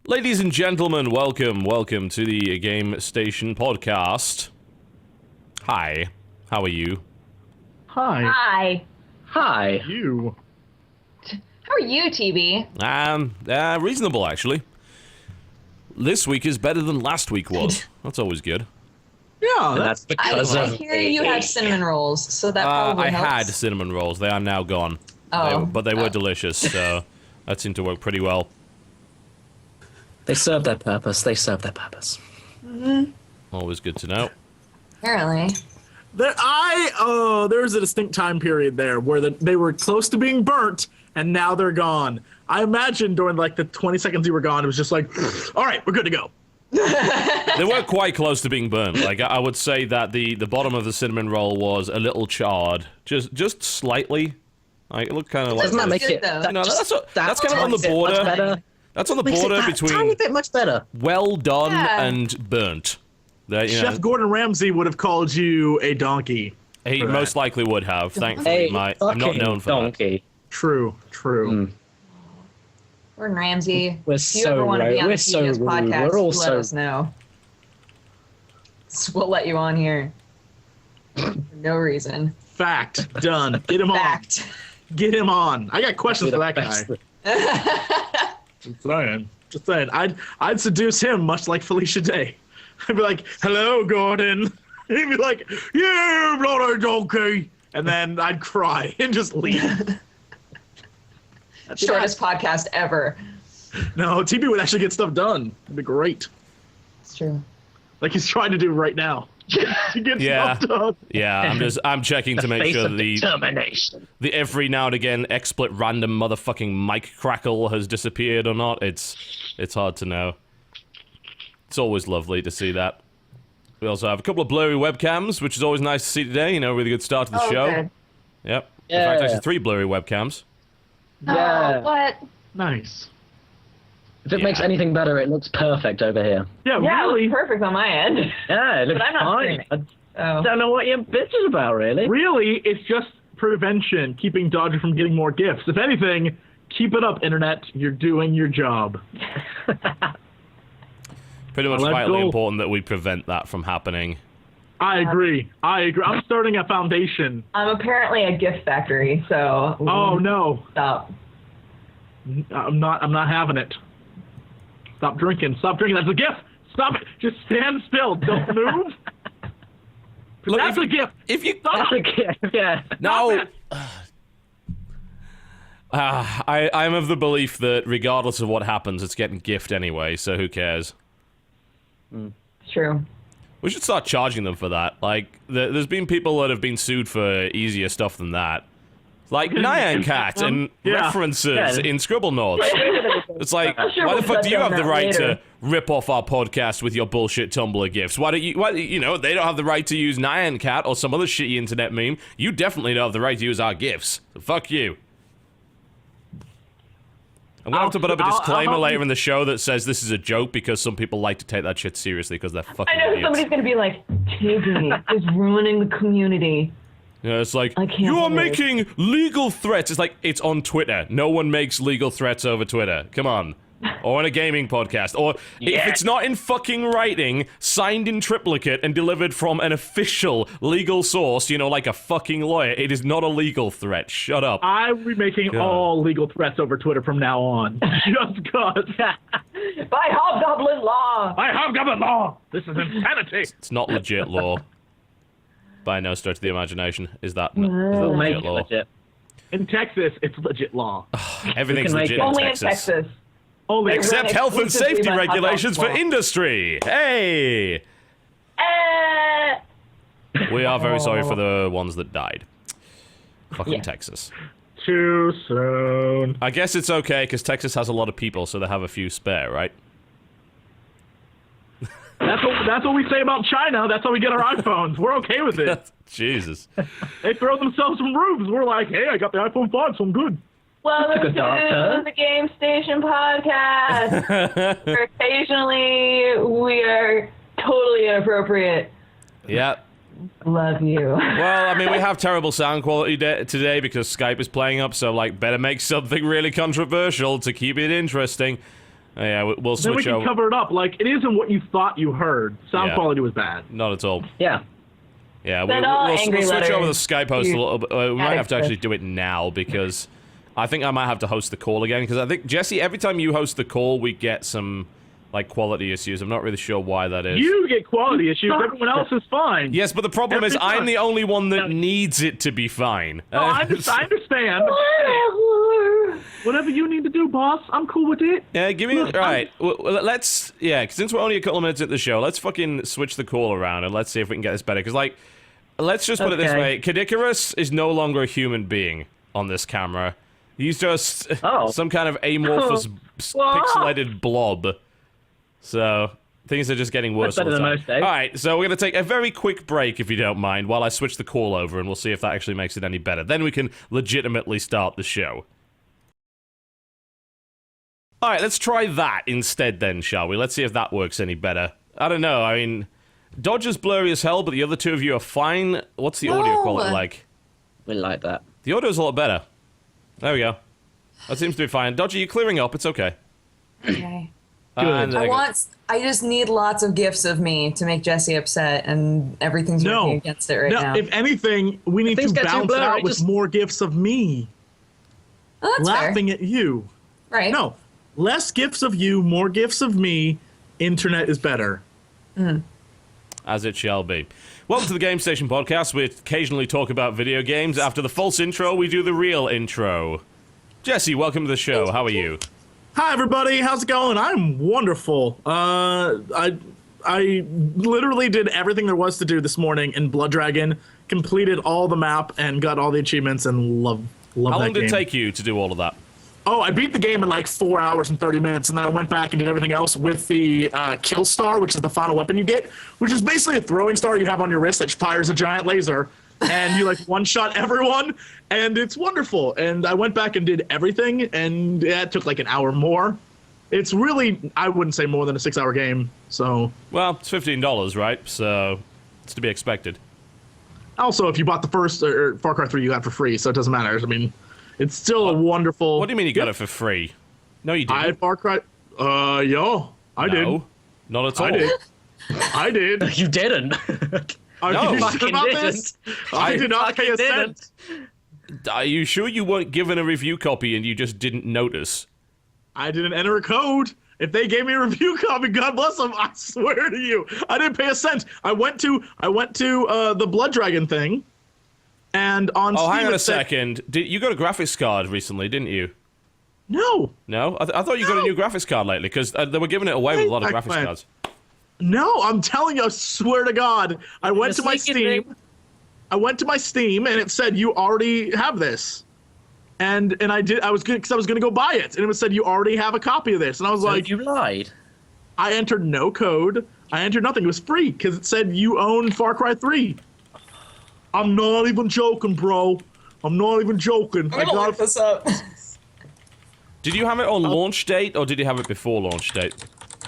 Ladies and gentlemen, welcome to the Game Station podcast. Hi, how are you? Hi. Hi. You. How are you, TB? Reasonable, actually. This week is better than last week was. That's always good. Yeah, That's because I of hear you have cinnamon rolls, so that probably I helps. had cinnamon rolls. They are now gone. Oh. But they were delicious, so that seemed to work pretty well. They serve their purpose. Always good to know. Apparently. there was a distinct time period there where they were close to being burnt, and now they're gone. I imagine during like the 20 seconds you were gone, it was just like, all right, we're good to go. They were quite close to being burnt. Like, I would say that the bottom of the cinnamon roll was a little charred. Just slightly. Like, it looked kind of like... Doesn't that make good, it... though. That No, just- that's kind of on the makes it border. much better. That's on the Makes it border that between tiny bit much better. well done Yeah. and burnt. That, you know, Chef Gordon Ramsay would have called you a donkey. he for that. most likely would have. Thankfully, Hey, I'm not known for that. donkey. True. Gordon Ramsay. We're If you so ever want to be on rude. the We're so TGS rude. podcast, We're all let so- us know. We'll let you on here. For no reason. Fact. Done. Get him Fact. on. Get him on. I got questions for that guy. Best. Just saying. I'd seduce him much like Felicia Day. I'd be like, hello, Gordon. He'd be like, you bloody donkey. And then I'd cry and just leave. Shortest podcast ever. No, TB would actually get stuff done. It'd be great. It's true. Like he's trying to do right now. To get Yeah. stuff done. Yeah, I'm checking to make Face sure of determination. the every now and again XSplit random motherfucking mic crackle has disappeared or not. It's hard to know. It's always lovely to see that. We also have a couple of blurry webcams, which is always nice to see today. You know, really good start to the show. Good. Yep. Yeah. In fact, actually 3 blurry webcams. Yeah. Oh, what? Nice. If it makes Yeah. anything better, it looks perfect over here. Yeah, Yeah, it really, looks perfect on my end. Yeah, it looks But I'm not fine. streaming. I Oh. don't know what you're bitching about, really. really, it's just prevention, keeping Dodger from getting more gifts. If anything, keep it up, Internet. You're doing your job. Pretty much Let's vitally go. important that we prevent that from happening. I agree. I'm starting a foundation. I'm apparently a gift factory, so Oh no, stop. I'm not having it. Stop drinking. Stop drinking. That's a gift. Stop it. Just stand still. Don't move. Look, That's a gift. If you Stop it. Yeah. no, Stop I'm of the belief that regardless of what happens, it's getting gift anyway. So who cares? It's true. We should start charging them for that. Like, there's been people that have been sued for easier stuff than that. Like Nyan Cat and Yeah. references Yeah. in Scribble Notes. It's like, sure why we'll the fuck touch do you on have the that right later. to rip off our podcast with your bullshit Tumblr gifts? Why you know, they don't have the right to use Nyan Cat or some other shitty internet meme. You definitely don't have the right to use our gifts. So fuck you. I'm gonna have to put up a I'll disclaimer help later you. in the show that says this is a joke because some people like to take that shit seriously because they're fucking I know idiots. somebody's gonna be like, TB is ruining the community. Yeah, it's like, I can't you are believe it." making legal threats. It's like, it's on Twitter. No one makes legal threats over Twitter. Come on. Or on a gaming podcast. Or if it's not in fucking writing, signed in triplicate and delivered from an official legal source, you know, like a fucking lawyer, it is not a legal threat. Shut up. I'll be making God. all legal threats over Twitter from now on. Just cause. By hobgoblin law. I have government law. This is insanity. It's not legit law. By no stretch of the imagination. Is that We'll make legit it law? legit. In Texas, it's legit law. Everything's We can make legit it. in Only Texas. in Texas. Only Like, Except Run health and exclusively safety by regulations for hobgoblin law. industry. Hey! Eh. We are very sorry for the ones that died. Fucking Yeah. Texas. too soon. I guess it's okay, because Texas has a lot of people, so they have a few spare, right? That's what we say about China. That's how we get our iPhones. We're okay with it. Jesus. They throw themselves from roofs. We're like, hey, I got the iPhone 5, so I'm good. Welcome Took a dark to turn. the Game Station podcast. Where occasionally we are totally inappropriate. Yeah. Love you. Well, I mean, we have terrible sound quality today because Skype is playing up, so, like, better make something really controversial to keep it interesting. Yeah, we'll Then we switch can over. cover it up. Like, it isn't what you thought you heard. Sound Yeah. quality was bad. Not at all. Yeah. Yeah, Send all we'll angry switch over the letters Skype host a to little bit. We might have to Caddicarus. actually do it now because I think I might have to host the call again because I think, Jesse, every time you host the call, we get some, like, quality issues. I'm not really sure why that is. You get quality issues. Everyone else is fine. Yes, but the problem is Every I'm time. the only one that needs it to be fine. No, I understand. Whatever you need to do, boss, I'm cool with it. Yeah, give me... Look, Alright, well, let's... Yeah, since we're only a couple of minutes at the show, let's fucking switch the call around and let's see if we can get this better. Because, like, let's just put it this Okay. way. Caddicarus is no longer a human being on this camera. He's just some kind of amorphous, pixelated blob. So, things are just getting worse all better the than time. most days. Alright, so we're going to take a very quick break, if you don't mind, while I switch the call over, and we'll see if that actually makes it any better. Then we can legitimately start the show. Alright, let's try that instead then, shall we? Let's see if that works any better. I don't know, I mean... Dodge is blurry as hell, but the other two of you are fine. What's the audio quality like? We like that. The audio's a lot better. There we go. That seems to be fine. Dodge, are you clearing up? It's okay. Okay. And there I you go. I just need lots of gifts of me to make Jesse upset, and everything's No. working against it right No, now. if anything, we need things to get too balance it blurry, out with just- more gifts of me. Oh, that's Laughing at you. fair. Right. No, less gifts of you, more gifts of me. Internet is better. As it shall be. Welcome to the Game Station podcast. We occasionally talk about video games. After the false intro, we do the real intro. Jesse, welcome to the show. How are you? Hi everybody, how's it going? I'm wonderful. I literally did everything there was to do this morning in Blood Dragon, completed all the map and got all the achievements and love How that long did game. it take you to do all of that? Oh, I beat the game in like 4 hours and 30 minutes, and then I went back and did everything else with the kill star, which is the final weapon you get, which is basically a throwing star you have on your wrist that fires a giant laser, and you like one-shot everyone, and it's wonderful. And I went back and did everything, and yeah, it took like an hour more. It's really, I wouldn't say more than a 6-hour game, so... Well, it's $15, right? So, it's to be expected. Also, if you bought the first or Far Cry 3, you got it for free, so it doesn't matter. I mean, it's still a wonderful... What do you mean you got it for free? No, you didn't. I had Far Cry... I did. No, not at all. I did. I did. You didn't. Are No. you sure Fucking about didn't. this? I did not pay a cent. Are you sure you weren't given a review copy and you just didn't notice? I didn't enter a code. If they gave me a review copy, God bless them. I swear to you, I didn't pay a cent. I went to the Blood Dragon thing, and on Oh, Steam hang on it a said- second. You got a graphics card recently, didn't you? No, No? I thought you got a new graphics card lately, because they were giving it away with a lot of Wait, graphics wait. cards. no, I'm telling you, I swear to God, I went to my sneaky Steam. thing. I went to my Steam, and it said you already have this. And I did. I was good because I was gonna go buy it, and it said you already have a copy of this, and I was like, You lied. I entered no code. I entered nothing. It was free because it said you own Far Cry 3. I'm not even joking, bro. I'm not even joking. I got it. this up. Did you have it on launch date, or did you have it before launch date?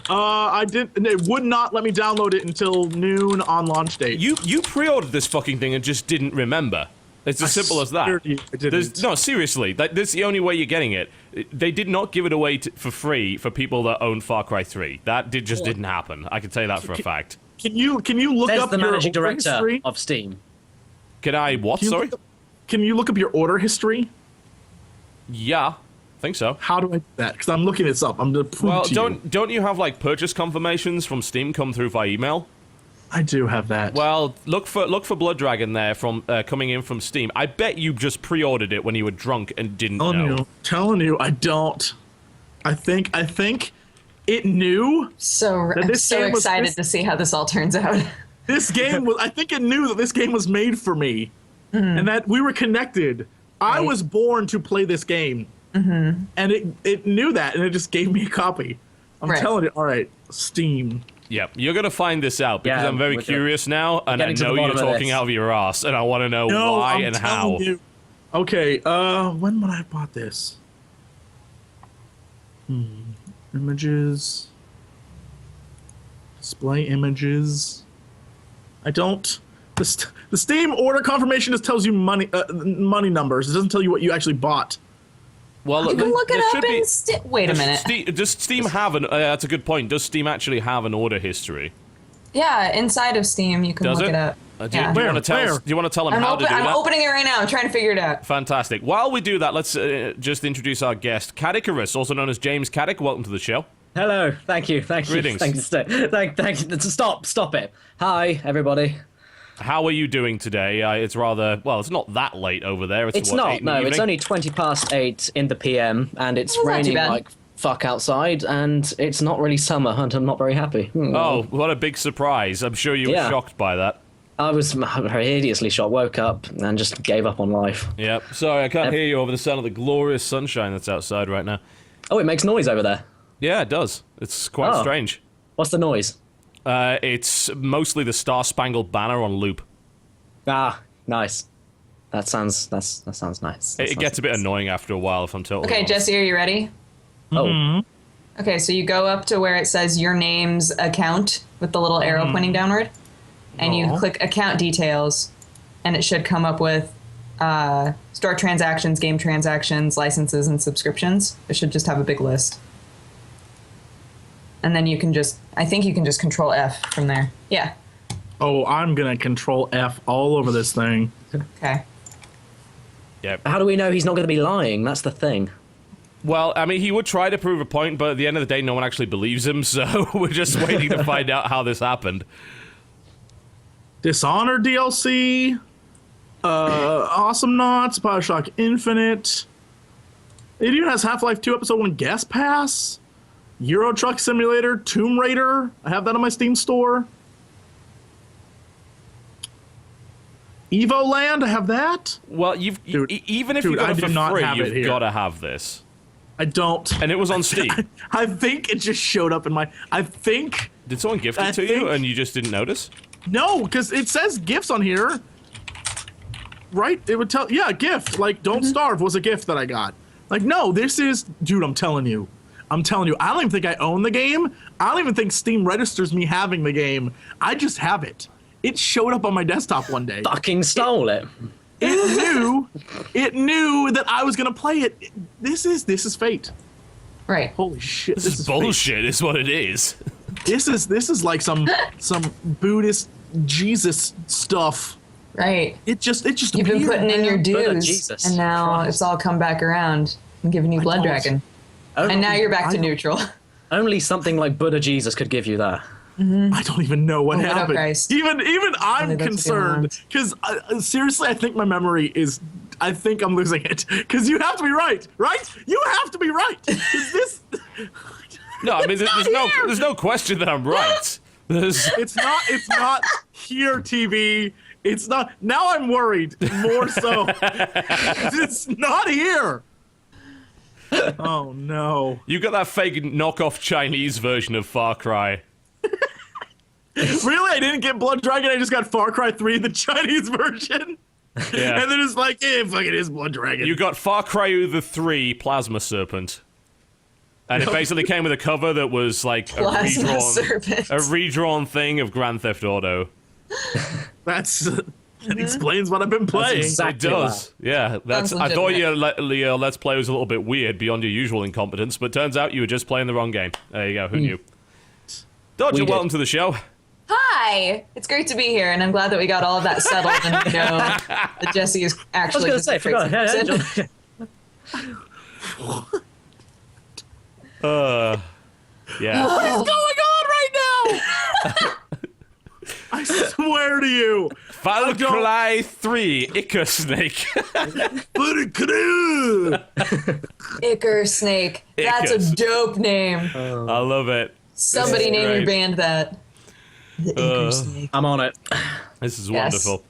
I did. It would not let me download it until noon on launch date. You pre-ordered this fucking thing and just didn't remember. It's as simple as that. swear to you, I didn't. No, seriously, that's the only way you're getting it. They did not give it away for free for people that own Far Cry 3. That just didn't happen. I can tell you that for a fact. Can you look There's up the your managing order director history? of Steam. Can I what? Can you Sorry? look up- Can you look up your order history? Yeah, I think so. How do I do that? Because I'm looking this up. I'm gonna prove Well, to you. don't you have like purchase confirmations from Steam come through via email? I do have that. Well, look for Blood Dragon there from coming in from Steam. I bet you just pre-ordered it when you were drunk and didn't know. Telling you, I don't. I think it knew. So That I'm this so game was excited this- to see how this all turns out. This game was. I think it knew that this game was made for me, and that we were connected. I was born to play this game, and it knew that, and it just gave me a copy. I'm Right. telling you. All right, Steam. Yep, you're gonna find this out because Yeah, I'm very we're good. curious now, and I getting to the know you're bottom of talking this. out of your ass, and I want to know No, why I'm and telling how. you. Okay. When would I have bought this? Images. Display images. I don't. The Steam order confirmation just tells you money numbers. It doesn't tell you what you actually bought. Well, You can look there it should up be- in wait a minute. Does Steam have an... that's a good point. Does Steam actually have an order history? Yeah, inside of Steam, you can Does look it? it up. Do Yeah. you want to Where? tell? Do you want to tell them I'm, how to do I'm that? opening it right now. I'm trying to figure it out. Fantastic. While we do that, let's just introduce our guest, Caddicarus, also known as James Caddick. Welcome to the show. Hello, thank you. Greetings. Thank you. Stop it. Hi, everybody. How are you doing today? It's rather... Well, it's not that late over there. It's what, 8 not, in the no, it's evening? only 8:20 in the PM, and it's Well, not too raining bad. like fuck outside, and it's not really summer, and I'm not very happy. Oh, what a big surprise. I'm sure you were Yeah. shocked by that. I was hideously shocked, woke up, and just gave up on life. Yep. Sorry, I can't hear you over the sound of the glorious sunshine that's outside right now. Oh, it makes noise over there. Yeah, it does. It's quite Oh. strange. What's the noise? It's mostly the Star Spangled Banner on loop. Ah, nice. That sounds nice. It gets a bit annoying after a while, if I'm totally Okay, honest. Jesse, are you ready? Oh, Okay, so you go up to where it says your name's account with the little arrow pointing downward, and you click account details, and it should come up with store transactions, game transactions, licenses, and subscriptions. It should just have a big list. And then you can just, I think you can just control F from there. Yeah, Oh, I'm gonna control F all over this thing. okay. Yep. how do we know he's not going to be lying? That's the thing. Well, I mean, he would try to prove a point, but at the end of the day, no one actually believes him, so we're just waiting to find out how this happened. Dishonored DLC, Awesome Knots, Bioshock Infinite. It even has Half-Life 2 Episode 1 Guest Pass, Euro Truck Simulator, Tomb Raider. I have that on my Steam store. Evoland, I have that. Well, Dude, even if dude, you got I it do for not free, have it you've here. got to have this. I don't. And it was on Steam. I think it just showed up in my. I think. Did someone gift I it to you think- and you just didn't notice? No, because it says gifts on here. Right? It would tell. Yeah, gift. Like, Don't Starve was a gift that I got. Like, no, this is. Dude, I'm telling you. I don't even think I own the game. I don't even think Steam registers me having the game. I just have it. It showed up on my desktop one day. Fucking stole it. It knew that I was gonna play it. This is fate. Right. Holy shit! This is fate. bullshit, is what it is. This is like some Buddhist Jesus stuff. Right. It just You've been appeared, putting in your man. dues, Jesus and now Christ. it's all come back around and giving you Blood don't- Dragon. Oh, And now you're back I to don't- neutral. only something like Buddha Jesus could give you that. I don't even know what Widow happened. Christ. Even I'm Only that's concerned because seriously, I think my memory is. I think I'm losing it because you have to be right, right? You have to be right. 'Cause this, No, I mean, not here. there's no question that I'm right. There's, it's not here, TV. It's not. Now I'm worried more so. It's not here. Oh no. you got that fake knockoff Chinese version of Far Cry. Really? I didn't get Blood Dragon. I just got Far Cry 3, the Chinese version. Yeah. And then it's like, fuck it is Blood Dragon. You got Far Cry 3 Plasma Serpent. And it basically came with a cover that was like Plasma Serpent. a redrawn thing of Grand Theft Auto. That explains what I've been playing. exact- It does. Yeah, that's. Sounds I thought legitimate. your Let's Play was a little bit weird beyond your usual incompetence, but turns out you were just playing the wrong game. There you go. Who knew? Dodger, did. welcome to the show. Hi! It's great to be here, and I'm glad that we got all of that settled and we know that Jesse is I was actually going to just a say, forgot. crazy person. Yeah. What is going on right now? I swear to you. Far Cry 3 Ica Snake. Icar Snake. That's Icar. a dope name. I love it. Somebody This is name your great. band that. The Icar Snake. I'm on it. This is Yes. wonderful.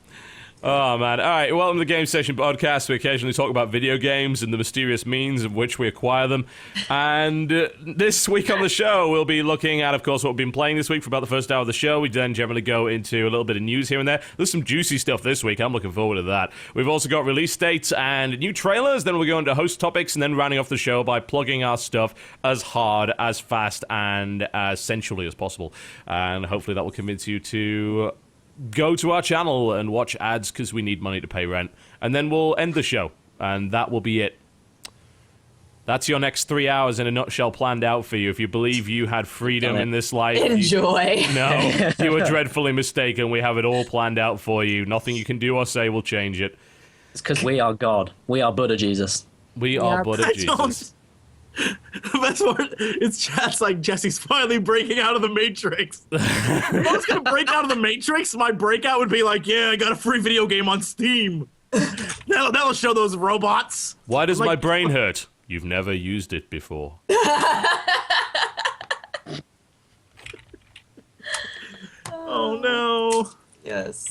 Oh, man. All right, welcome to the Game Station Podcast. We occasionally talk about video games and the mysterious means of which we acquire them. And this week on the show, we'll be looking at, of course, what we've been playing this week for about the first hour of the show. We then generally go into a little bit of news here and there. There's some juicy stuff this week. I'm looking forward to that. We've also got release dates and new trailers. Then we'll go into host topics and then rounding off the show by plugging our stuff as hard, as fast, and as sensually as possible. And hopefully that will convince you to go to our channel and watch ads because we need money to pay rent. And then we'll end the show. And that will be it. That's your next 3 hours in a nutshell planned out for you. If you believe you had freedom in this life, Enjoy. no, you were dreadfully mistaken. We have it all planned out for you. Nothing you can do or say will change it. It's because we are God. We are Buddha Jesus. We are Buddha Jesus. The best part is chat's like, Jesse's finally breaking out of the Matrix. If I was gonna break out of the Matrix, my breakout would be like, yeah, I got a free video game on Steam. That'll show those robots. Why does my brain hurt? You've never used it before. Oh no. Yes.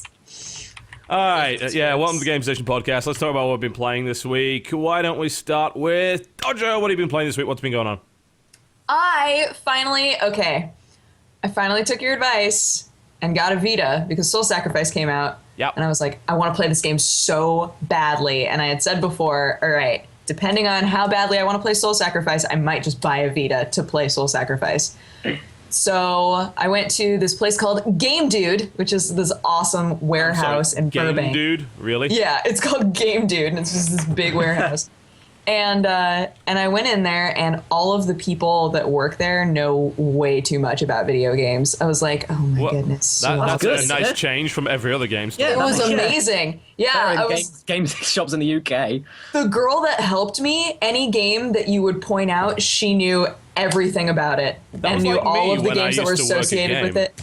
All right, welcome to the Game Station Podcast. Let's talk about what we've been playing this week. Why don't we start with Dodger? What have you been playing this week? What's been going on? I finally took your advice and got a Vita because Soul Sacrifice came out. Yep. And I was like, I want to play this game so badly. And I had said before, all right, depending on how badly I want to play Soul Sacrifice, I might just buy a Vita to play Soul Sacrifice. So I went to this place called Game Dude, which is this awesome warehouse in Burbank. Game Dude? Really? Yeah, it's called Game Dude, and it's just this big warehouse. And I went in there, and all of the people that work there know way too much about video games. I was like, oh my goodness. That's good. a nice change from every other game. Yeah, It was that- amazing. Yeah, game shops in the UK. the girl that helped me, any game that you would point out, she knew everything about it and was knew like all me of the when I games that were used to work a associated with game. it.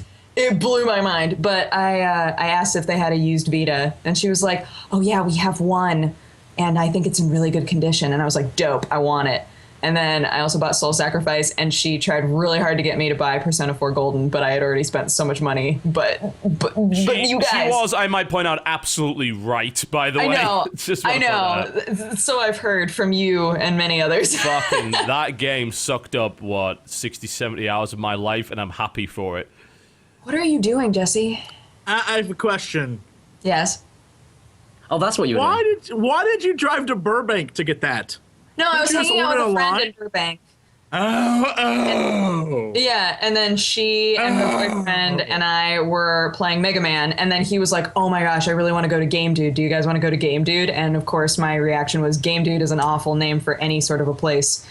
It blew my mind. But I asked if they had a used Vita, and she was like, oh yeah, we have one, and I think it's in really good condition. And I was like, dope, I want it. And then I also bought Soul Sacrifice, and she tried really hard to get me to buy Persona 4 Golden, but I had already spent so much money. But you guys, She was, I might point out, absolutely right, by the way. I know. So I've heard from you and many others. Fucking, that game sucked up, 60, 70 hours of my life, and I'm happy for it. What are you doing, Jesse? I have a question. Yes. Oh, that's what you were doing. Why did you drive to Burbank to get that? No, I was Did you just hanging out with order a friend online? in Burbank. Oh. Yeah, and then she and her boyfriend and I were playing Mega Man, and then he was like, oh my gosh, I really want to go to Game Dude. Do you guys want to go to Game Dude? And of course, my reaction was, Game Dude is an awful name for any sort of a place.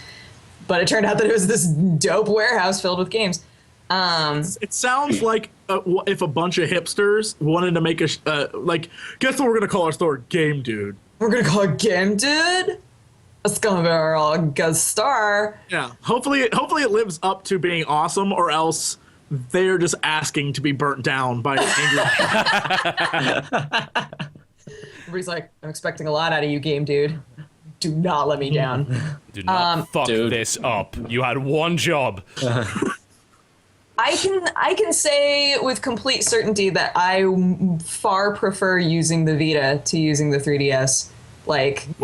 But it turned out that it was this dope warehouse filled with games. It sounds like if a bunch of hipsters wanted to make a guess what we're gonna call our store? Game Dude. We're going to call it Game Dude? It's going to be our good star. Yeah. Hopefully it lives up to being awesome, or else they're just asking to be burnt down by angry. Everybody's like, I'm expecting a lot out of you, Game Dude. Do not let me down. Do not fuck this up. You had one job. I can say with complete certainty that I far prefer using the Vita to using the 3DS. Like, Thank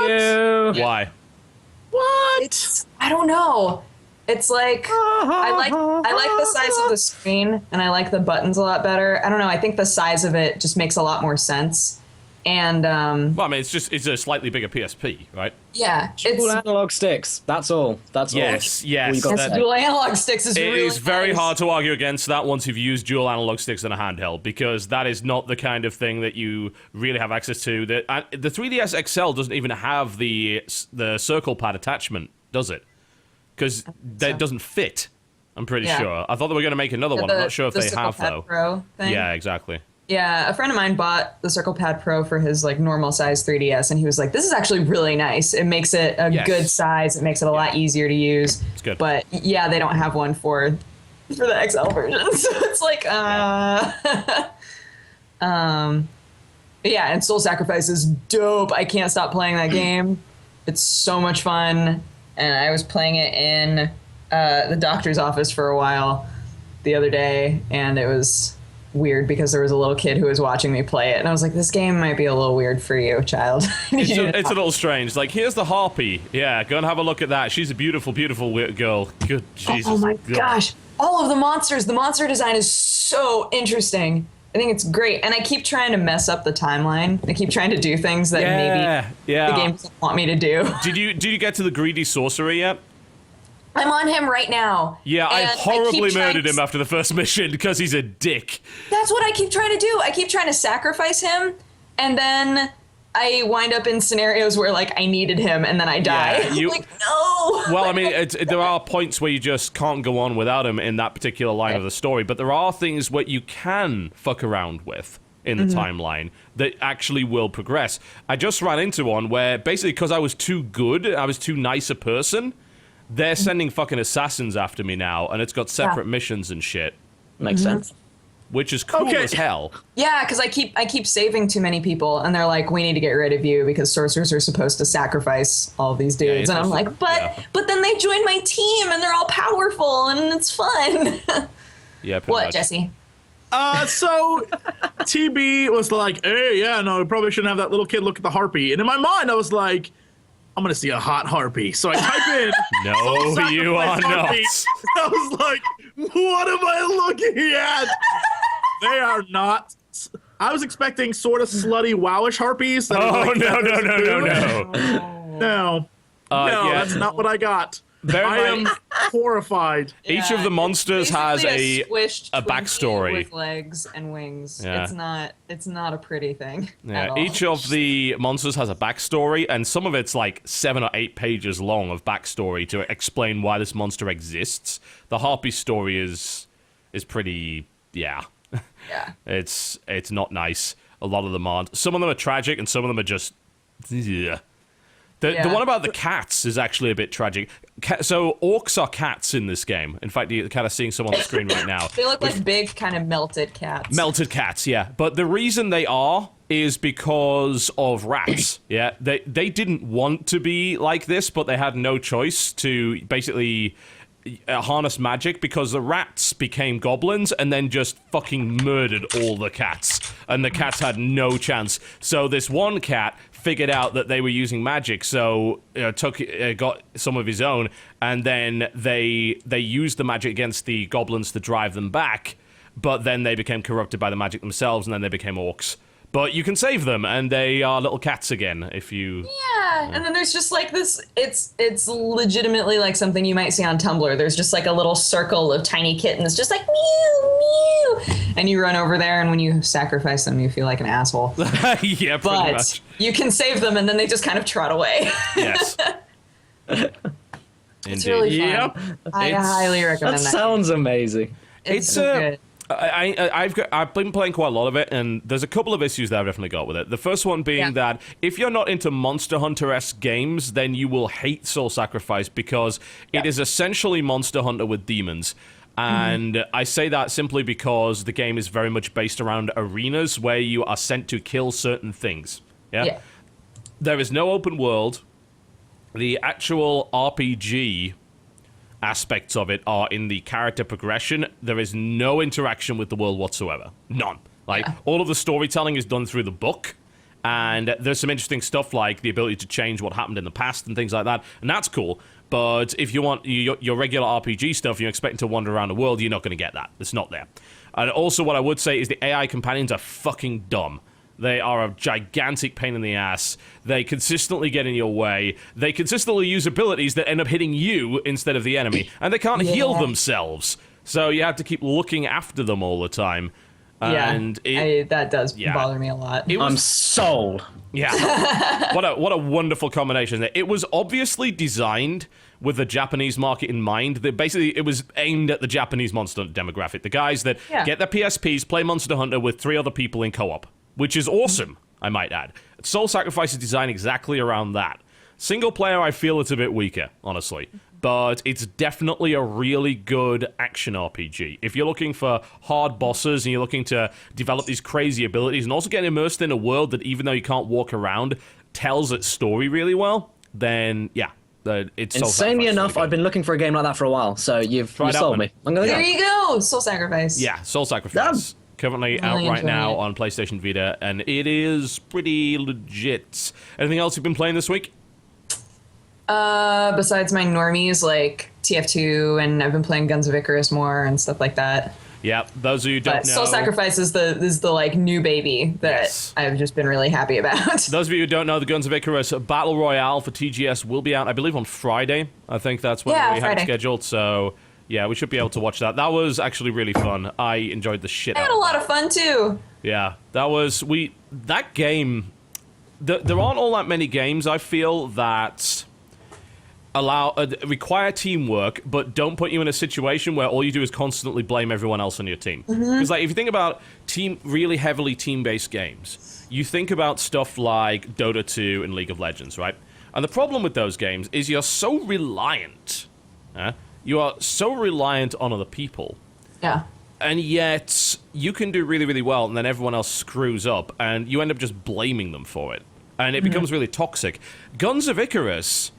you. Why? What? I don't know. It's like I like the size of the screen, and I like the buttons a lot better. I don't know. I think the size of it just makes a lot more sense. And Well, I mean, it's a slightly bigger PSP, right? yeah, Dual analog sticks. That's all. That's Yes, all. yes. We got That- that. dual analog sticks is It really is very nice. hard to argue against that once you've used dual analog sticks in a handheld, because that is not the kind of thing that you really have access to. The 3DS XL doesn't even have the circle pad attachment, does it? Because it doesn't fit. I'm pretty sure. I thought they were going to make another one. I'm not sure if they Circle have Pad though. Pro thing. Yeah, exactly. Yeah, a friend of mine bought the Circle Pad Pro for his like normal size 3DS, and he was like, "This is actually really nice. It makes it a Yes. good size. It makes it a lot easier to use." It's good. But yeah, they don't have one for the XL version, so it's like, yeah. And Soul Sacrifice is dope. I can't stop playing that game. It's so much fun, and I was playing it in the doctor's office for a while the other day, and it was weird because there was a little kid who was watching me play it, and I was like, this game might be a little weird for you, child. It's a little strange. Like, here's the harpy. Yeah, go and have a look at that. She's a beautiful, beautiful girl. Good Jesus. Oh my God. gosh, all of the monsters, the monster design is so interesting. I think it's great, and I keep trying to mess up the timeline. I keep trying to do things that maybe the game doesn't want me to do. Did you get to the greedy sorcerer yet? I'm on him right now. Yeah, I and horribly keep trying murdered him after the first mission because he's a dick. That's what I keep trying to do. I keep trying to sacrifice him, and then I wind up in scenarios where like I needed him and then I die. Yeah, you- I'm like, no. Well, I mean, there are points where you just can't go on without him in that particular line of the story, but there are things where you can fuck around with in the timeline that actually will progress. I just ran into one where basically because I was too good, I was too nice a person, they're sending fucking assassins after me now, and it's got separate missions and shit, Makes sense. which is cool Okay. as hell. Yeah, because I keep saving too many people, and they're like, we need to get rid of you because sorcerers are supposed to sacrifice all these you're dudes, and I'm supposed like, to- but then they join my team and they're all powerful and it's fun. Yeah, pretty What, much. Jesse? So TB was like, hey, yeah, no, we probably shouldn't have that little kid look at the harpy. And in my mind, I was like, I'm gonna see a hot harpy. So I type in, No, "Soul you are sacrifice not. harpy." I was like, what am I looking at? They are not. I was expecting sort of slutty, wowish harpies. That are Oh, like no, feathers no, and no, no, food. no. No. No, yeah. that's not what I got. Bear in I am mind- horrified. Each of the monsters has Basically a squished a Twinkie backstory. with legs and wings. Yeah. It's not a pretty thing. Yeah, at all. each of the monsters has a backstory, and some of it's like 7 or 8 pages long of backstory to explain why this monster exists. The harpy story is pretty, yeah. Yeah. It's not nice. A lot of them aren't. Some of them are tragic, and some of them are just. Yeah. The Yeah. one about the cats is actually a bit tragic. So orcs are cats in this game. In fact, you're kind of seeing some on the screen right now. They look like big, kind of melted cats. Melted cats, yeah. But the reason they are is because of rats. Yeah, they didn't want to be like this, but they had no choice to basically harness magic because the rats became goblins and then just fucking murdered all the cats. And the cats had no chance. So this one cat figured out that they were using magic, so got some of his own, and then they used the magic against the goblins to drive them back, but then they became corrupted by the magic themselves, and then they became orcs. But you can save them, and they are little cats again if you... Yeah, and then there's just like this, it's legitimately like something you might see on Tumblr. There's just like a little circle of tiny kittens just like mew, mew. And you run over there, and when you sacrifice them, you feel like an asshole. Yeah, pretty But much. you can save them, and then they just kind of trot away. Yes. It's Indeed. really fun. Yep. I It's- highly recommend That that. sounds amazing. It's It's, so good. I've been playing quite a lot of it, and there's a couple of issues that I've definitely got with it. The first one being that if you're not into Monster Hunter-esque games, then you will hate Soul Sacrifice because it is essentially Monster Hunter with demons. And I say that simply because the game is very much based around arenas where you are sent to kill certain things. Yeah. There is no open world. The actual RPG aspects of it are in the character progression. There is no interaction with the world whatsoever. None. Like, all of the storytelling is done through the book, and there's some interesting stuff like the ability to change what happened in the past and things like that, and that's cool. But if you want your regular RPG stuff, you're expecting to wander around the world, you're not going to get that. It's not there. And also what I would say is the AI companions are fucking dumb. They are a gigantic pain in the ass. They consistently get in your way. They consistently use abilities that end up hitting you instead of the enemy. And they can't heal themselves. So you have to keep looking after them all the time. And That does bother me a lot. I'm sold. yeah. What a wonderful combination. It was obviously designed with the Japanese market in mind. Basically, it was aimed at the Japanese Monster Hunter demographic. The guys that get their PSPs, play Monster Hunter with 3 other people in co-op. Which is awesome, I might add. Soul Sacrifice is designed exactly around that. Single player, I feel it's a bit weaker, honestly. But it's definitely a really good action RPG. If you're looking for hard bosses and you're looking to develop these crazy abilities and also get immersed in a world that, even though you can't walk around, tells its story really well, then yeah. It's Soul Insanely Sacrifice enough, really I've been looking for a game like that for a while, so you've it out, sold man. me. I'm gonna There go. you go, Soul Sacrifice. Yeah, Soul Sacrifice. Currently out Really right enjoying now it. on PlayStation Vita, and it is pretty legit. Anything else you've been playing this week? Besides my normies like TF2, and I've been playing Guns of Icarus more and stuff like that. Yeah, those of you who don't But know. Soul Sacrifice is the like new baby that Yes. I've just been really happy about. Those of you who don't know, the Guns of Icarus Battle Royale for TGS will be out, I believe, on Friday. I think that's when we have it Friday. scheduled. So yeah, we should be able to watch that. That was actually really fun. I enjoyed the shit I out had a of lot that. of fun too. Yeah, that was that game. there aren't all that many games, I feel, that require teamwork, but don't put you in a situation where all you do is constantly blame everyone else on your team. Because like if you think about really heavily team-based games, you think about stuff like Dota 2 and League of Legends, right? And the problem with those games is you're so reliant. You are so reliant on other people. Yeah. And yet you can do really, really well, and then everyone else screws up, and you end up just blaming them for it. And it becomes really toxic. Guns of Icarus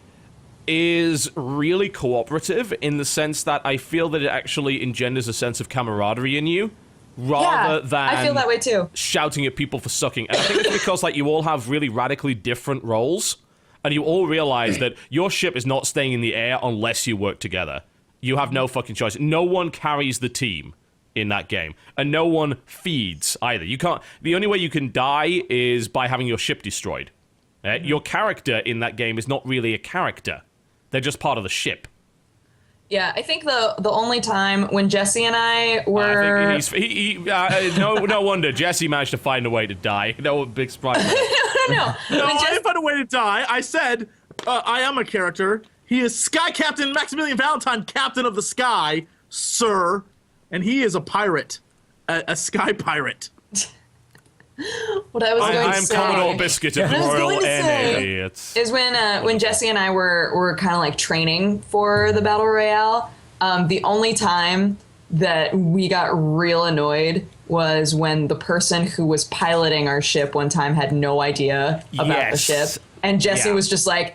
is really cooperative in the sense that I feel that it actually engenders a sense of camaraderie in you, rather than I feel that way too. shouting at people for sucking. And I think it's because like you all have really radically different roles, and you all realize that your ship is not staying in the air unless you work together. You have no fucking choice. No one carries the team in that game, and no one feeds either. You can't. The only way you can die is by having your ship destroyed. Your character in that game is not really a character. They're just part of the ship. Yeah, I think the only time when Jesse and I were... I think no wonder Jesse managed to find a way to die. No big surprise. No. No, I didn't find a way to die. I said, I am a character. He is Sky Captain Maximilian Valentine, Captain of the Sky, sir. And he is a pirate. A sky pirate. What I was going to I'm say... Commodore Biscuit of the What I was Royal going to say Navy. is when Jesse and I were kind of like training for the Battle Royale, the only time that we got real annoyed was when the person who was piloting our ship one time had no idea about the ship. And Jesse was just like,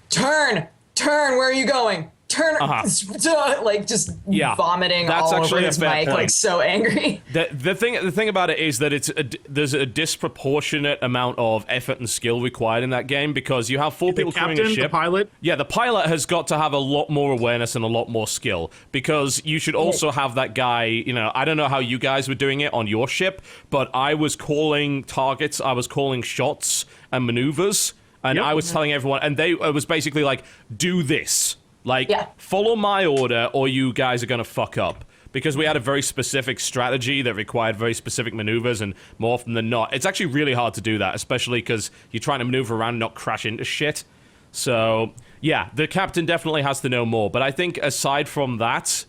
turn, where are you going? Turn, like just vomiting That's all over actually a his fair mic, point. like so angry. The thing about it is that there's a disproportionate amount of effort and skill required in that game because you have four people crewing a ship. The pilot? Yeah, the pilot has got to have a lot more awareness and a lot more skill because you should also have that guy, you know, I don't know how you guys were doing it on your ship, but I was calling targets, I was calling shots and maneuvers, and I was telling everyone, and it was basically like, do this. Like, follow my order or you guys are going to fuck up. Because we had a very specific strategy that required very specific maneuvers, and more often than not, it's actually really hard to do that, especially because you're trying to maneuver around and not crash into shit. So, yeah, the captain definitely has to know more. But I think aside from that,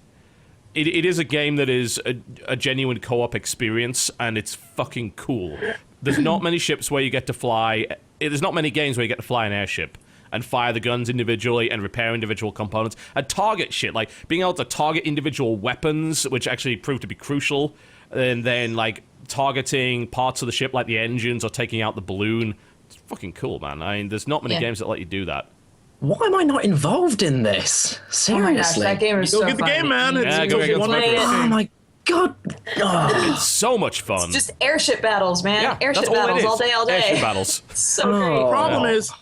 it is a game that is a genuine co-op experience, and it's fucking cool. There's not many ships where you get to fly. There's not many games where you get to fly an airship and fire the guns individually and repair individual components and target shit, like being able to target individual weapons, which actually proved to be crucial, and then like targeting parts of the ship like the engines or taking out the balloon. It's fucking cool, man. I mean, there's not many games that let you do that. Why am I not involved in this? Seriously. Oh my gosh, that game is so Go get the fun. game, man. Yeah, go get the Oh my god. Oh. It's so much fun. It's just airship battles, man. Yeah, Airship that's all it battles is. all day. Airship battles. So great.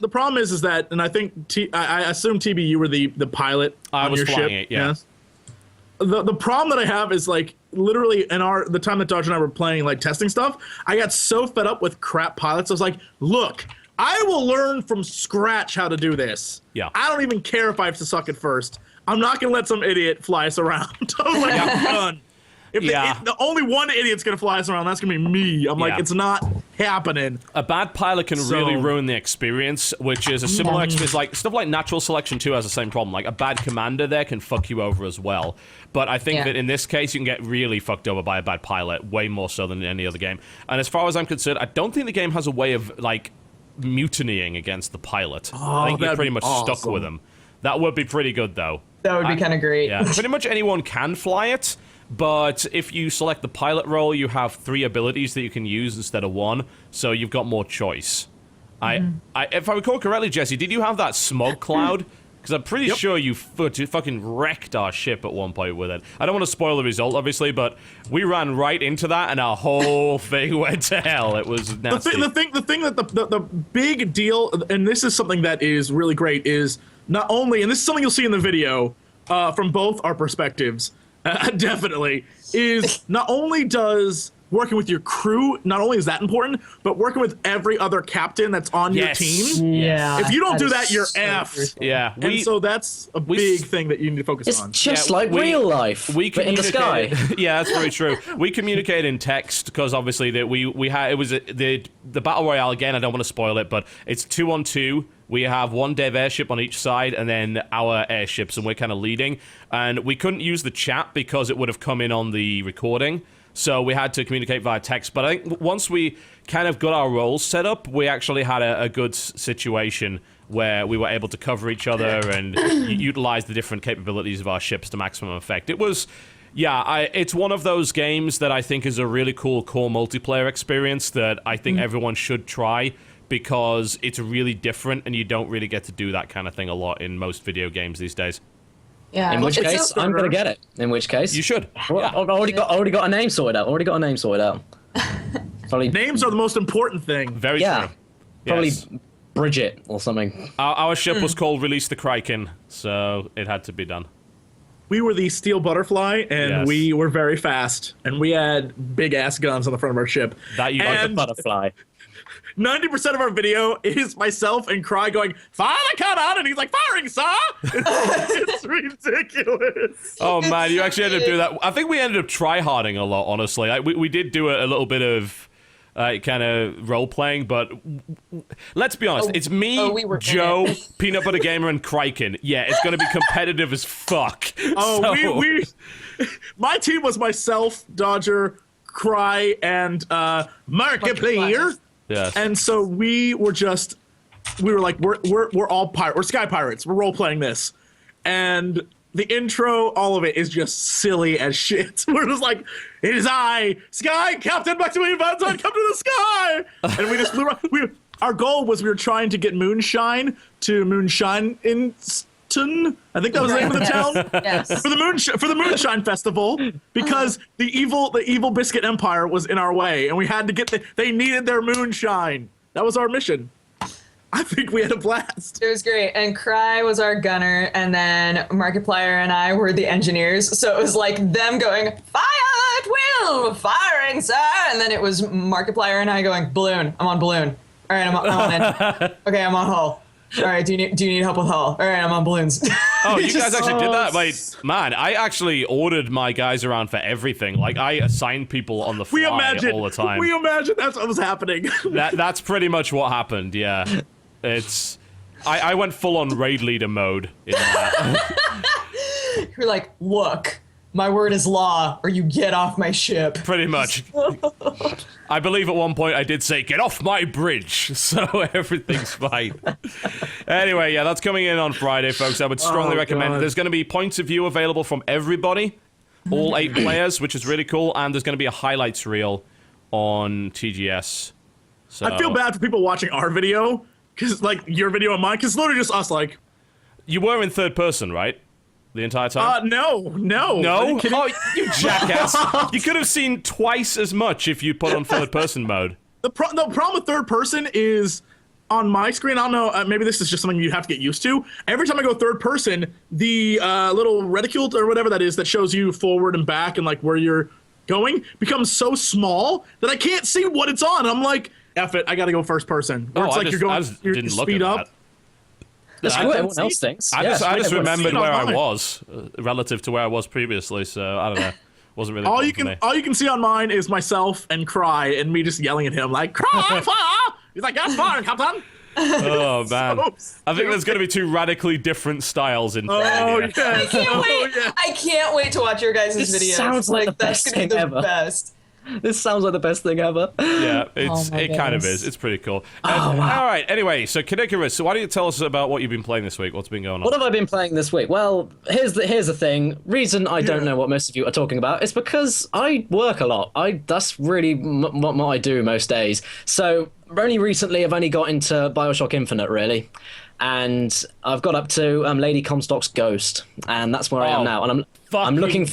The problem is that, and I think I assume TB, you were the pilot I on was your flying ship. it, yeah. Yes? The problem that I have is like literally in the time that Dodge and I were playing like testing stuff, I got so fed up with crap pilots. I was like, look, I will learn from scratch how to do this. Yeah. I don't even care if I have to suck at first. I'm not gonna let some idiot fly us around. I was like, I'm done. If the only one idiot's gonna fly us around, that's gonna be me. I'm like, it's not happening. A bad pilot can really ruin the experience, which is a similar experience. Like stuff like Natural Selection 2 has the same problem. Like a bad commander there can fuck you over as well. But I think that in this case, you can get really fucked over by a bad pilot, way more so than in any other game. And as far as I'm concerned, I don't think the game has a way of like mutinying against the pilot. I think you're pretty much stuck with him. That would be pretty good, though. That would be kind of great. Yeah, pretty much anyone can fly it. But if you select the pilot role, you have 3 abilities that you can use instead of 1, so you've got more choice. If I recall correctly, Jesse, did you have that smog cloud? Because I'm pretty sure you fucking wrecked our ship at one point with it. I don't want to spoil the result, obviously, but we ran right into that, and our whole thing went to hell. It was nasty. The thing that the big deal, and this is something that is really great, is not only, and this is something you'll see in the video from both our perspectives, definitely, is not only does working with your crew, not only is that important, but working with every other captain that's on your team. Yeah. If you don't do is that, you're so effed. crucial. Yeah, And so that's a big thing that you need to focus It's on. just Yeah, like real life, We but in the sky. communicated. Yeah, that's very true. We communicate in text because obviously that we had it was the battle royale again. I don't want to spoil it, but it's 2-on-2. We have one dev airship on each side, and then our airships, and we're kind of leading. And we couldn't use the chat because it would have come in on the recording, so we had to communicate via text. But I think once we kind of got our roles set up, we actually had a good situation where we were able to cover each other and utilize the different capabilities of our ships to maximum effect. It was, yeah, it's one of those games that I think is a really cool core multiplayer experience that I think everyone should try, because it's really different and you don't really get to do that kind of thing a lot in most video games these days. Yeah. In which It's case, so- I'm gonna get it. In which case, You should. Well, I've already got a name sorted out. Probably, Names are the most important thing. Very yeah, true. probably Yes. Bridget or something. Our ship was called Release the Kraken, so it had to be done. We were the Steel Butterfly, and Yes. we were very fast, and we had big-ass guns on the front of our ship. That you And- Butterfly. 90% of our video is myself and Cry going, "Fire the cannon!" and he's like, "Firing, sir!" It's ridiculous. Oh man, you actually ended up doing good. that. I think we ended up try-harding a lot, honestly. Like, we did do a little bit of kind of role-playing, but let's be honest. It's me, we were in Joe, it. Peanut Butter Gamer, and Kraken. Yeah, it's going to be competitive as fuck. Oh, So- we my team was myself, Dodger, Cry, and Markiplier. Yes. And so we were like, we're all pirates. We're sky pirates. We're role playing this, and the intro, all of it is just silly as shit. We're just like, "It is I, Sky Captain Maximilian Valentine, come to the sky!" And we just our goal was we were trying to get Moonshine to Moonshine Inston. I think that was the name of the town. Yes. For the Moonshine Festival, because the evil Biscuit Empire was in our way, and we had to get they needed their moonshine. That was our mission. I think we had a blast. It was great. And Cry was our gunner, and then Markiplier and I were the engineers. So it was like them going, "Fire at will, firing, sir!" And then it was Markiplier and I going, "Balloon, I'm on balloon. All right, I'm on it. Okay, I'm on hull. All right, do you need help with hull? All right, I'm on balloons." Oh, you guys actually did that? Oh, Wait, man, I actually ordered my guys around for everything. Like, I assigned people on the fly all the time. We imagine that's what was happening. That's pretty much what happened, yeah. I went full on raid leader mode in that. You're like, "Look, my word is law, or you get off my ship." Pretty much. I believe at one point I did say, "Get off my bridge," so everything's fine. Anyway, yeah, that's coming in on Friday, folks. I would strongly recommend it. God. There's going to be points of view available from everybody, all 8 players, which is really cool, and there's going to be a highlights reel on TGS. So I feel bad for people watching our video, because like your video and mine, because it's literally just us like, You were in third person, right? The entire time? no. Are you No? kidding? Oh, you jackass. You could have seen twice as much if you put on third person mode. The problem with third person is on my screen. I don't know. Maybe this is just something you have to get used to. Every time I go third person, the little reticule or whatever that is that shows you forward and back and like where you're going becomes so small that I can't see what it's on. I'm like, F it. I got to go first person. Where it's like I just you're didn't look speed at up. that. That's I what can everyone else thinks. I Yeah, just everyone remembered seen it where I online. was relative to where I was previously, so I don't know. Wasn't really All important for me. you can see on mine is myself and Cry and me just yelling at him like, "Cry, fire!" He's like, "That's fine, Captain." Oh man, So I think there's going to be 2 radically different styles in Oh there. yes. I can't wait. yeah. I can't wait to watch your guys' This videos. sounds like the that's best gonna be thing the ever. best. This sounds like the best thing ever. Yeah, my it kind of goodness. is. It's pretty cool. All right. Anyway, so Caddicarus, so why don't you tell us about what you've been playing this week? What's been going on? What have I been playing this week? Well, here's the thing. Reason I don't know what most of you are talking about is because I work a lot. That's really what I do most days. So only recently I've only got into BioShock Infinite really, and I've got up to Lady Comstock's Ghost, and that's where I Oh, am now. And I'm fucking looking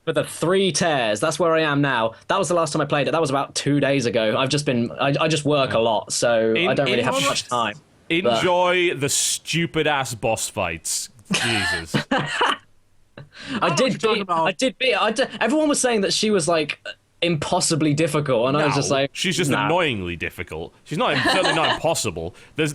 for the 3 tears. That's where I am now. That was the last time I played it. That was about 2 days ago. I just work a lot, so I don't really have much time. Enjoy the stupid ass boss fights. Jesus. I did beat. Everyone was saying that she was like impossibly difficult, and I was just like, she's just nah. annoyingly difficult. She's not certainly not impossible. There's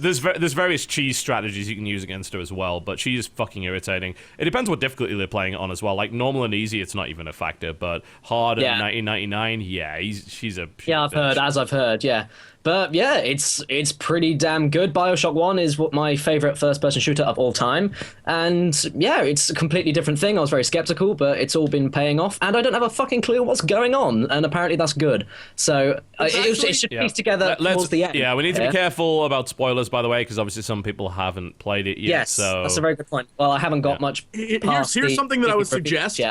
various cheese strategies you can use against her as well, but she is fucking irritating. It depends what difficulty they're playing it on as well. Like normal and easy, it's not even a factor, but hard and 1999, yeah, she's a I've heard, yeah. But yeah, it's pretty damn good. BioShock 1 is my favorite first-person shooter of all time. And yeah, it's a completely different thing. I was very skeptical, but it's all been paying off. And I don't have a fucking clue what's going on. And apparently that's good. So it should piece together towards the end. Yeah, we need to be careful about spoilers, by the way, because obviously some people haven't played it yet. Yes, so that's a very good point. Well, I haven't got much past Here's something that I would suggest. Yeah.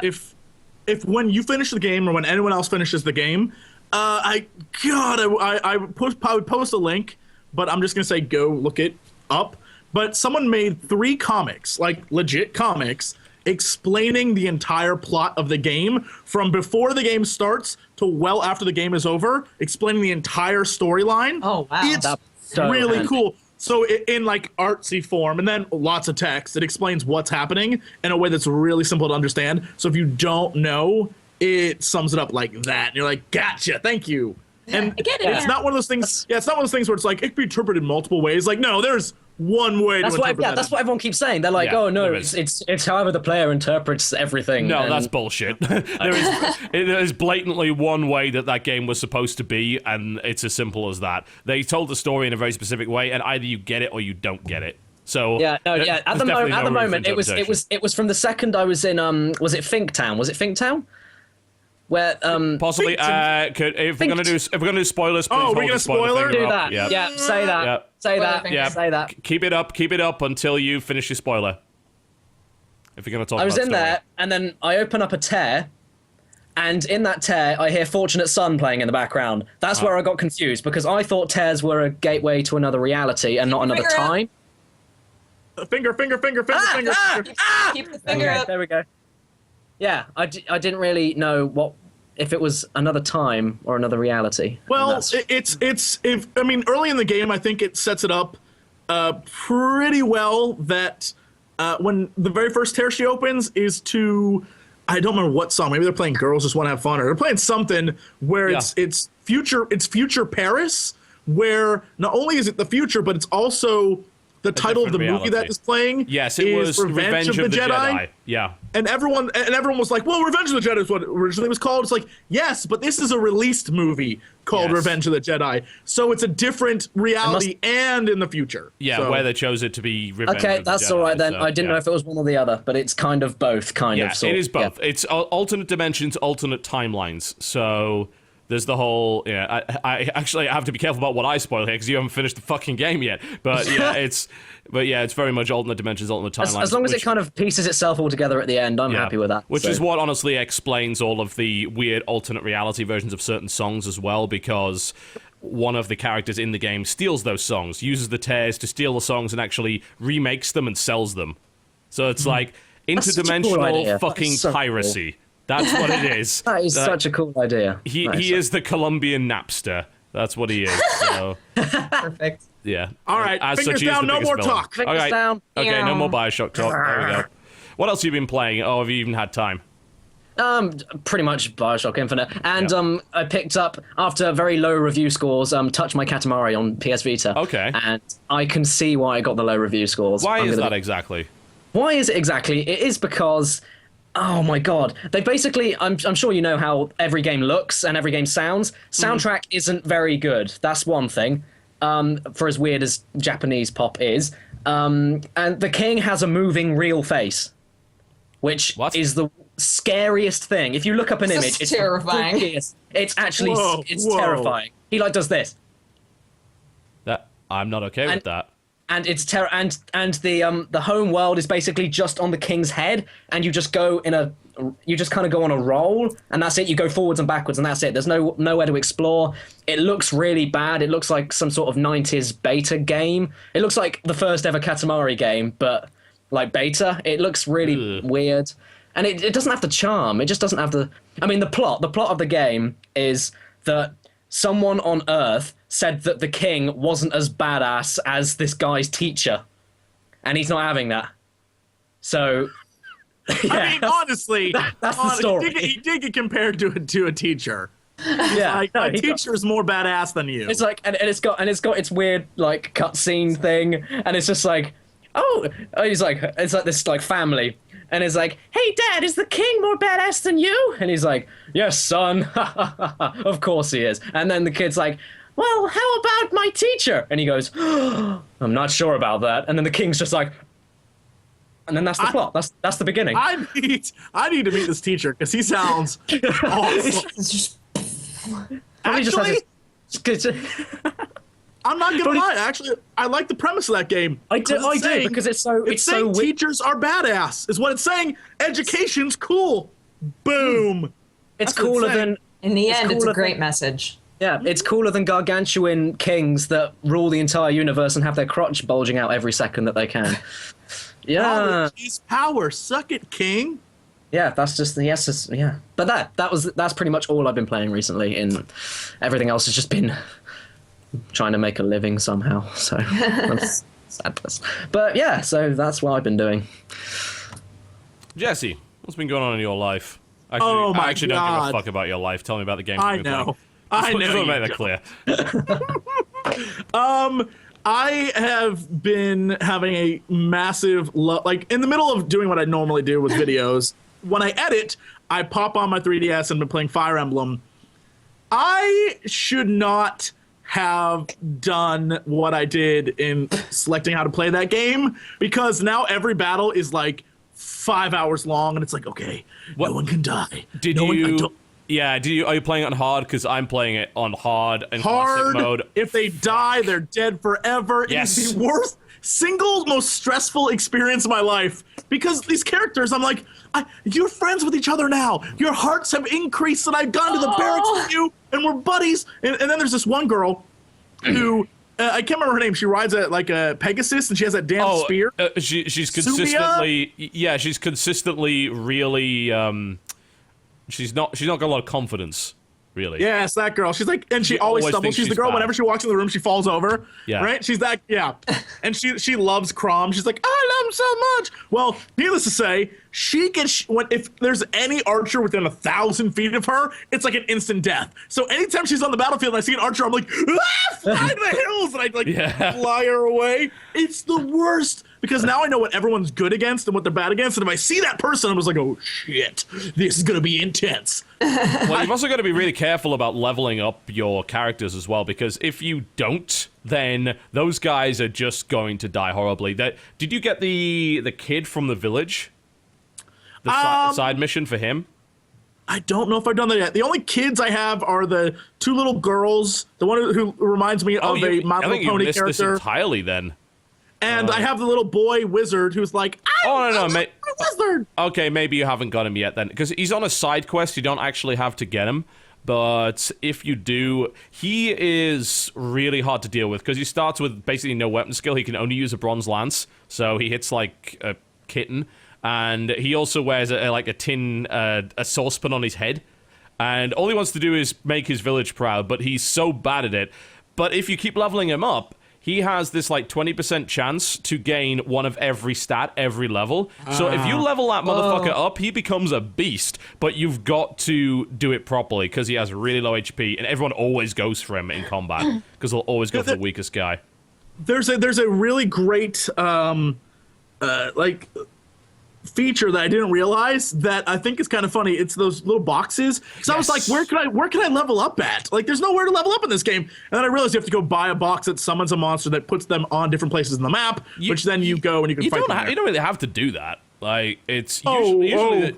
If when you finish the game or when anyone else finishes the game, I would post a link, but I'm just gonna say go look it up. But someone made 3 comics, like legit comics, explaining the entire plot of the game from before the game starts to well after the game is over, explaining the entire storyline. Oh wow, it's so really handy. cool. So in like artsy form, and then lots of text, it explains what's happening in a way that's really simple to understand. So if you don't know, it sums it up like that, and you're like, "Gotcha, thank you." And I get it, it's not one of those things. Yeah, it's not one of those things where it's like it can be interpreted multiple ways. Like, no, there's one way to interpret that. That's what everyone keeps saying. They're like, Yeah, "Oh no, there is. it's however the player interprets everything." No, and that's bullshit. there is blatantly one way that game was supposed to be, and it's as simple as that. They told the story in a very specific way, and either you get it or you don't get it. So At the moment, it was from the second I was in was it Finktown? Was it Finktown? Where possibly if we're gonna do spoilers, please hold we're gonna the spoiler spoiler? finger do up. that. Yep. Yeah, say that. Yep. Say that. Spoiler Yeah, Say that. Keep it up until you finish your spoiler. If you're gonna talk, I was about in story. there, and then I open up a tear, and in that tear, I hear Fortunate Son playing in the background. That's where I got confused, because I thought tears were a gateway to another reality and not another Finger up. time. Finger. Keep the finger up. There we go. Yeah, I didn't really know if it was another time or another reality. Well, And that's- early in the game, I think it sets it up pretty well that when the very first tear she opens is to, I don't remember what song. Maybe they're playing "Girls Just Want to Have Fun," or they're playing something where it's future Paris, where not only is it the future, but it's also the title of the different movie reality. that is playing. Yes, it is was Revenge of the Jedi. Yeah. And everyone was like, "Well, Revenge of the Jedi is what it originally was called." It's like, yes, but this is a released movie called Yes. Revenge of the Jedi, so it's a different reality and in the future. Yeah, So- where they chose it to be Revenge okay, of the that's Jedi, all right then. so, I didn't know if it was one or the other, but it's kind of both, Yeah, sort. it is both. Yeah. It's alternate dimensions, alternate timelines. So there's the whole. Yeah, I actually have to be careful about what I spoil here because you haven't finished the fucking game yet. But yeah, it's very much alternate dimensions, alternate timelines. As long as it kind of pieces itself all together at the end, I'm happy with that. Which so. is what honestly explains all of the weird alternate reality versions of certain songs as well, because one of the characters in the game steals those songs, uses the tears to steal the songs, and actually remakes them and sells them. So it's like That's such a cool interdimensional idea. fucking That's so piracy. That's what it is. That is such a cool idea. He is the Colombian Napster. That's what he is. So Perfect. yeah. All right, As fingers such, he is down, the no biggest more villain. talk. Fingers Okay. down. Okay, no Meow. more Bioshock talk. There we go. What else have you been playing? Oh, have you even had time? Pretty much Bioshock Infinite, and I picked up after very low review scores. Touch My Katamari on PS Vita. Okay. And I can see why I got the low review scores. Why is that exactly? Why is it exactly? It is because, oh my god, they basically. I'm sure you know how every game looks and every game sounds. Soundtrack isn't very good. That's one thing. For as weird as Japanese pop is, and the king has a moving real face, which What? is the scariest thing. If you look up an This image, is it's terrifying. freakiest. It's actually Whoa, it's whoa. terrifying. He like does this. That I'm not okay with that. And it's and the home world is basically just on the king's head, and you just kind of go on a roll, and that's it. You go forwards and backwards, and that's it. There's nowhere to explore. It looks really bad. It looks like some sort of 90s beta game. It looks like the first ever Katamari game, but like beta. It looks really weird, and it doesn't have the charm. It just doesn't have the. I mean, the plot of the game is that someone on Earth said that the king wasn't as badass as this guy's teacher, and he's not having that. So, yeah, I mean, honestly, that's the story. He did get compared to a teacher. Yeah, Like, no, my he got- teacher is more badass than you. It's like, and it's got its weird like cutscene thing, and it's just like, he's like, it's like this like family, and it's like, hey Dad, is the king more badass than you? And he's like, yes, son, of course he is. And then the kid's like, well, how about my teacher? And he goes, I'm not sure about that. And then the king's just like, and then that's the plot. That's the beginning. I need to meet this teacher because he sounds awesome. It's just And he just has Actually, this- I'm not gonna lie. Actually, I like the premise of that game. I do saying- because it's so It's saying weird. teachers are badass. Is what it's saying. Education's cool. Boom. It's That's what cooler it's saying. than in the end, it's a cooler great than- message. Yeah, it's cooler than gargantuan kings that rule the entire universe and have their crotch bulging out every second that they can. Yeah, Knowledge is power. Suck it, king. yeah, that's just the yes, yeah. But that's pretty much all I've been playing recently. In everything else has just been trying to make a living somehow. So that's sadness. But yeah, so that's what I've been doing. Jesse, what's been going on in your life? Actually, Oh my I actually don't give God. a fuck about your life. Tell me about the game. I you've been know. playing. I Just know. want to you make that don't. clear. I have been having a massive like in the middle of doing what I normally do with videos. When I edit, I pop on my 3DS and been playing Fire Emblem. I should not have done what I did in selecting how to play that game because now every battle is like 5 hours long and it's like, okay, no one can die. Did no you? One, Are you playing it on hard? Because I'm playing it on hard and hard. classic mode. If they die, they're dead forever. Yes. It is the worst, single most stressful experience of my life because these characters, I'm like, you're friends with each other now. Your hearts have increased, and I've gone to the barracks with you, and we're buddies. And then there's this one girl who I can't remember her name. She rides a Pegasus, and she has that damn spear. She's consistently, she's consistently really. She's not got a lot of confidence, really. Yes, that girl. She's like, and she always always stumbles. thinks She's the she's girl. bad. Whenever she walks in the room, she falls over. Yeah. Right. She's that. Yeah. And she loves Crom. She's like, I love him so much. Well, needless to say, she gets if there's any archer within 1,000 feet of her, it's like an instant death. So anytime she's on the battlefield and I see an archer, I'm like, fly to the hills, and I fly her away. It's the worst. Because now I know what everyone's good against and what they're bad against. And if I see that person, I'm just like, oh, shit, this is going to be intense. Well, you've also got to be really careful about leveling up your characters as well, because if you don't, then those guys are just going to die horribly. Did you get the kid from the village? The side mission for him? I don't know if I've done that yet. The only kids I have are the two little girls. The one who reminds me of a My I Little think you Pony missed this character. entirely then. And I have the little boy wizard who's like, I'm a wizard. Okay, maybe you haven't got him yet then, because he's on a side quest. You don't actually have to get him, but if you do, he is really hard to deal with because he starts with basically no weapon skill. He can only use a bronze lance, so he hits like a kitten, and he also wears a tin a saucepan on his head, and all he wants to do is make his village proud. But he's so bad at it. But if you keep leveling him up, he has this like 20% chance to gain one of every stat every level. So if you level that motherfucker up, he becomes a beast. But you've got to do it properly because he has really low HP, and everyone always goes for him in combat because they'll always go for the weakest guy. There's a really great feature that I didn't realize that I think is kind of funny. It's those little boxes. Because I was like, where can I level up at? Like, there's nowhere to level up in this game. And then I realized you have to go buy a box that summons a monster that puts them on different places in the map, which then you go and you can fight them there. You don't really have to do that. Like, it's usually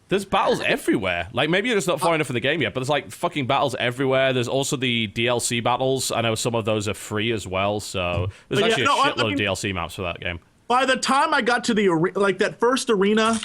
there's battles everywhere. Like, maybe you're just not far enough in the game yet, but there's like fucking battles everywhere. There's also the DLC battles. I know some of those are free as well, so there's actually a shitload of DLC maps for that game. By the time I got to that first arena,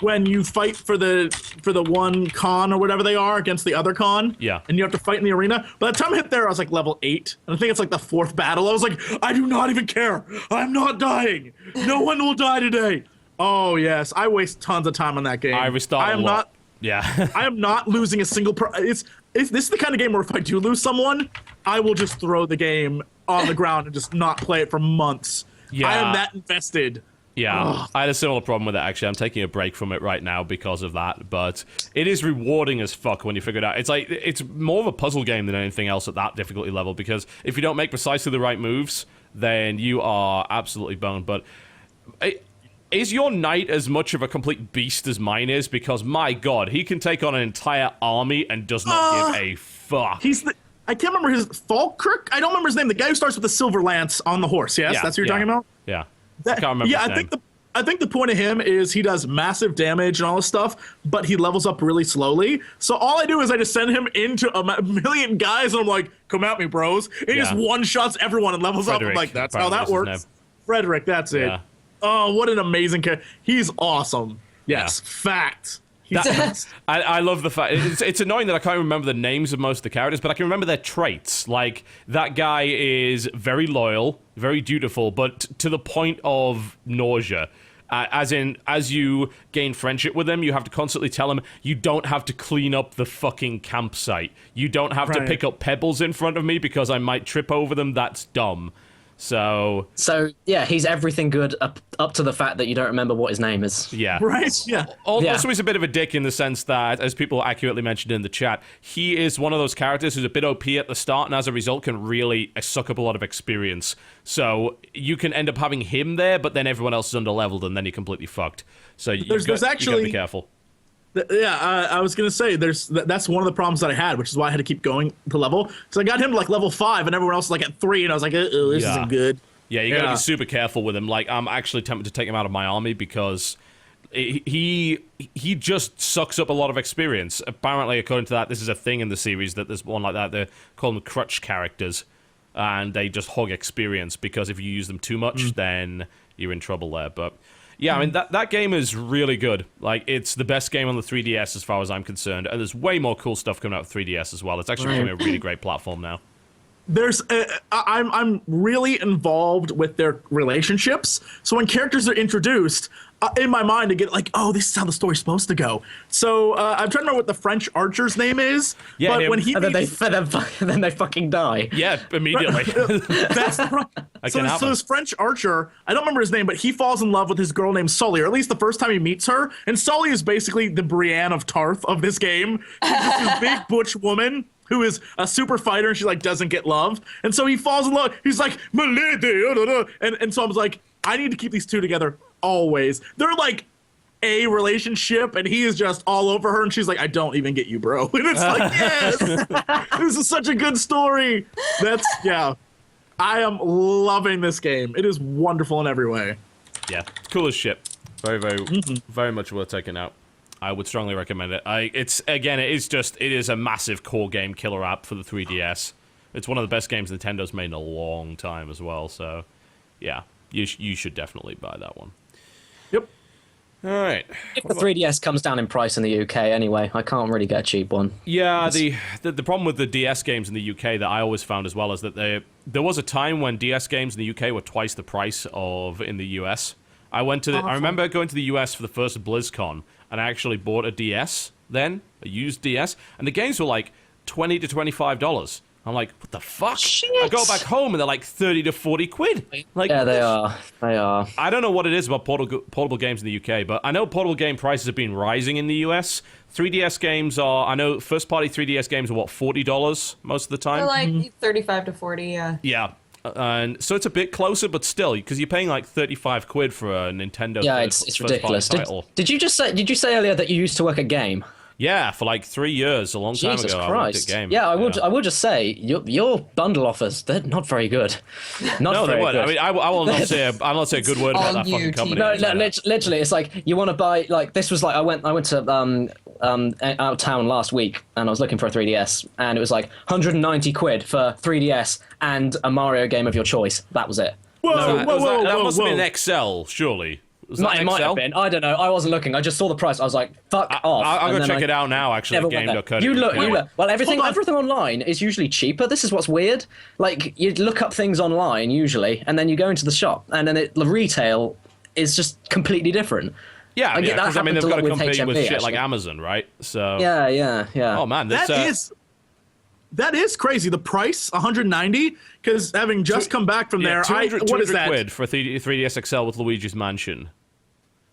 when you fight for the one con or whatever they are against the other con, and you have to fight in the arena. By the time I hit there, I was like level 8, and I think it's like the 4th battle. I was like, I do not even care. I'm not dying. No one will die today. Oh yes, I waste tons of time on that game. I restart a lot. Yeah. I am not losing a single. This is the kind of game where if I do lose someone, I will just throw the game on the ground and just not play it for months. Yeah. I am that invested. Yeah, I had a similar problem with it, actually. I'm taking a break from it right now because of that, but it is rewarding as fuck when you figure it out. It's like, it's more of a puzzle game than anything else at that difficulty level, because if you don't make precisely the right moves, then you are absolutely boned. But is your knight as much of a complete beast as mine is? Because, my god, he can take on an entire army and does not give a fuck. I can't remember his... Falkirk? I don't remember his name. The guy who starts with the silver lance on the horse, yes? Yeah, That's what you're talking about? Yeah. I can't remember his name. I think the point of him is he does massive damage and all this stuff, but he levels up really slowly. So all I do is I just send him into a million guys, and I'm like, come at me, bros. And he just one-shots everyone and levels up. I'm like, that's how that works. Frederick, that's it. Yeah. Oh, what an amazing character. He's awesome. Yes, fact. I love the fact it's annoying that I can't remember the names of most of the characters, but I can remember their traits. Like, that guy is very loyal, very dutiful, but to the point of nausea. As you gain friendship with him, you have to constantly tell him you don't have to clean up the fucking campsite. You don't have to pick up pebbles in front of me because I might trip over them. That's dumb. So yeah, he's everything good up to the fact that you don't remember what his name is. Yeah. Right? Yeah. Also, he's a bit of a dick in the sense that, as people accurately mentioned in the chat, he is one of those characters who's a bit OP at the start, and as a result can really suck up a lot of experience. So you can end up having him there, but then everyone else is underleveled, and then you're completely fucked. So you gotta be careful. Yeah, I was gonna say that's one of the problems that I had, which is why I had to keep going to level. So I got him to like level 5, and everyone else was like at 3, and I was like, this isn't good. Yeah, you gotta be super careful with him. Like, I'm actually tempted to take him out of my army because he just sucks up a lot of experience. Apparently, according to that, this is a thing in the series that there's one like that. They call them crutch characters, and they just hog experience because if you use them too much, then you're in trouble there. But yeah, I mean, that game is really good. Like, it's the best game on the 3DS as far as I'm concerned, and there's way more cool stuff coming out of 3DS as well. It's actually becoming a really great platform now. I'm really involved with their relationships. So when characters are introduced, in my mind, I get like, oh, this is how the story's supposed to go. So I'm trying to remember what the French archer's name is. Yeah, but when he and then they fucking die. Yeah, immediately. That's right. So this French archer, I don't remember his name, but he falls in love with his girl named Sully, or at least the first time he meets her. And Sully is basically the Brienne of Tarth of this game. She's just this big butch woman who is a super fighter, and she like doesn't get love. And so he falls in love. He's like, my lady, and so I was like, I need to keep these two together always. They're like a relationship, and he is just all over her, and she's like, I don't even get you, bro. And it's like, yes, this is such a good story. I am loving this game. It is wonderful in every way. Yeah, cool as shit. Very, very, very much worth taking out. I would strongly recommend it. It is a massive core game killer app for the 3DS. It's one of the best games Nintendo's made in a long time as well. So, yeah, you should definitely buy that one. Yep. All right. If the 3DS comes down in price in the UK anyway, I can't really get a cheap one. Yeah, the problem with the DS games in the UK that I always found as well is that there was a time when DS games in the UK were twice the price of in the US. I remember going to the US for the first BlizzCon, and I actually bought a DS then, a used DS, and the games were like $20 to $25. I'm like, what the fuck? Shit. I go back home and they're like 30 to 40 quid. Like, yeah, they are. They are. I don't know what it is about portable games in the UK, but I know portable game prices have been rising in the US. 3DS games are, I know first party 3DS games are what, $40 most of the time? They're like 35 to 40, yeah. Yeah. And so it's a bit closer, but still, because you're paying like 35 quid for a Nintendo. Yeah, it's ridiculous. Did you say earlier that you used to work at Game? Yeah, for like 3 years, a long time Jesus ago. Christ. I worked at Game. Yeah, I will just say your bundle offers, they're not very good. No, they weren't. I mean, I will not say a good word about that fucking company. No, literally, it's like you want to buy like this was like I went to out of town last week and I was looking for a 3DS and it was like 190 quid for 3DS and a Mario game of your choice. That was it. That must have been an XL, surely. It might have been. I don't know. I wasn't looking. I just saw the price. I was like, "Fuck off!" I'll go check it out now. Actually, game.co. You look. Well, everything online is usually cheaper. This is what's weird. Like you look up things online usually, and then you go into the shop, and then the retail is just completely different. Yeah, because I mean they've got to compete with shit like Amazon, right? So yeah. Oh man, That is crazy. The price, 190, because having just come back from there, 200 what is that? quid for 3DS XL with Luigi's Mansion.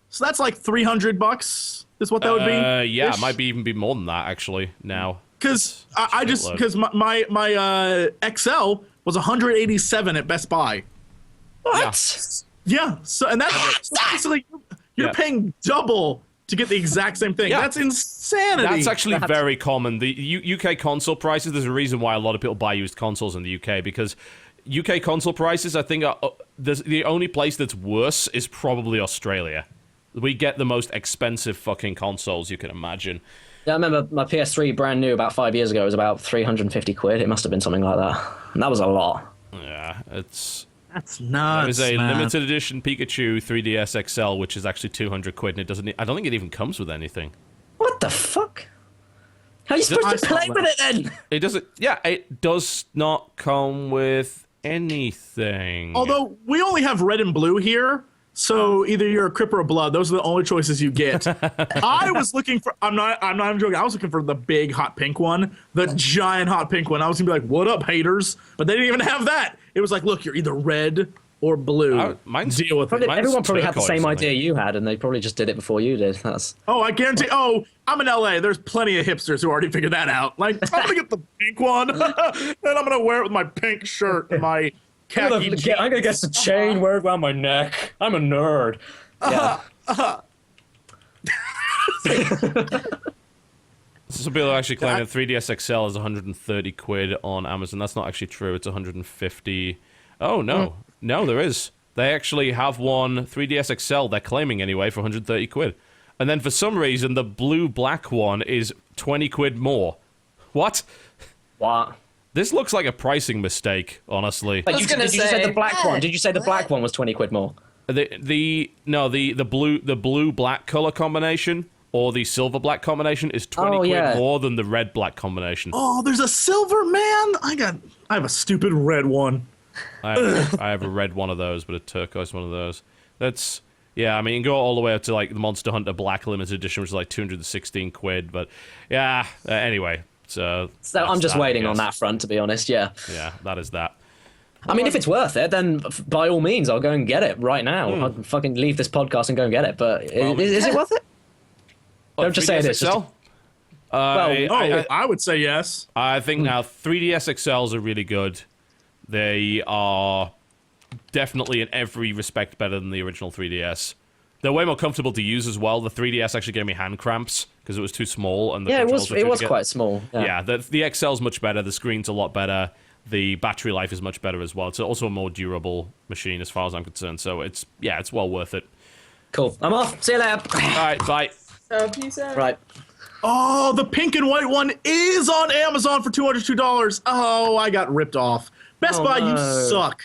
So that's like $300 is what that would be? Yeah, it might even be more than that, actually, now. Because my XL was 187 at Best Buy. What? Yeah, so and that's basically you're paying double to get the exact same thing. Yeah. That's insanity. That's actually very common. The UK console prices, there's a reason why a lot of people buy used consoles in the UK, because UK console prices, I think, the only place that's worse is probably Australia. We get the most expensive fucking consoles you can imagine. Yeah, I remember my PS3 brand new about 5 years ago was about 350 quid. It must have been something like that. And that was a lot. Yeah, that's nuts. There's a man. limited edition Pikachu 3DS XL, which is actually 200 quid, and it doesn't. I don't think it even comes with anything. What the fuck? How are you supposed to play with it then? It doesn't. Yeah, it does not come with anything. Although we only have red and blue here, so either you're a Crip or a Blood. Those are the only choices you get. I was looking for. I'm not even joking. I was looking for the big hot pink one, the giant hot pink one. I was gonna be like, "What up, haters?" But they didn't even have that. It was like, "Look, you're either red or blue. Deal with it." Everyone probably had the same idea you had, and they probably just did it before you did. That's. Oh, I guarantee. Oh, I'm in LA. There's plenty of hipsters who already figured that out. Like, I'm gonna get the pink one, and I'm gonna wear it with my pink shirt and my khaki jeans. I'm gonna get the chain, wear it around my neck. I'm a nerd. Yeah. Some people are actually claiming 3DS XL is 130 quid on Amazon. That's not actually true. It's 150. Oh, no. No, there is. They actually have one 3DS XL, they're claiming anyway, for 130 quid. And then for some reason, the blue-black one is 20 quid more. What? What? This looks like a pricing mistake, honestly. Like, did you say the black one? Did you say the black one was 20 quid more? The blue-black color combination or the silver-black combination is 20 quid more than the red-black combination. Oh, there's a silver, man. I have a stupid red one. I have a red one of those, but a turquoise one of those. That's, yeah, I mean, you can go all the way up to, like, the Monster Hunter Black Limited Edition, which is, like, 216 quid, but, yeah, anyway. So I'm just waiting on that front, to be honest, yeah. Yeah, that is that. I mean, if it's worth it, then by all means, I'll go and get it right now. I'll fucking leave this podcast and go and get it, but is it worth it? Don't just say it is. XL? I would say yes. I think now 3DS XLs are really good. They are definitely in every respect better than the original 3DS. They're way more comfortable to use as well. The 3DS actually gave me hand cramps because it was too small. And it was quite small. Yeah, the XL's much better. The screen's a lot better. The battery life is much better as well. It's also a more durable machine as far as I'm concerned. So it's well worth it. Cool. I'm off. See you later. All right, bye. Peace out. Right. Oh, the pink and white one is on Amazon for $202. Oh, I got ripped off. Best Buy, you suck.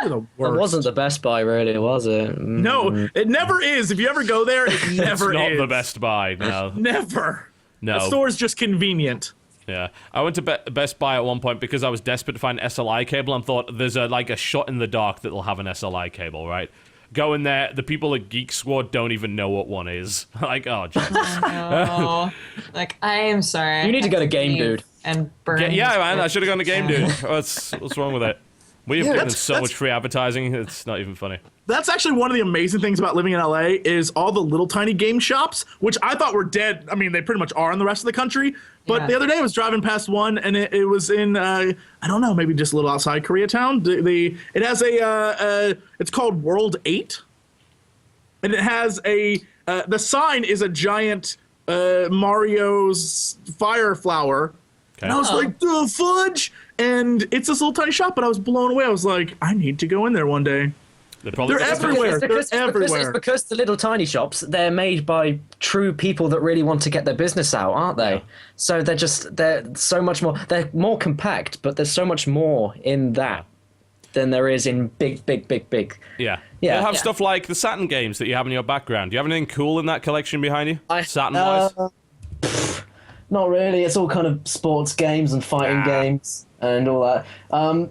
You're the worst. It wasn't the Best Buy, really, was it? No, it never is. If you ever go there, it never It's not is. the Best Buy, no. Never. No. The store's just convenient. Yeah, I went to Best Buy at one point because I was desperate to find an SLI cable and thought there's a shot in the dark that'll have an SLI cable, right? Go in there, the people at Geek Squad don't even know what one is. Like, oh, Jesus. Oh, like, I am sorry. You need to go to Game Dude. And burn. Yeah, man, I should have gone to Game Dude. What's wrong with it? We've given them so much free advertising, it's not even funny. That's actually one of the amazing things about living in LA is all the little tiny game shops, which I thought were dead. I mean, they pretty much are in the rest of the country. But the other day I was driving past one, and it was in, I don't know, maybe just a little outside Koreatown. It has it's called World 8. And it has the sign is a giant Mario's fire flower. Okay. And I was like, the fudge! And it's this little tiny shop, but I was blown away. I was like, I need to go in there one day. They're everywhere. They're everywhere. It's because the little tiny shops, they're made by true people that really want to get their business out, aren't they? Yeah. So they're so much more, they're more compact, but there's so much more in that than there is in big. Yeah. They'll have stuff like the Saturn games that you have in your background. Do you have anything cool in that collection behind you? Saturn-wise? Not really. It's all kind of sports games and fighting games and all that.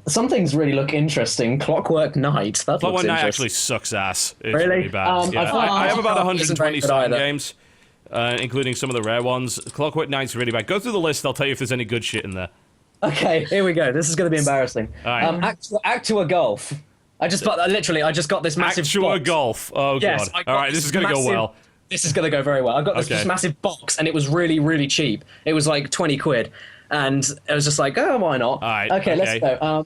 Some things really look interesting. Clockwork Knight. Clockwork Knight actually sucks ass. It's really bad. I have about 120 Saturn games, including some of the rare ones. Clockwork Knight's really bad. Go through the list. I'll tell you if there's any good shit in there. Okay, here we go. This is going to be embarrassing. All right. Actua Golf. I just got this massive Actua box. Golf. Oh, Yes, God. I got All right, this is going to go massive- well. This is going to go very well. I got this massive box, and it was really, really cheap. It was like 20 quid. And I was just like, oh, why not? All right, Okay, okay. let's go.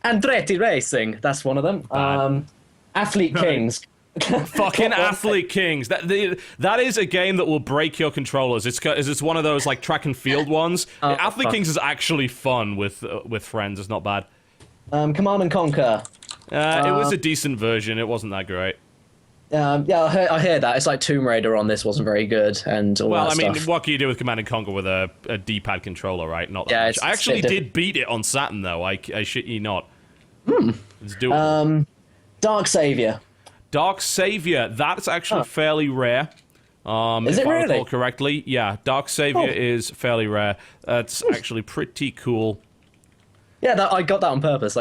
Andretti Racing, that's one of them. Athlete Kings. Fucking Athlete Kings. That is a game that will break your controllers. It's one of those like track and field ones. Athlete fuck. Kings is actually fun with friends. It's not bad. Command and Conquer. It was a decent version. It wasn't that great. Yeah, I hear that. It's like Tomb Raider on this wasn't very good and all Well, that I mean, stuff. what can you do with Command and Conquer with a D-pad controller, right? Not that Yeah, much. it's I a actually bit did beat it on Saturn, though. I shit you not. It's doable. Dark Savior. Dark Savior. That's actually fairly rare. Is if it I really? recall correctly. Yeah, Dark Savior is fairly rare. That's actually pretty cool. Yeah, I got that on purpose.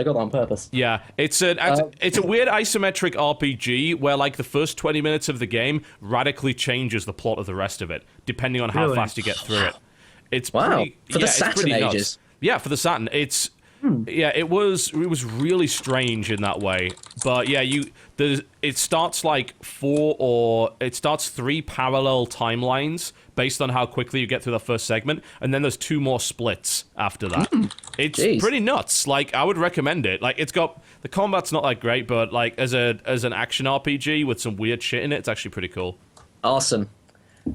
Yeah, it's a weird isometric RPG where like the first 20 minutes of the game radically changes the plot of the rest of it, depending on how Really? fast you get through it. It's Wow. pretty, For the it's Saturn pretty nuts. ages. Yeah, for the Saturn. It's yeah, it was really strange in that way. But yeah, it starts like it starts 3 parallel timelines based on how quickly you get through the first segment, and then there's 2 more splits after that. It's Jeez. pretty nuts. Like, I would recommend it. Like, it's got the combat's not that great, but like as an action RPG with some weird shit in it, it's actually pretty cool. Awesome.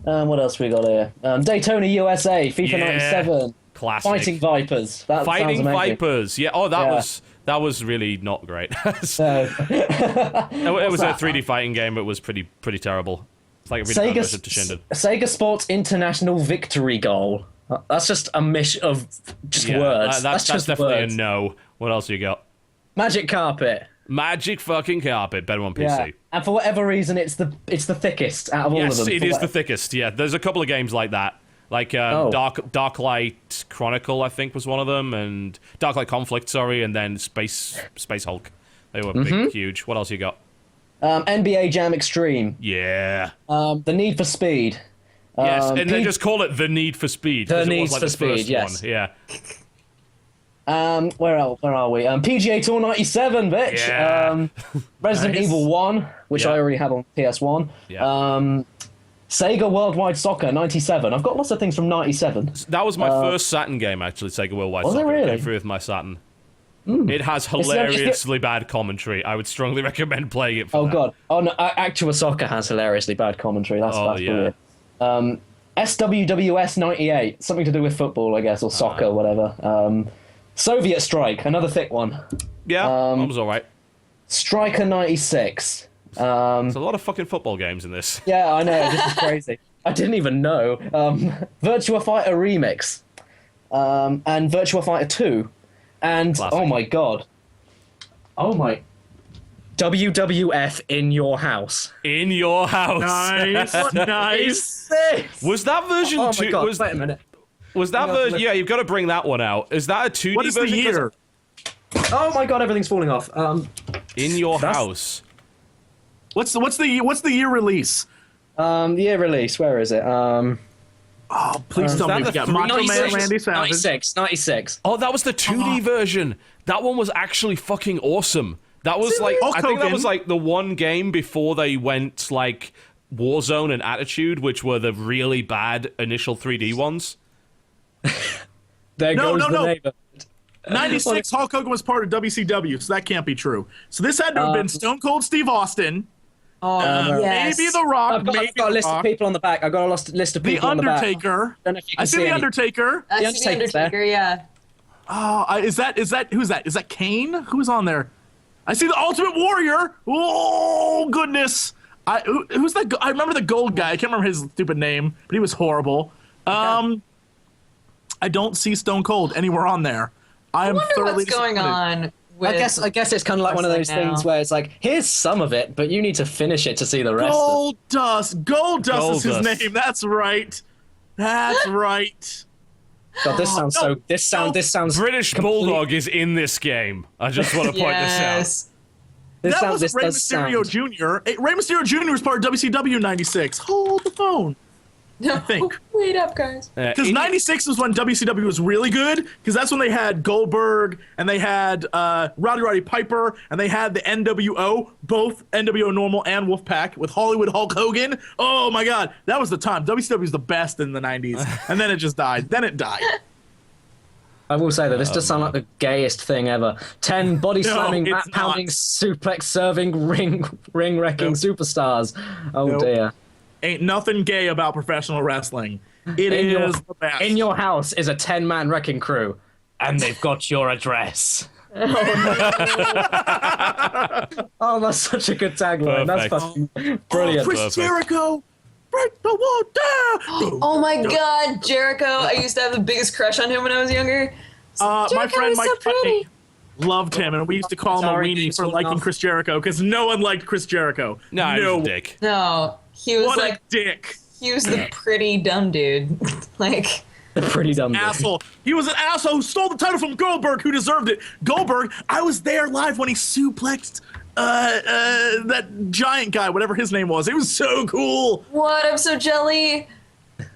What else we got here? Daytona USA, FIFA Yeah. 97. Classic. Fighting Vipers. That sounds Fighting amazing. Vipers. Yeah. Oh, that was really not great. It was a 3D fighting game. It was pretty terrible. It's like a really bad version of Toshinden. Sega Sports International Victory Goal. That's just a mish of just Yeah, words. that's just definitely words. a no. What else you got? Magic Carpet. Magic fucking Carpet. Better on PC. Yeah. And for whatever reason, it's the thickest out of all of Yes, them. it is the thickest. Yeah, there's a couple of games like that. Like Darklight Chronicle, I think, was one of them, and Darklight Conflict, sorry, and then Space Hulk. They were big, huge. What else you got? NBA Jam Extreme. Yeah. The Need for Speed. Yes, and they just call it The Need for Speed. The 'cause it Need was like for the first Speed, yes. one. Yeah. Where are we? PGA Tour 97, bitch. Yeah. Resident Nice. Evil 1, which Yeah. I already have on PS1. Yeah. Sega Worldwide Soccer 97. I've got lots of things from 97. That was my first Saturn game, actually, Sega Worldwide Was it Soccer. really? Came through with my Saturn. It has hilariously bad commentary. I would strongly recommend playing it for Oh that. god. Oh no, Actua Soccer has hilariously bad commentary. That's yeah. weird. SWWS 98, something to do with football, I guess, or soccer, whatever. Soviet Strike, another thick one. Yeah, that was alright. Striker 96. There's a lot of fucking football games in this. Yeah, I know, this is crazy. I didn't even know. Virtua Fighter Remix. And Virtua Fighter 2. And, Classic. oh my god. Oh my... WWF in your house. In your house. Nice, nice. This? Was that version Oh two? my god, wait a minute. Was that version? Yeah, you've got to bring that one out. Is that a 2D What is the version? 'Cause year? Oh my god, everything's falling off. In your That's- house. What's the year release? Year release, where is it? Oh, please tell that me we the got three- Macho Man 96, Randy Savage. 96. Oh, that was the 2D version. That one was actually fucking awesome. That was like, Hulk I think that Hogan. was like the one game before they went like Warzone and Attitude, which were the really bad initial 3D ones. There No, goes no, the no. neighbor. 96, Hulk Hogan was part of WCW, so that can't be true. So this had to have been Stone Cold Steve Austin, Yes. maybe The Rock, I've got maybe a The list of Rock, people on the back. I've got a list of The people on the back. Undertaker. Don't know if you I can see The any. Undertaker. I see the Undertaker's there. Undertaker, yeah. Oh, is that who's that? Is that Kane? Who's on there? I see the Ultimate Warrior. Oh goodness! Who's that? I remember the gold guy. I can't remember his stupid name, but he was horrible. I don't see Stone Cold anywhere on there. I am I wonder thoroughly what's going disappointed. on with I guess it's kind of like one of those wrestling things now. where it's like, here's some of it, but you need to finish it to see the rest. Gold Dust. Gold Dust is his Goldust. name. That's right. That's right. God, this sounds no, so. This sounds. British complete- Bulldog is in this game. I just want to point this out. Yes. This That sounds. was This Rey does Mysterio sound. Jr. Rey Mysterio Jr. was part of WCW '96. Hold the phone. No, think. wait up, guys. Because 96 was when WCW was really good, because that's when they had Goldberg, and they had Roddy Piper, and they had the NWO, both NWO Normal and Wolfpack, with Hollywood Hulk Hogan. Oh my god, that was the time. WCW was the best in the 90s, and then it just died. Then it died. I will say that this does sound like the gayest thing ever. 10 body slamming, it's mat pounding, not. suplex serving, ring wrecking superstars. Oh Nope. dear. Ain't nothing gay about professional wrestling. It is the best. In your house is a 10-man wrecking crew, and they've got your address. Oh, that's such a good tagline. That's Perfect. fucking brilliant. Chris Jericho, break the wall down. Oh my god, Jericho. I used to have the biggest crush on him when I was younger. My Jericho friend is so Mike Putney pretty. loved him, and we used to call him a Sorry, weenie for enough. liking Chris Jericho, because no one liked Chris Jericho. No, he was a dick. No, he was What like, a dick. he was the pretty dumb dude. Like, Pretty dumb. dude. Asshole. He was an asshole who stole the title from Goldberg, who deserved it. Goldberg, I was there live when he suplexed that giant guy, whatever his name was. It was so cool. what? I'm so jelly.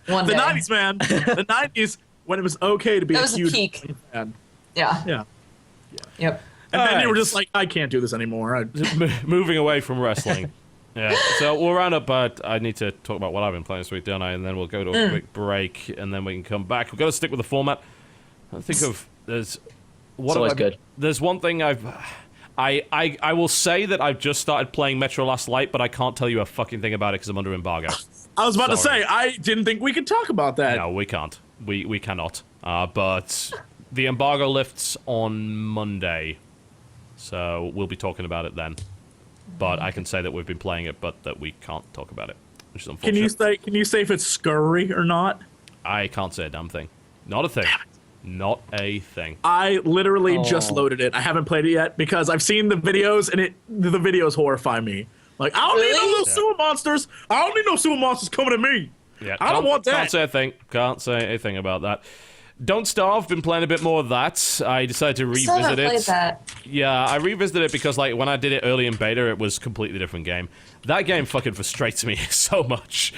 One The day. 90s, man. The 90s, when it was okay to be That a was the huge peak. fan. Yeah. Yeah. Yep. And then you were Alright. just like, I can't do this anymore. Moving away from wrestling. Yeah, so we'll round up, but I need to talk about what I've been playing this week, don't I? And then we'll go to a quick break, and then we can come back. We've got to stick with the format. I think of there's what always have I- good. There's one thing I will say that I've just started playing Metro Last Light, but I can't tell you a fucking thing about it because I'm under embargo. I was about to Sorry. say, I didn't think we could talk about that. No, we can't. We cannot. But the embargo lifts on Monday, so we'll be talking about it then. But I can say that we've been playing it, but that we can't talk about it, which is unfortunate. Can you say if it's scurry or not? I can't say a damn thing. Not a thing. Not a thing. I literally just Oh. loaded it. I haven't played it yet because I've seen the videos, and the videos horrify me. Like, I don't need no Really? little sewer monsters. I don't need no sewer monsters coming at me. Yeah, I don't want that. Can't say a thing. Can't say a thing about that. Don't Starve. Been playing a bit more of that. I decided to Still revisit haven't played it. that. Yeah, I revisited it because like when I did it early in beta, it was a completely different game. That game fucking frustrates me so much.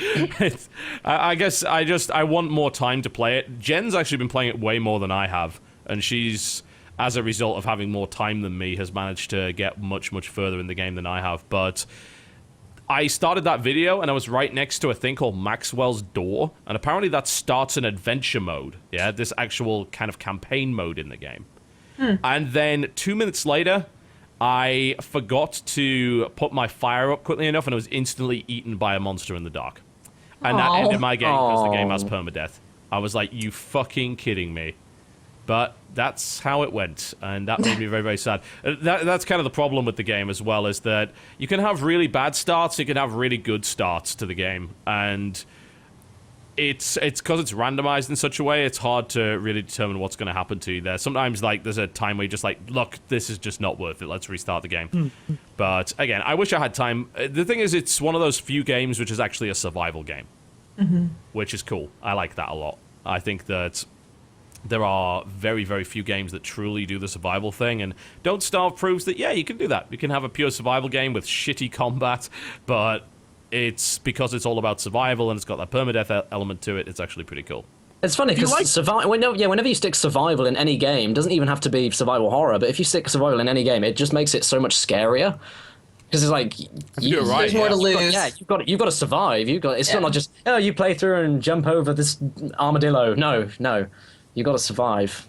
I guess I want more time to play it. Jen's actually been playing it way more than I have, and she's, as a result of having more time than me, has managed to get much further in the game than I have. But I started that video, and I was right next to a thing called Maxwell's Door, and apparently that starts an adventure mode. Yeah, this actual kind of campaign mode in the game. And then 2 minutes later, I forgot to put my fire up quickly enough, and I was instantly eaten by a monster in the dark. And that Aw. ended my game because the game has Aw. permadeath. I was like, you fucking kidding me. But that's how it went, and that made me very sad. That's kind of the problem with the game as well, is that you can have really bad starts, you can have really good starts to the game, and it's because it's randomized in such a way, it's hard to really determine what's going to happen to you there. Sometimes, like, there's a time where you're just like, look, this is just not worth it, let's restart the game. But, again, I wish I had time. The thing is, it's one of those few games which is actually a survival game, which is cool. I like that a lot. I think that there are very few games that truly do the survival thing, and Don't Starve proves that, yeah, you can do that. You can have a pure survival game with shitty combat, but it's because it's all about survival and it's got that permadeath element to it, it's actually pretty cool. It's funny because like- whenever you stick survival in any game, it doesn't even have to be survival horror, but if you stick survival in any game, it just makes it so much scarier. Because it's like You're right, There's more to yeah. lose. you've got to survive. It's still not just you play through and jump over this armadillo. No, you got to survive.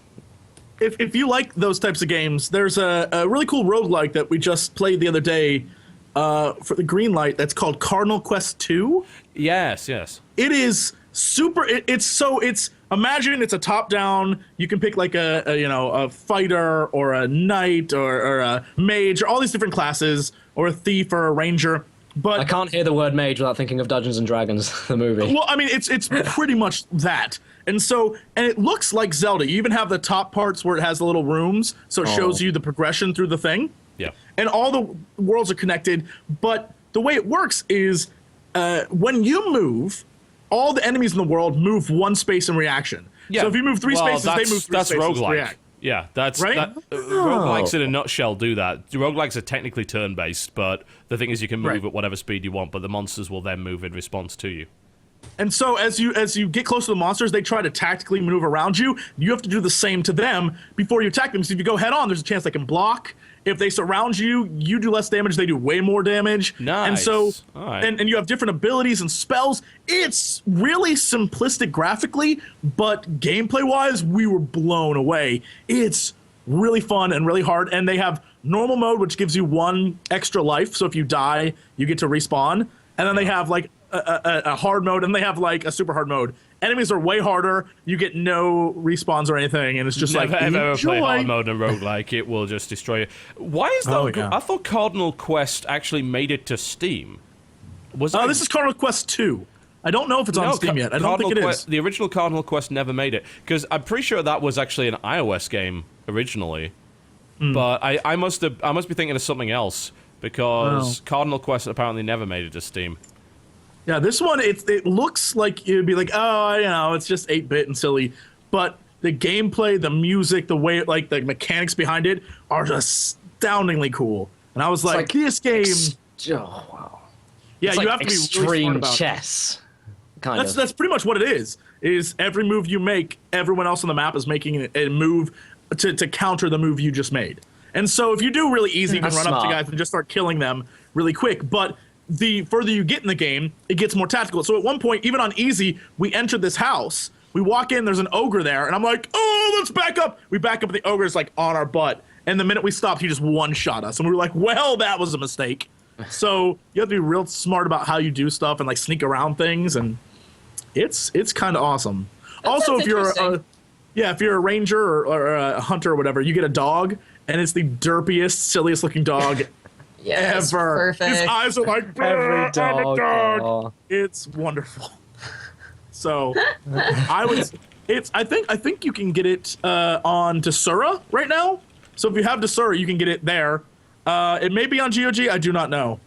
If you like those types of games, there's a really cool roguelike that we just played the other day for the green light that's called Cardinal Quest 2. Yes. It is super. It's imagine it's a top down. You can pick like a fighter or a knight or a mage or all these different classes, or a thief or a ranger. But I can't hear the word mage without thinking of Dungeons and Dragons, the movie. well, I mean, it's pretty much that. And it looks like Zelda. You even have the top parts where it has the little rooms, so it shows you the progression through the thing. Yeah. And all the worlds are connected, but the way it works is when you move, all the enemies in the world move one space in reaction. Yeah. So if you move three spaces, they move three that's spaces. roguelike. React. Yeah, that's Right? roguelikes in a nutshell do that. Roguelikes are technically turn-based, but the thing is you can move Right. at whatever speed you want, but the monsters will then move in response to you. And so as you get close to the monsters, they try to tactically maneuver around you. You have to do the same to them before you attack them. So if you go head on, there's a chance they can block. If they surround you, you do less damage. They do way more damage. Nice. And so, all right. and you have different abilities and spells. It's really simplistic graphically, but gameplay-wise, we were blown away. It's really fun and really hard. And they have normal mode, which gives you 1 extra life. So if you die, you get to respawn. And then they have like a hard mode, and they have like a super hard mode. Enemies are way harder. You get no respawns or anything, and it's just Never like ever enjoy. play hard mode and roguelike. It will just destroy you. Why is that? Oh, yeah. I thought Cardinal Quest actually made it to Steam. Was Oh, it? this is Cardinal Quest 2. I don't know if it's on Steam yet. I don't think it is. The original Cardinal Quest never made it, because I'm pretty sure that was actually an iOS game originally. But I must be thinking of something else, because Cardinal Quest apparently never made it to Steam. Yeah, this one, it looks like you'd be like, oh, you know, it's just 8-bit and silly. But the gameplay, the music, the way, like, the mechanics behind it are astoundingly cool. And I was like, this game... Oh, wow. Yeah, It's you like have to be really extreme smart about it. chess. Kind of. That's pretty much what it is every move you make, everyone else on the map is making a move to counter the move you just made. And so if you do really easy, you can That's run up to smart. guys and just start killing them really quick. But the further you get in the game, it gets more tactical. So at one point, even on easy, we entered this house. We walk in, there's an ogre there, and I'm like, oh, let's back up. We back up, and the ogre's like on our butt. And the minute we stopped, he just one-shot us. And we were like, well, that was a mistake. So you have to be real smart about how you do stuff and like sneak around things, and it's kind of awesome. Also, sounds if you're interesting. if you're a ranger or a hunter or whatever, you get a dog, and it's the derpiest, silliest looking dog Yes, ever. perfect. His eyes are like, Every I'm a dog. dog. Aw. It's wonderful. So I think you can get it on Desura right now. So if you have Desura, you can get it there. It may be on GOG, I do not know.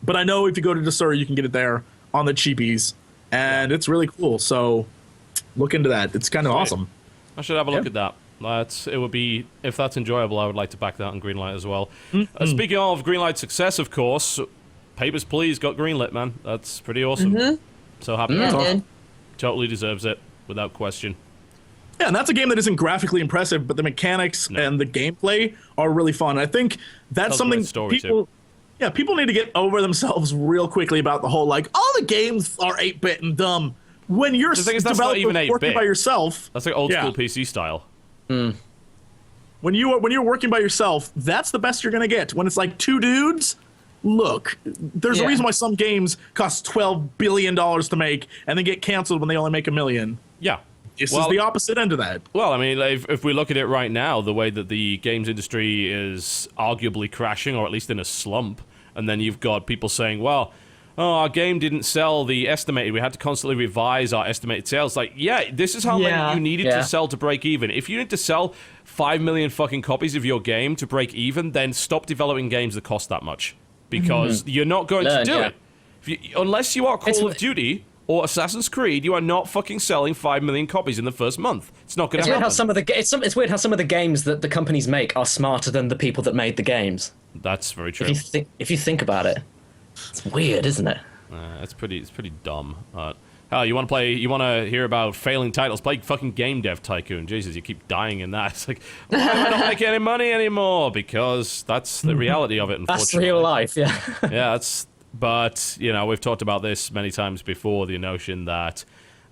But I know if you go to Desura, you can get it there on the cheapies. And it's really cool. So look into that. It's kind of awesome. I should have a look at that. It would be, if that's enjoyable, I would like to back that on Greenlight as well. Speaking of Greenlight success, of course, Papers, Please got greenlit, man. That's pretty awesome. So happy Yeah, about it that. did. Totally deserves it, without question. Yeah, and that's a game that isn't graphically impressive, but the mechanics and the gameplay are really fun. I think that's Tells a something great story, people, people need to get over themselves real quickly about the whole, like, all the games are 8-bit and dumb. When you're The thing is, that's not even developer working 8-bit. by yourself, That's like old Yeah. school PC style. when you're working by yourself, that's the best you're gonna get. When it's like 2 dudes, look, there's a Yeah. reason why some games cost $12 billion to make and then get canceled when they only make $1 million. Yeah. This Well- is the opposite end of that. Well, I mean, if we look at it right now, the way that the games industry is arguably crashing, or at least in a slump, and then you've got people saying, well, oh, our game didn't sell the estimated. We had to constantly revise our estimated sales. Like, yeah, this is how Yeah. many you needed to sell to break even. If you need to sell 5 million fucking copies of your game to break even, then stop developing games that cost that much. Because you're not going to do it. Unless you are Call of Duty or Assassin's Creed, you are not fucking selling 5 million copies in the first month. It's not going It's to weird happen. how some of the it's weird how some of the games that the companies make are smarter than the people that made the games. That's very true. If you think about it, it's weird, isn't it? It's pretty dumb. Hell, you want to hear about failing titles? Play fucking Game Dev Tycoon. Jesus, you keep dying in that. It's like, why am I not making any money anymore? Because that's the reality of it, That's unfortunately. real life, yeah. Yeah, but, you know, we've talked about this many times before, the notion that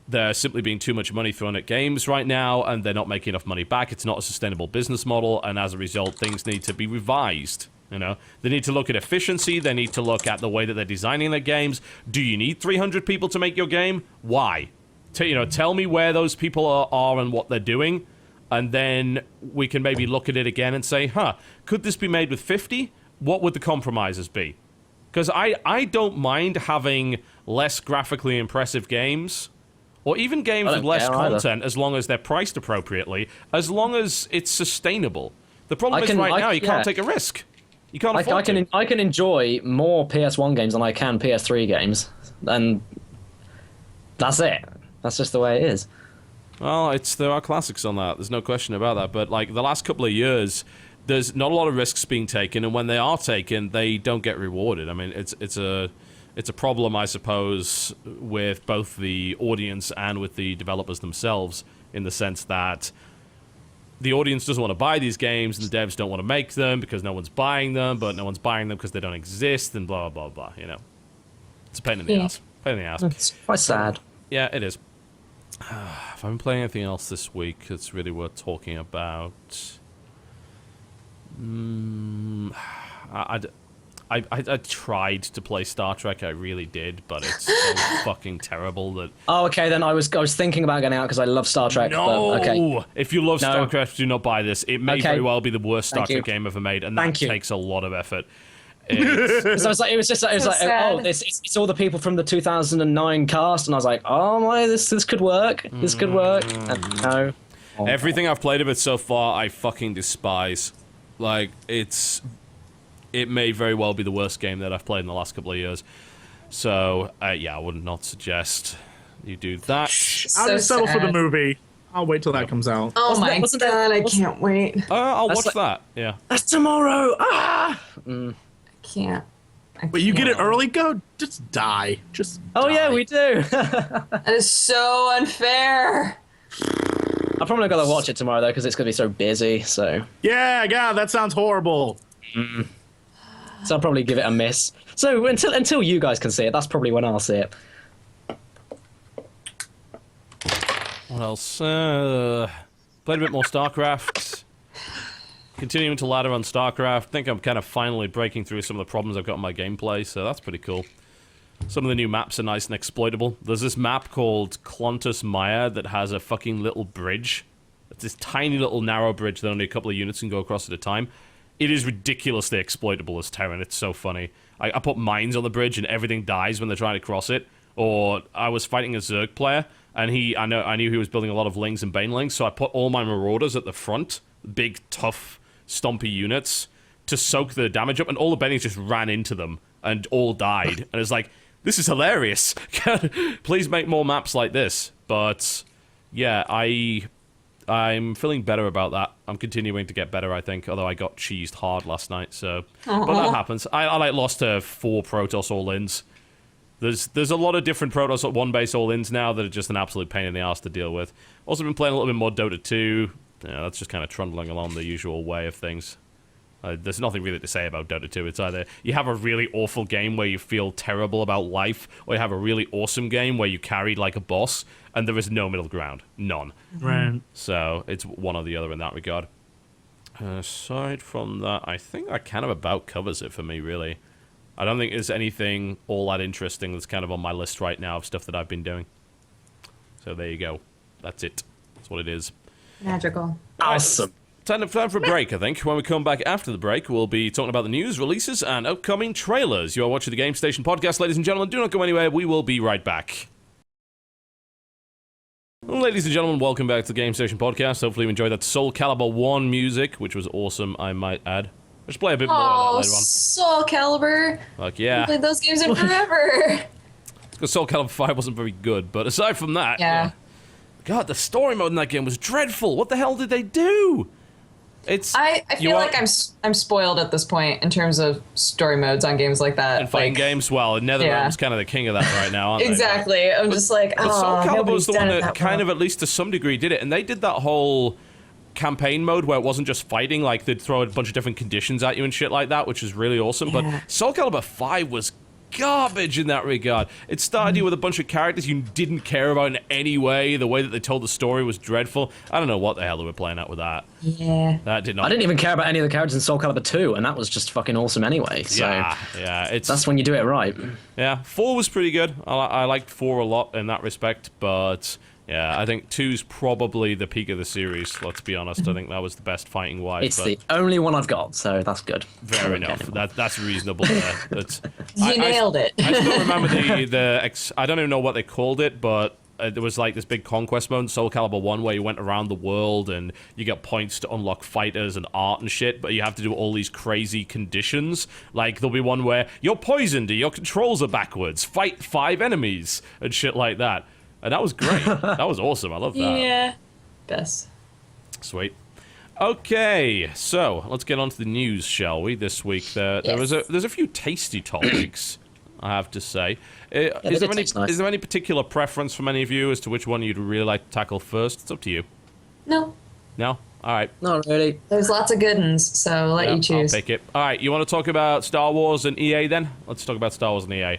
there's simply being too much money thrown at games right now, and they're not making enough money back. It's not a sustainable business model, and as a result, things need to be revised. You know, they need to look at efficiency. They need to look at the way that they're designing their games. Do you need 300 people to make your game? Why? Tell me where those people are and what they're doing, and then we can maybe look at it again and say, could this be made with 50? What would the compromises be? Because I don't mind having less graphically impressive games, or even games with less content, as long as they're priced appropriately, as long as it's sustainable. The problem is right now you can't take a risk. You can't afford to. I can enjoy more PS1 games than I can PS3 games, and that's it. That's just the way it is. Well, there are classics on that. There's no question about that. But like the last couple of years, there's not a lot of risks being taken, and when they are taken, they don't get rewarded. I mean, it's a it's a problem, I suppose, with both the audience and with the developers themselves, in the sense that the audience doesn't want to buy these games, and the devs don't want to make them because no one's buying them, but no one's buying them because they don't exist, and blah, blah, blah, you know. It's a pain in the ass. Pain in the ass. It's quite sad. Yeah, it is. If I've been playing anything else this week that's really worth talking about... I tried to play Star Trek, I really did, but it's so fucking terrible that... Oh, okay, then I was thinking about getting out because I love Star Trek. No! But, okay. If you love Star Trek, do not buy this. It may very well be the worst Star Trek game ever made, and that takes a lot of effort. So it was like, oh, it's all the people from the 2009 cast, and I was like, oh my, this could work. This could work. And no. Everything I've played of it so far, I fucking despise. Like, it may very well be the worst game that I've played in the last couple of years. So, yeah, I would not suggest you do that. I'll just settle for the movie. I'll wait till that comes out. Oh my god, I can't wait. I'll watch that, yeah. That's tomorrow! Can't. But you get it early, go, just die. Just Oh die. yeah, we do! That is so unfair. I'm probably not gonna watch it tomorrow though, because it's gonna be so busy, so... Yeah, God, that sounds horrible. So I'll probably give it a miss. So until you guys can see it, that's probably when I'll see it. What else? Played a bit more StarCraft. Continuing to ladder on StarCraft. Think I'm kind of finally breaking through some of the problems I've got in my gameplay, so that's pretty cool. Some of the new maps are nice and exploitable. There's this map called Clontus Maya that has a fucking little bridge. It's this tiny little narrow bridge that only a couple of units can go across at a time. It is ridiculously exploitable as Terran. It's so funny. I put mines on the bridge and everything dies when they're trying to cross it. Or I was fighting a Zerg player, and I knew he was building a lot of Lings and Banelings, so I put all my Marauders at the front, big, tough, stompy units, to soak the damage up, and all the Banelings just ran into them and all died. And it's like, this is hilarious. Please make more maps like this. But yeah, I'm feeling better about that. I'm continuing to get better, I think, although I got cheesed hard last night, so... But that happens. I like, lost to 4 Protoss all-ins. There's a lot of different Protoss 1-base all-ins now that are just an absolute pain in the ass to deal with. Also been playing a little bit more Dota 2. Yeah, that's just kind of trundling along the usual way of things. There's nothing really to say about Dota 2. It's either you have a really awful game where you feel terrible about life, or you have a really awesome game where you carried like a boss, and there is no middle ground. None. Right. So, it's one or the other in that regard. Aside from that, I think that kind of about covers it for me, really. I don't think there's anything all that interesting that's kind of on my list right now of stuff that I've been doing. So there you go. That's it. That's what it is. Magical. Awesome. Time for a break, I think. When we come back after the break, we'll be talking about the news, releases, and upcoming trailers. You are watching the Game Station podcast, ladies and gentlemen. Do not go anywhere. We will be right back. Ladies and gentlemen, welcome back to the Game Station podcast. Hopefully you enjoyed that Soul Calibur 1 music, which was awesome, I might add. Let's play a bit more of that later on. Soul Calibur. Fuck yeah. I played those games in forever. Because Soul Calibur 5 wasn't very good, but aside from that... Yeah. God, the story mode in that game was dreadful. What the hell did they do? I feel like I'm spoiled at this point in terms of story modes on games like that. And fighting games, well, NetherRealm's kind of the king of that right now, aren't exactly. they? I'm just like, but Soul Calibur nobody's was the one done it that kind of, at least to some degree, did it. And they did that whole campaign mode where it wasn't just fighting, like they'd throw a bunch of different conditions at you and shit like that, which is really awesome. Yeah. But Soul Calibur 5 was garbage in that regard. It started you with a bunch of characters you didn't care about in any way. The way that they told the story was dreadful. I don't know what the hell they were playing at with that. Yeah. That did not... I didn't even care about any of the characters in Soul Calibur 2, and that was just fucking awesome anyway. So yeah, that's when you do it right. Yeah, 4 was pretty good. I liked 4 a lot in that respect, but... Yeah, I think 2's probably the peak of the series, let's be honest. I think that was the best fighting-wise. It's the only one I've got, so that's good. Fair enough. That's reasonable there. You nailed it. I still remember I don't even know what they called it, but there was like this big conquest mode in Soul Calibur 1 where you went around the world and you get points to unlock fighters and art and shit, but you have to do all these crazy conditions. Like, there'll be one where you're poisoned, your controls are backwards, fight 5 enemies, and shit like that. And that was great. That was awesome. I love that. Yeah. Best. Sweet. Okay, so let's get on to the news, shall we? This week, there's a few tasty topics. I have to say. they Is did taste nice. there any particular preference from any of you as to which one you'd really like to tackle first? It's up to you. No. No? All right. Not really. There's lots of good ones, so I'll let you choose. I'll pick it. All right, you want to talk about Star Wars and EA then? Let's talk about Star Wars and EA.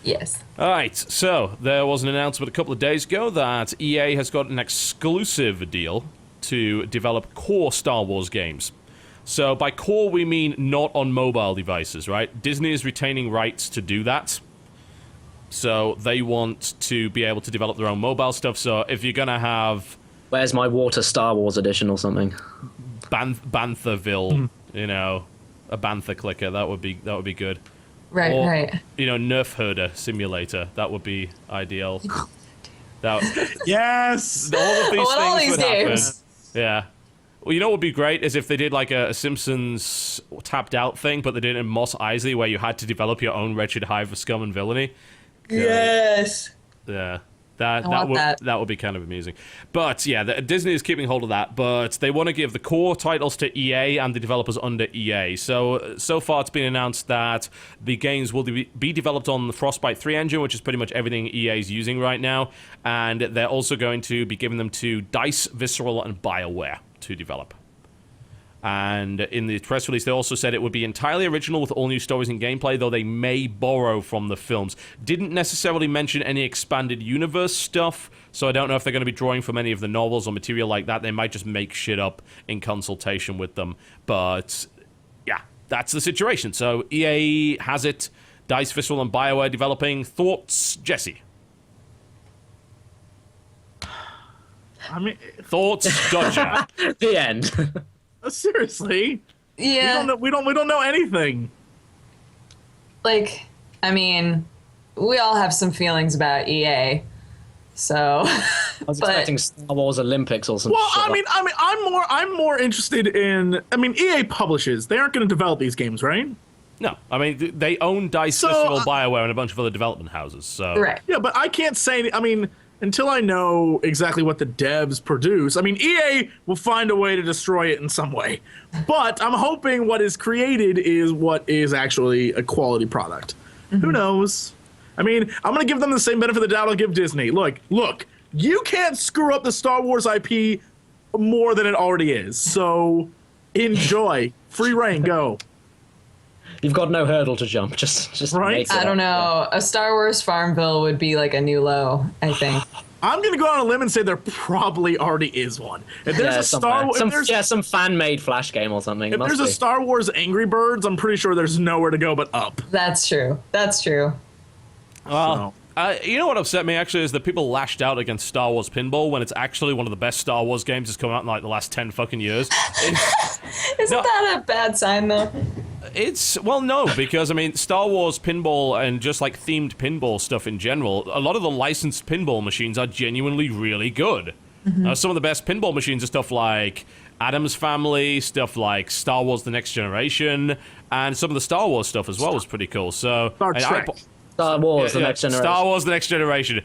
Yes. All right, so there was an announcement a couple of days ago that EA has got an exclusive deal to develop core Star Wars games. So by core, we mean not on mobile devices, right? Disney is retaining rights to do that. So they want to be able to develop their own mobile stuff. So if you're going to have Where's my water Star Wars edition or something? Bantherville, you know, a Banther clicker, that would be good. Right, Or, right. you know, Nerf herder simulator, that would be ideal. That Yes. all of these What all things these would happen. games? Yeah. Well, you know what would be great is if they did like a Simpsons tapped out thing, but they did it in Mos Eisley, where you had to develop your own wretched hive of scum and villainy. Yes. Yeah. want that. That would be kind of amusing. But yeah, Disney is keeping hold of that, but they want to give the core titles to EA and the developers under EA. So far it's been announced that the games will be developed on the Frostbite 3 engine, which is pretty much everything EA is using right now, and they're also going to be giving them to DICE, Visceral, and BioWare to develop. And in the press release, they also said it would be entirely original with all new stories and gameplay, though they may borrow from the films. Didn't necessarily mention any expanded universe stuff, so I don't know if they're going to be drawing from any of the novels or material like that. They might just make shit up in consultation with them. But, yeah, that's the situation. So EA has it, DICE, Visceral, and BioWare developing. Thoughts, Jesse? I mean, Thoughts, Dodger? The end. seriously, Yeah. we don't know anything. Like, I mean, we all have some feelings about EA. So, I was but expecting Star Wars Olympics or some Well, shit. I'm more interested in. I mean, EA publishes. They aren't going to develop these games, right? No, I mean, they own DICE, So, Visceral, BioWare, and a bunch of other development houses, so... right. Yeah, but I can't say. I mean, until I know exactly what the devs produce. I mean, EA will find a way to destroy it in some way. But I'm hoping what is created is what is actually a quality product. Who knows? I mean, I'm going to give them the same benefit of the doubt I'll give Disney. Look, you can't screw up the Star Wars IP more than it already is. So enjoy. Free reign, go. You've got no hurdle to jump. Just Right? make it I don't up. know. A Star Wars Farmville would be like a new low, I think. I'm going to go on a limb and say there probably already is one. If there's a Star Wars... some fan-made Flash game or something. If there's a Star Wars Angry Birds, I'm pretty sure there's nowhere to go but up. That's true. That's true. Well, you know what upset me, actually, is that people lashed out against Star Wars Pinball when it's actually one of the best Star Wars games that's come out in, like, the last 10 fucking years. Isn't that a bad sign, though? Well, no, because, I mean, Star Wars Pinball and just, like, themed pinball stuff in general, a lot of the licensed pinball machines are genuinely really good. Some of the best pinball machines are stuff like Addams Family, stuff like Star Wars The Next Generation, and some of the Star Wars stuff as well was pretty cool. So, Star Trek. Star Wars: The Next Generation. Star Wars The Next Generation.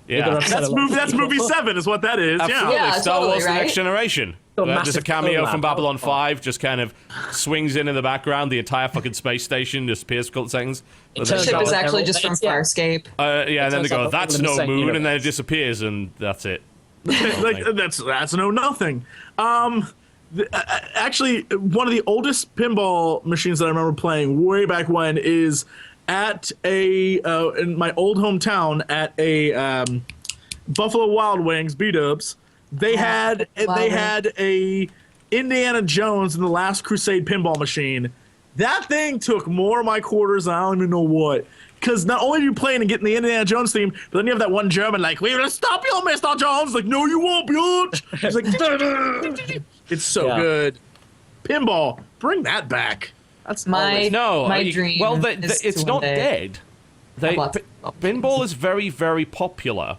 Yeah. That's movie 7 is what that is. Absolutely. Yeah. Yeah, Star totally, Wars The right? Next Generation. A There's a massive cameo collab. from Babylon 5, just kind of swings in the background. The entire fucking space station just appears for a couple of seconds. The turns ship out is that actually they're just all- from yeah. Farscape. Yeah, and then they turns out go, they're all that's in the no same moon, and then it universe. disappears, and that's it. Like, that's no nothing. Actually, one of the oldest pinball machines that I remember playing way back when is at in my old hometown at a Buffalo Wild Wings B-Dubs. They had a Indiana Jones and the Last Crusade pinball machine. That thing took more of my quarters than I don't even know what. Because not only are you playing and getting the Indiana Jones theme, but then you have that one German like, "We will stop you, Mr. Jones." Like, "No, you won't, bitch." It's like, it's so Yeah. good. Pinball, bring that back. That's My dream. Well, is it's to not one day dead. have lots of Pinball is very, very popular,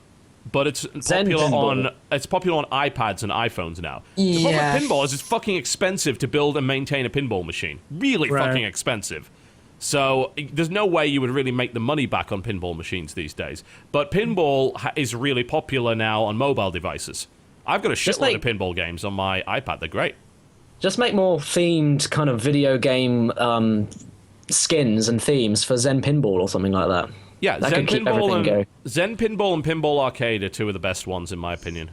but it's Zen popular pinball. on iPads and iPhones now. The Yeah. problem with pinball is it's fucking expensive to build and maintain a pinball machine. Really Right. fucking expensive. So there's no way you would really make the money back on pinball machines these days. But pinball is really popular now on mobile devices. I've got a shitload of pinball games on my iPad. They're great. Just make more themed kind of video game skins and themes for Zen Pinball or something like that. Yeah, That Zen could keep everything Pinball, going. Zen Pinball and Pinball Arcade are two of the best ones, in my opinion.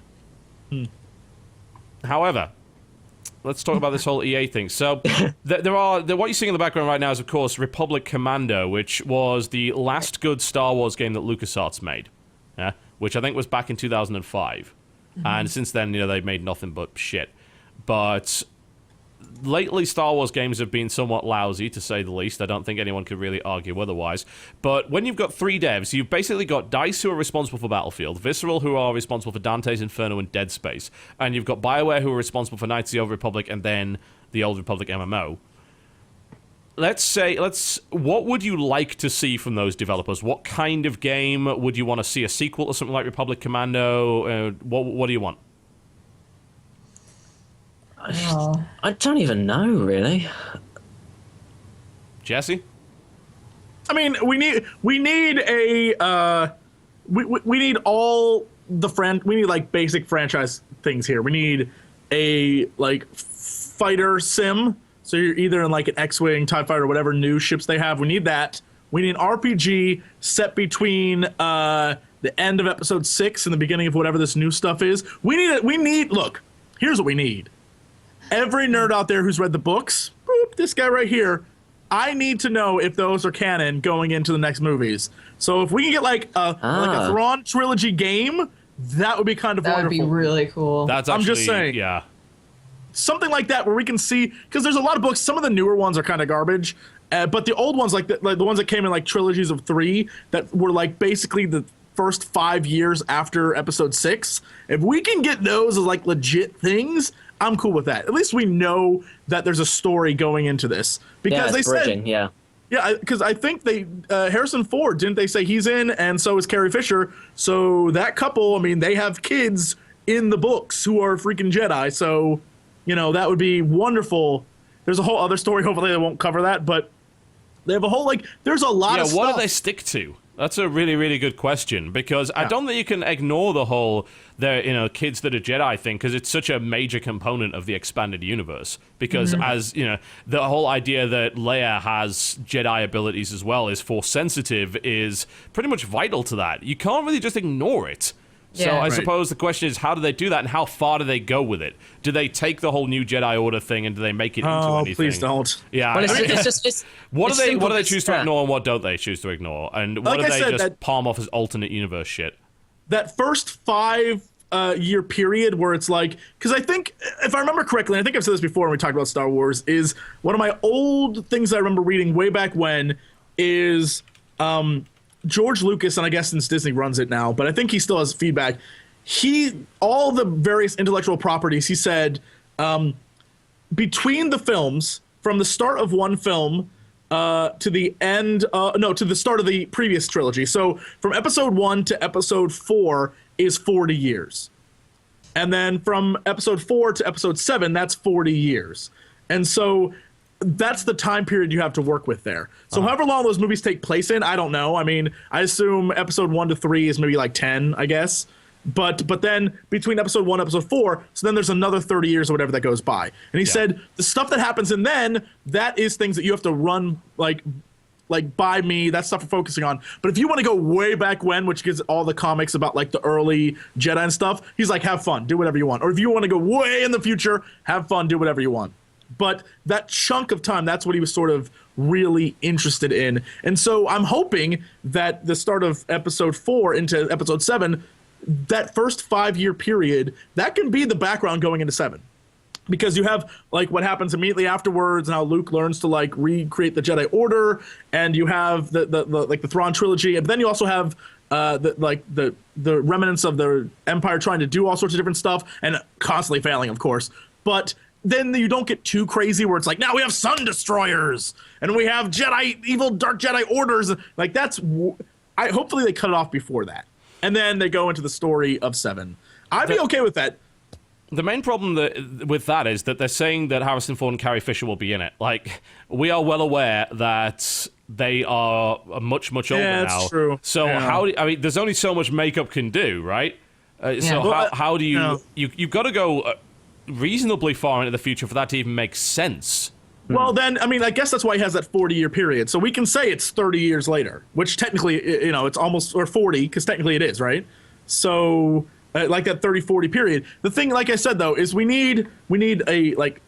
However, let's talk about this whole EA thing. So, what you're seeing in the background right now is, of course, Republic Commando, which was the last good Star Wars game that LucasArts made, which I think was back in 2005. And since then, they've made nothing but shit. But lately, Star Wars games have been somewhat lousy, to say the least. I don't think anyone could really argue otherwise. But when you've got three devs, you've basically got DICE, who are responsible for Battlefield, Visceral, who are responsible for Dante's Inferno and Dead Space, and you've got BioWare, who are responsible for Knights of the Old Republic and then the Old Republic MMO. What would you like to see from those developers? What kind of game would you want to see? A sequel to something like Republic Commando? What do you want? I don't even know, really. Jesse? I mean, we need all the we need like basic franchise things here. We need a like fighter sim. So you're either in like an X-Wing, TIE Fighter, whatever new ships they have. We need that. We need an RPG set between the end of episode 6 and the beginning of whatever this new stuff is. Look, here's what we need. Every nerd out there who's read the books, this guy right here, I need to know if those are canon going into the next movies. So if we can get like a Thrawn trilogy game, that would be kind of That would wonderful. be really cool. That's actually, I'm just saying. Yeah. Something like that where we can see, because there's a lot of books. Some of the newer ones are kind of garbage, but the old ones, like the ones that came in like trilogies of 3, that were like basically the first 5 years after episode 6. If we can get those as like legit things, I'm cool with that. At least we know that there's a story going into this, because they bridging, said, because I think Harrison Ford, didn't they say he's in, and so is Carrie Fisher. So that couple, I mean, they have kids in the books who are freaking Jedi. So, that would be wonderful. There's a whole other story. Hopefully they won't cover that, but they have a whole, there's a lot of stuff. What do they stick to? That's a really, really good question, because I don't think you can ignore the whole, kids that are Jedi thing, because it's such a major component of the expanded universe. Because the whole idea that Leia has Jedi abilities as well, is Force sensitive, is pretty much vital to that. You can't really just ignore it. So I suppose the question is, how do they do that, and how far do they go with it? Do they take the whole new Jedi Order thing and do they make it into anything? Oh, please don't. Yeah. But what do they choose to ignore, and what don't they choose to ignore? And what do they just palm off as alternate universe shit? That first 5-year period where it's like, because I think, if I remember correctly, and I think I've said this before when we talked about Star Wars, is one of my old things I remember reading way back when is George Lucas, and I guess since Disney runs it now, but I think he still has feedback. All the various intellectual properties, he said, between the films, from the start of one film to the end, to the start of the previous trilogy. So from episode 1 to episode 4 is 40 years. And then from episode 4 to episode 7, that's 40 years. And so that's the time period you have to work with there. So however long those movies take place in, I don't know. I mean, I assume episode 1 to 3 is maybe like 10, I guess. But then between episode 1 and episode 4, so then there's another 30 years or whatever that goes by. And he said the stuff that happens in then, that is things that you have to run like by me. That's stuff we're focusing on. But if you want to go way back when, which gives all the comics about like the early Jedi and stuff, he's like, have fun, do whatever you want. Or if you want to go way in the future, have fun, do whatever you want. But that chunk of time, that's what he was sort of really interested in. And so I'm hoping that the start of episode 4 into episode 7, that first 5-year period, that can be the background going into 7. Because you have like what happens immediately afterwards and how Luke learns to like recreate the Jedi Order, and you have the Thrawn trilogy, and then you also have the remnants of the Empire trying to do all sorts of different stuff and constantly failing, of course. But then you don't get too crazy where it's like, now we have Sun Destroyers and we have evil dark Jedi orders. Like hopefully they cut it off before that. And then they go into the story of 7. I'd be okay with that. The main problem with that is that they're saying that Harrison Ford and Carrie Fisher will be in it. Like, we are well aware that they are much, much older now. That's true. So there's only so much makeup can do, right? How do you... You've got to go reasonably far into the future for that to even make sense. Well, then, I mean, I guess that's why he has that 40-year period. So we can say it's 30 years later, which technically, it's almost, or 40, because technically it is, right? So, like that 30-40 period. The thing, like I said, though, is we need a, like,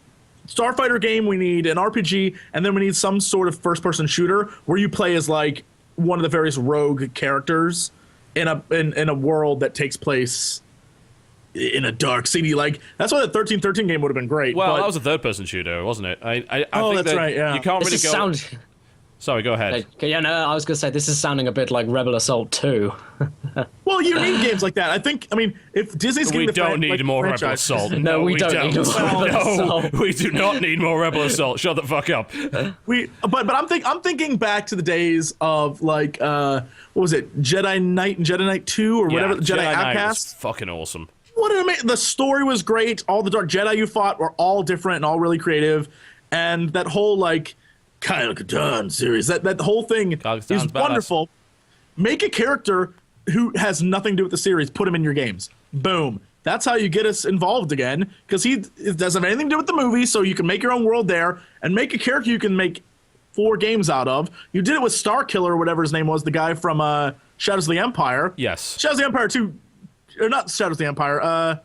Starfighter game, we need an RPG, and then we need some sort of first-person shooter where you play as, like, one of the various rogue characters in a world that takes place in a dark city. Like, that's why the 1313 game would have been great. Well, but... that was a third-person shooter, wasn't it? I Oh, think that's right, yeah. You can't really This is go... Sorry, go ahead. Yeah, no, I was going to say, this is sounding a bit like Rebel Assault 2. Well, you need games like that. I mean, if Disney's We getting the don't need more Rebel franchise, Assault. No, we don't need more Rebel Assault. No, we do not need more Rebel Assault. Shut the fuck up. But I'm thinking back to the days of, like, what was it, Jedi Knight and Jedi Knight 2 or whatever, Jedi Knight was Outcast. fucking awesome. What an amazing! The story was great. All the Dark Jedi you fought were all different and all really creative, and that whole, like, Kyle Katarn series, that whole thing is wonderful. Make a character who has nothing to do with the series, put him in your games. Boom. That's how you get us involved again, because it doesn't have anything to do with the movie, so you can make your own world there, and make a character you can make 4 games out of. You did it with Starkiller, or whatever his name was, the guy from Shadows of the Empire. Yes. Shadows of the Empire 2, or not Shadows of the Empire,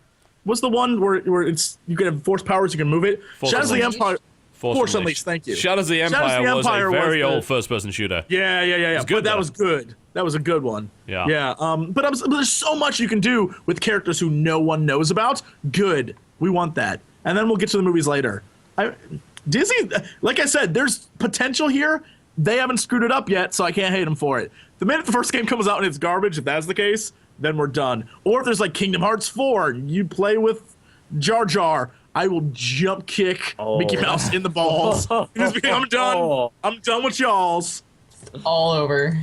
what's the one where it's you can have force powers, you can move it? Shadows of the Empire... Force Unleashed, thank you. Shadows of the Empire was a very old first-person shooter. Yeah. Good, that was good. That was a good one. Yeah. Yeah. But there's so much you can do with characters who no one knows about. Good. We want that. And then we'll get to the movies later. Disney, like I said, there's potential here. They haven't screwed it up yet, so I can't hate them for it. The minute the first game comes out and it's garbage, if that's the case, then we're done. Or if there's like Kingdom Hearts 4, you play with Jar Jar, I will jump kick Mickey Mouse in the balls. I'm done. I'm done with y'alls. All over.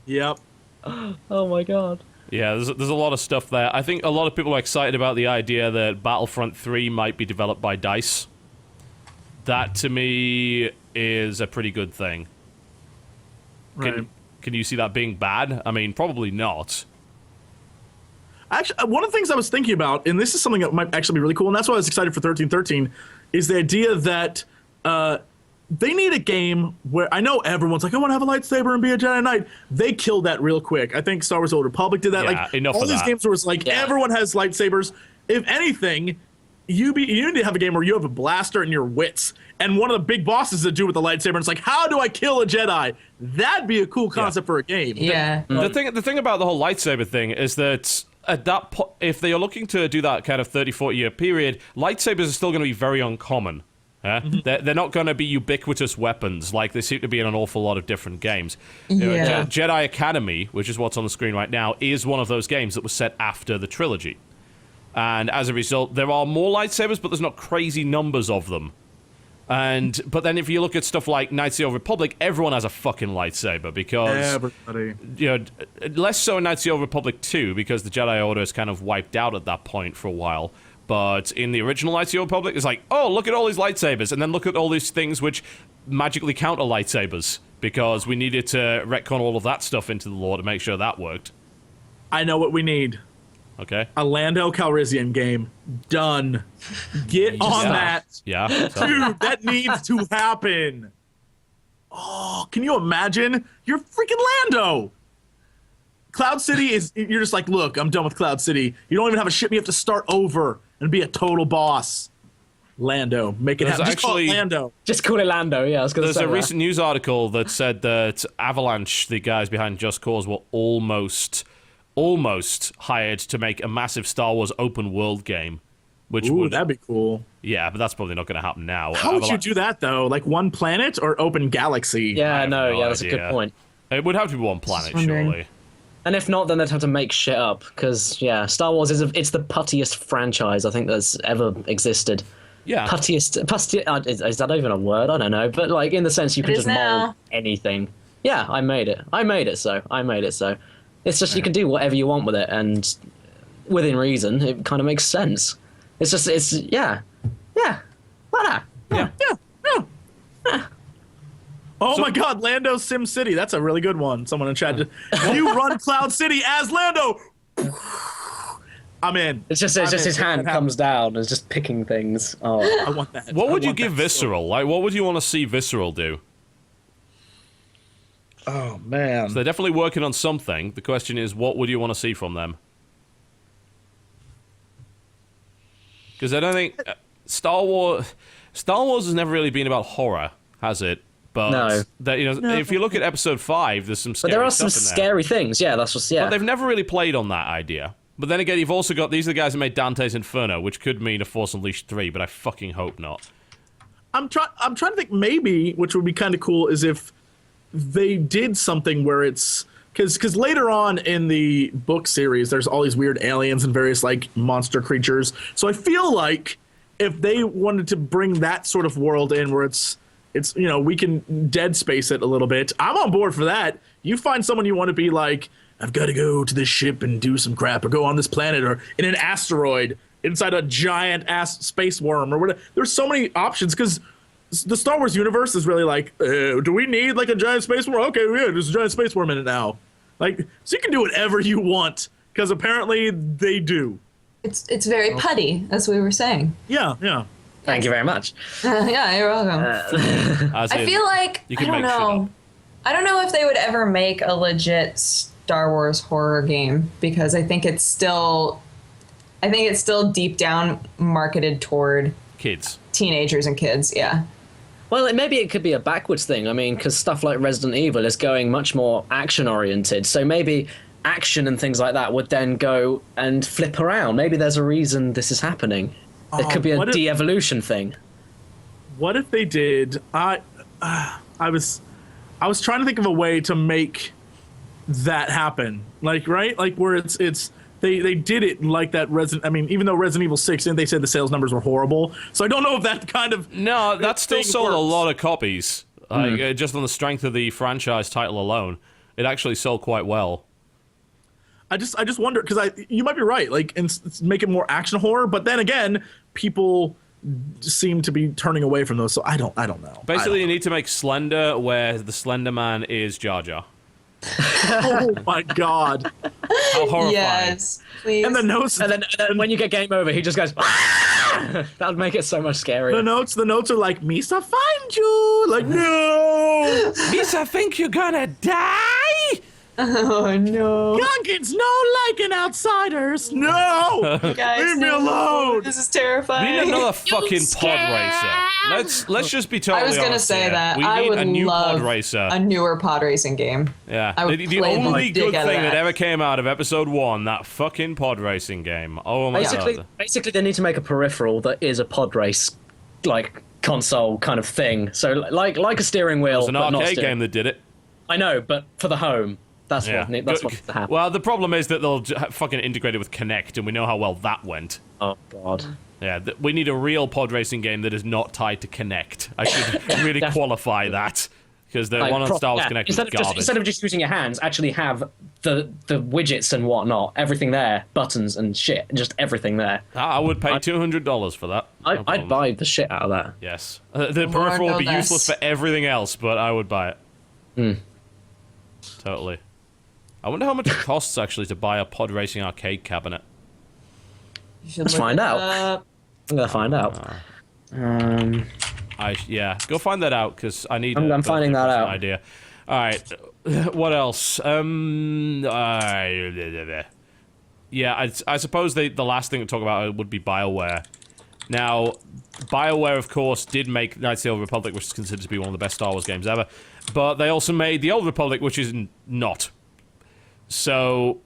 Yep. Oh my god. Yeah, there's a lot of stuff there. I think a lot of people are excited about the idea that Battlefront 3 might be developed by DICE. That, to me, is a pretty good thing. Right. Can you see that being bad? I mean, probably not. Actually, one of the things I was thinking about, and this is something that might actually be really cool, and that's why I was excited for 1313, is the idea that they need a game where, I know everyone's like, I want to have a lightsaber and be a Jedi Knight. They killed that real quick. I think Star Wars Old Republic did that. Yeah, like enough all of these that. games where it's like everyone has lightsabers. If anything, you need to have a game where you have a blaster and your wits. And one of the big bosses that do with the lightsaber, and it's like, how do I kill a Jedi? That'd be a cool concept for a game. Yeah. The thing about the whole lightsaber thing is that at that if they are looking to do that kind of 30-40 year period, lightsabers are still going to be very uncommon. They're not going to be ubiquitous weapons like they seem to be in an awful lot of different games. Yeah. Jedi Academy, which is what's on the screen right now, is one of those games that was set after the trilogy. And as a result, there are more lightsabers, but there's not crazy numbers of them. But then if you look at stuff like Knights of the Old Republic, everyone has a fucking lightsaber because Everybody. Less so in Knights of the Old Republic 2 because the Jedi Order is kind of wiped out at that point for a while. But in the original Knights of the Old Republic, it's like, oh, look at all these lightsabers, and then look at all these things which magically counter lightsabers because we needed to retcon all of that stuff into the lore to make sure that worked. I know what we need. Okay. A Lando Calrissian game. Done. Get on that. Yeah. Dude, that needs to happen. Oh, can you imagine? You're freaking Lando. Cloud City is, you're just like, look, I'm done with Cloud City. You don't even have a ship. You have to start over and be a total boss. Lando. Make it happen. Just call it Lando. Just call it Lando, yeah. I was going to say There's a recent news article that said that Avalanche, the guys behind Just Cause, were almost hired to make a massive Star Wars open world game. Which that'd be cool. Yeah, but that's probably not going to happen now. How would you do that, though? Like one planet or open galaxy? Yeah, that's a good point. It would have to be one planet, surely. And if not, then they'd have to make shit up, because, yeah, Star Wars it's the puttiest franchise I think that's ever existed. Yeah. Puttiest, is that even a word? I don't know, but, like, in the sense you can just mold anything. Yeah, I made it so. It's just you can do whatever you want with it, and within reason, it kind of makes sense. Yeah. Voilà. Yeah. Oh my God, Lando Sim City. That's a really good one. Someone in chat. You run Cloud City as Lando. I'm in. It's just I'm his in. hand comes down and is just picking things. Oh, I want that. What would I you want give that Visceral? Like, what would you want to see Visceral do? Oh man. So they're definitely working on something. The question is, what would you want to see from them? Because I don't think Star Wars has never really been about horror, has it? But No. If you look at Episode 5, there's some scary but there are stuff some in there. scary things. Yeah, that's just But they've never really played on that idea. But then again, you've also got these are the guys who made Dante's Inferno, which could mean a Force Unleashed 3, but I fucking hope not. I'm trying to think maybe, which would be kind of cool, is if they did something where it's because later on in the book series, there's all these weird aliens and various like monster creatures. So I feel like if they wanted to bring that sort of world in, where it's we can dead space it a little bit, I'm on board for that. You find someone you want to be like, I've got to go to this ship and do some crap, or go on this planet, or in an asteroid inside a giant ass space worm, or whatever. There's so many options because the Star Wars universe is really like, do we need like a giant space worm? Okay, yeah, there's a giant space worm in it now. Like, so you can do whatever you want because apparently they do. It's very putty, as we were saying. Yeah. Thank you very much. Yeah, you're welcome. As I in, feel like you I can don't make shit know. up. I don't know if they would ever make a legit Star Wars horror game because I think it's still deep down marketed toward Kids. teenagers and kids. Yeah. Well, maybe it could be a backwards thing. I mean, because stuff like Resident Evil is going much more action-oriented. So maybe action and things like that would then go and flip around. Maybe there's a reason this is happening. It could be a de-evolution thing. What if they did? I was trying to think of a way to make that happen. Like, right? Like where it's they did it like that even though Resident Evil 6, and they said the sales numbers were horrible. So I don't know if that kind of No, that still sold works. a lot of copies. Like, just on the strength of the franchise title alone, it actually sold quite well. I just wonder because you might be right. Like, and make it more action horror, but then again, people seem to be turning away from those. So I don't know. Basically, you need to make Slender, where the Slender Man is Jar Jar. Oh my god! How horrifying! Yes, please. And the notes, And then when you get game over, he just goes. That would make it so much scarier. the notes are like, Misa, find you. Like, no. Misa, think you're gonna die? Oh no! Gunkins, no liking outsiders. No, Guys, leave me no. alone. This is terrifying. We need another fucking pod racer. Let's just be totally I was gonna honest say here. that. We I need would a new love pod racer. a newer pod racing game. Yeah, I would the play the only dick good out of thing that that. ever came out of Episode 1, that fucking pod racing game. Oh my god. Basically, they need to make a peripheral that is a pod race, like console kind of thing. So like a steering wheel. It was an but not arcade steering. game that did it. I know, but for the home, that's Yeah. what needs to happen. Well, the problem is that they'll fucking integrate it with Kinect, and we know how well that went. Oh god. Yeah, we need a real pod racing game that is not tied to Kinect. I should really qualify that. Because the one on Star Wars Kinect was garbage. Instead of just using your hands, actually have the widgets and whatnot, everything there, buttons and shit, just everything there. I would pay $200 for that. No I'd buy the shit out of that. Yes. The peripheral would be useless for everything else, but I would buy it. Totally. I wonder how much it costs, actually, to buy a pod racing arcade cabinet. Let's find out. I'm gonna find out. Go find that out, because I need I'm finding that out. Idea. Alright, what else? Yeah, I suppose the last thing to talk about would be BioWare. Now, BioWare, of course, did make Knights of the Old Republic, which is considered to be one of the best Star Wars games ever, but they also made the Old Republic, which is not. So,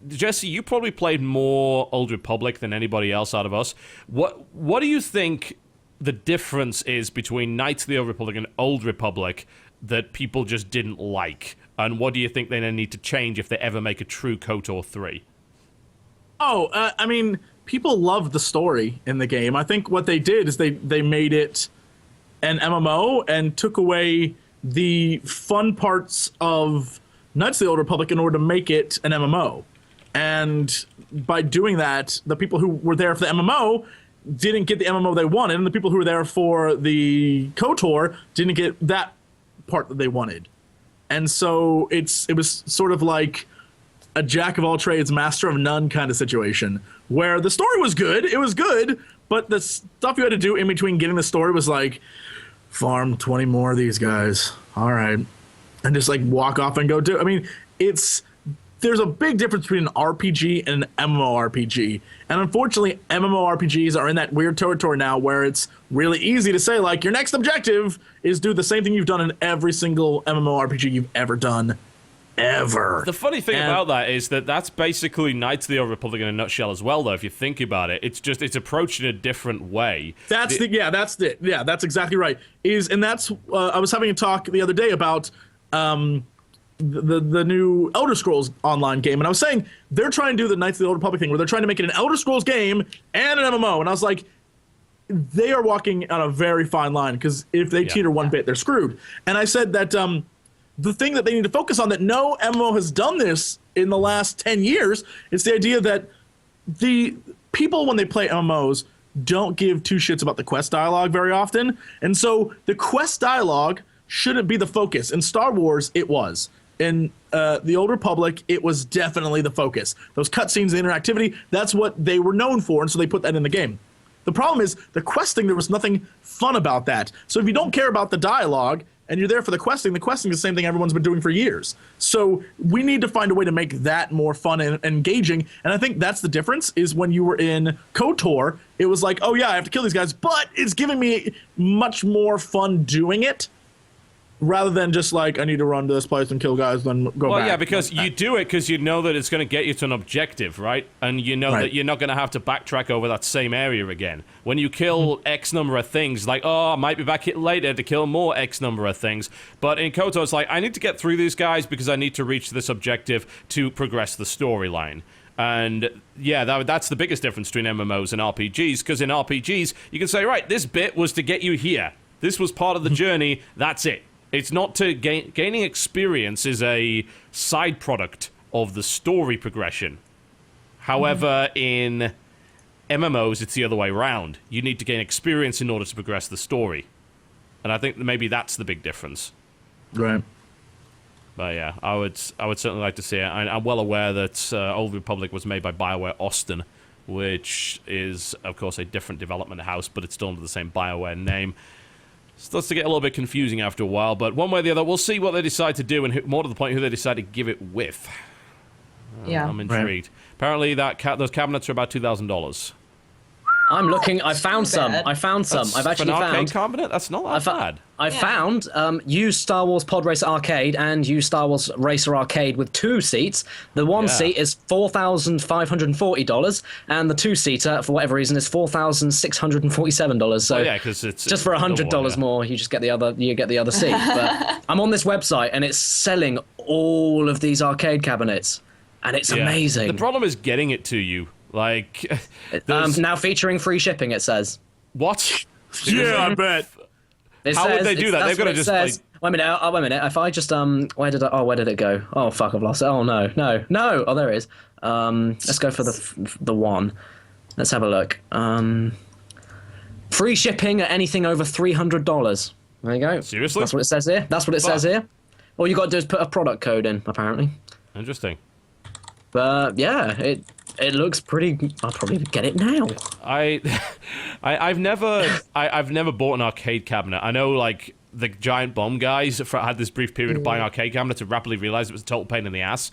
Jesse, you probably played more Old Republic than anybody else out of us. What do you think the difference is between Knights of the Old Republic and Old Republic that people just didn't like? And what do you think they need to change if they ever make a true KOTOR 3? I mean, people love the story in the game. I think what they did is they made it an MMO and took away the fun parts of Knights of the Old Republic in order to make it an MMO. And by doing that, the people who were there for the MMO didn't get the MMO they wanted, and the people who were there for the KOTOR didn't get that part that they wanted. And so it was sort of like a jack of all trades, master of none kind of situation, where the story was good. It was good, but the stuff you had to do in between getting the story was like, farm 20 more of these guys. All right. And just like walk off and go do. I mean, there's a big difference between an RPG and an MMORPG. And unfortunately, MMORPGs are in that weird territory now where it's really easy to say, like, your next objective is do the same thing you've done in every single MMORPG you've ever done. Ever. The funny thing about that is that that's basically Knights of the Old Republic in a nutshell as well, though, if you think about it. It's approached in a different way. That's exactly right. I was having a talk the other day about the new Elder Scrolls Online game, and I was saying they're trying to do the Knights of the Old Republic thing where they're trying to make it an Elder Scrolls game and an MMO, and I was like, they are walking on a very fine line, because if they teeter one bit, they're screwed. And I said that the thing that they need to focus on, that no MMO has done this in the last 10 years, is the idea that the people, when they play MMOs, don't give two shits about the quest dialogue very often, and so the quest dialogue shouldn't be the focus. In Star Wars, it was. In the Old Republic, it was definitely the focus. Those cutscenes, the interactivity, that's what they were known for, and so they put that in the game. The problem is, the questing, there was nothing fun about that. So if you don't care about the dialogue, and you're there for the questing is the same thing everyone's been doing for years. So we need to find a way to make that more fun and engaging, and I think that's the difference, is when you were in KOTOR, it was like, oh yeah, I have to kill these guys, but it's giving me much more fun doing it, rather than just like, I need to run to this place and kill guys, then go back. Well, yeah, because you do it because you know that it's going to get you to an objective, right? And you know that you're not going to have to backtrack over that same area again. When you kill X number of things, like, oh, I might be back here later to kill more X number of things. But in KOTOR, it's like, I need to get through these guys because I need to reach this objective to progress the storyline. And yeah, that's the biggest difference between MMOs and RPGs, because in RPGs, you can say, right, this bit was to get you here. This was part of the journey, that's it. It's not to gaining experience is a side product of the story progression. However, in MMOs, it's the other way around. You need to gain experience in order to progress the story. And I think maybe that's the big difference. Right. But yeah, I would certainly like to see it. I'm well aware that Old Republic was made by BioWare Austin, which is, of course, a different development house, but it's still under the same BioWare name. Starts to get a little bit confusing after a while, but one way or the other, we'll see what they decide to do, and more to the point, who they decide to give it with. Yeah. I'm intrigued. Right. Apparently, those cabinets are about $2,000. I'm looking. I found some. I've actually found an arcade found. cabinet. That's not that bad. I found used Star Wars Pod Racer Arcade and used Star Wars Racer Arcade with 2 seats. The one seat is $4,540, and the 2-seater, for whatever reason, is $4,647. So because it's just for $100 more, you just get the other. You get the other seat. But I'm on this website, and it's selling all of these arcade cabinets, and it's amazing. The problem is getting it to you. Like, now featuring free shipping, it says. What? Yeah, I bet. How would they do that? They've got to just like... Wait a minute. If I just where did it go? Oh fuck, I've lost it. Oh no. Oh, there it is. Let's go for the one. Let's have a look. Free shipping at anything over $300. There you go. Seriously? That's what it says here. All you got to do is put a product code in, apparently. Interesting. But yeah, it looks pretty. I'll probably get it now. I've never bought an arcade cabinet. I know, like, the Giant Bomb guys had this brief period of buying arcade cabinets and rapidly realized it was a total pain in the ass.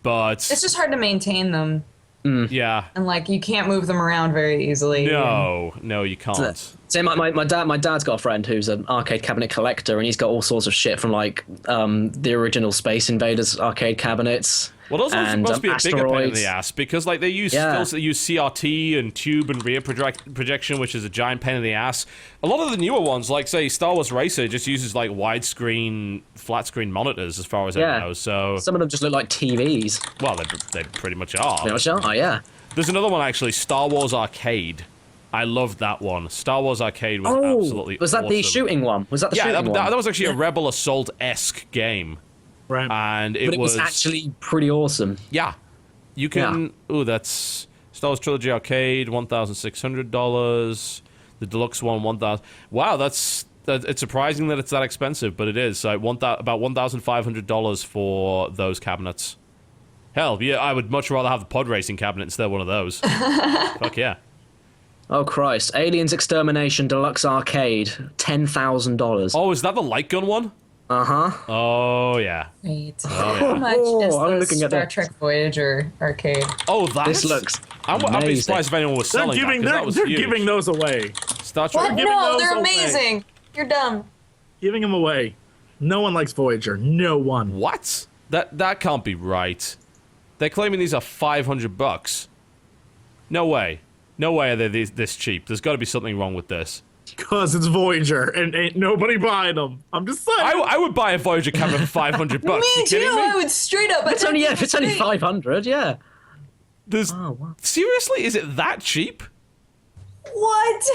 But it's just hard to maintain them. Yeah. And like, you can't move them around very easily. No, you can't. So my dad's got a friend who's an arcade cabinet collector, and he's got all sorts of shit from like the original Space Invaders arcade cabinets. Well, those ones must be a bigger pain in the ass, because like they use CRT and tube and rear projection, which is a giant pain in the ass. A lot of the newer ones, like say Star Wars Racer, just uses like widescreen, flat screen monitors, as far as I know. So some of them just look like TVs. Well, they pretty much are. Pretty much are, yeah. There's another one actually, Star Wars Arcade. I loved that one. Star Wars Arcade was absolutely was that awesome. The shooting one? Was that the shooting one? That was actually a Rebel Assault-esque game. Right. And it was actually pretty awesome. Yeah. You can... Yeah. Ooh, that's... Star Wars Trilogy Arcade, $1,600. The deluxe one, $1,000. Wow, it's surprising that it's that expensive, but it is. So about $1,500 for those cabinets. Hell, yeah, I would much rather have the pod racing cabinet instead of one of those. Fuck yeah. Oh Christ! Aliens Extermination Deluxe Arcade, $10,000. Oh, is that the light gun one? Uh-huh. Oh, yeah. Wait. yeah. How much is I'm the looking at Star that. Trek Voyager arcade? Oh, that's... This looks I'd be amazing. surprised if anyone was They're selling giving that, 'cause that was they're huge. giving those away. Star Trek... What? giving No, those they're away. amazing. You're dumb. Giving them away. No one likes Voyager. No one. What? That can't be right. They're claiming these are $500. No way. No way are they this cheap. There's got to be something wrong with this. Because it's Voyager and ain't nobody buying them. I'm just saying. I would buy a Voyager camera for $500. Me You too. kidding I me? would straight up. It's only if it's only 500, yeah. There's... Oh wow. Seriously? Is it that cheap? What?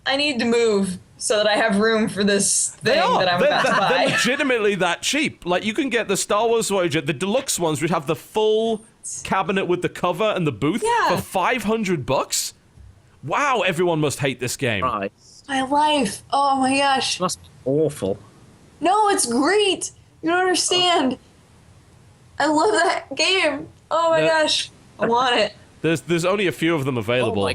I need to move so that I have room for this thing that I'm about to They're buy. legitimately that cheap. Like, you can get the Star Wars Voyager, the deluxe ones, which have the full cabinet with the cover and the booth Yeah. for $500. Wow, everyone must hate this game. Right. My life. Oh my gosh. Must be awful. No, it's great. You don't understand. I love that game. Oh my The- gosh. I want it. There's only a few of them available.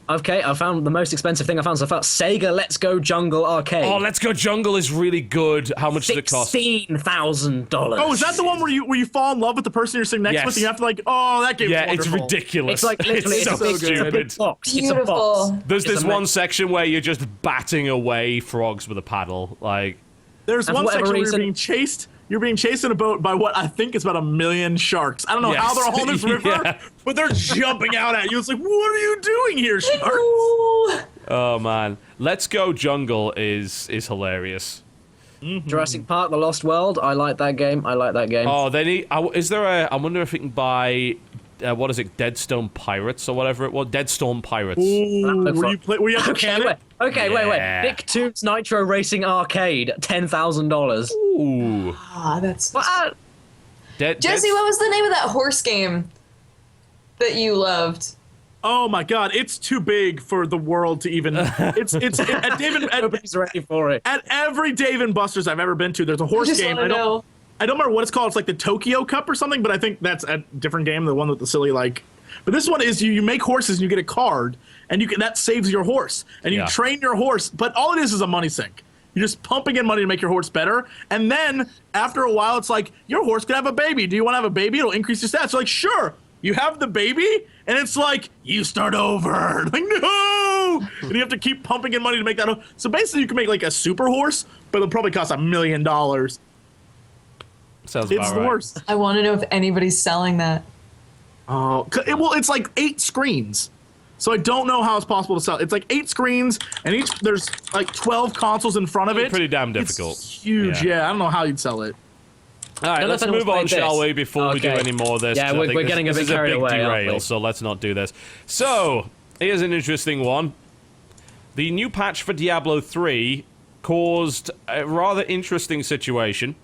Oh, okay, I found the most expensive thing I found so far. Sega Let's Go Jungle Arcade. Oh, Let's Go Jungle is really good. How much does it cost? $16,000. Oh, is that the one where you fall in love with the person you're sitting next Yes. with? And you have to that game's Yeah, wonderful. it's ridiculous. It's like literally it's so it's a big, stupid. big box. Beautiful. It's a box. There's It's this amazing. one section where you're just batting away frogs with a paddle. Like, There's And for one whatever section where reason- you're being chased. You're being chased in a boat by what I think is about 1 million sharks. I don't know how Yes. they're all in this river, Yeah. but they're jumping out at you. It's like, what are you doing here, sharks? Ooh. oh man, Let's Go Jungle is hilarious. Jurassic Park: The Lost World. I like that game. Oh, they need. Is there a? I wonder if we can buy. What is it? Deadstone Pirates or whatever it was. Deadstorm Pirates. Ooh, where you have to Okay, can it? wait. Yeah. Nicktoons Nitro Racing Arcade, $10,000. Ooh. Ah, that's. What? Jesse, what was the name of that horse game that you loved? Oh my God, it's too big for the world to even. It's at Nobody's ready for it. at every Dave and Buster's I've ever been to. There's a I horse just game. want to know. I don't remember what it's called. It's like the Tokyo Cup or something, but I think that's a different game. The one with the silly like. But this one is you make horses and you get a card and that saves your horse and you Yeah. train your horse. But all it is a money sink. You're just pumping in money to make your horse better. And then after a while, it's like your horse could have a baby. Do you want to have a baby? It'll increase your stats. You're like, sure. You have the baby, and it's like you start over. Like no, and you have to keep pumping in money to make that. So basically, you can make like a super horse, but it'll probably cost $1 million. Sounds It's about the right. worst. I want to know if anybody's selling that. Oh, well, it's like 8 screens. So I don't know how it's possible to sell. It's like 8 screens, and there's like 12 consoles in front of it. Pretty damn difficult. It's huge, Yeah. yeah. I don't know how you'd sell it. All right, don't know let's if anyone's move on, played shall this. we, before we do Okay. any more of this? Yeah, 'cause I we're think getting a this bit is carried big away, aren't derail, we? so let's not do this. So, here's an interesting one. The new patch for Diablo 3 caused a rather interesting situation.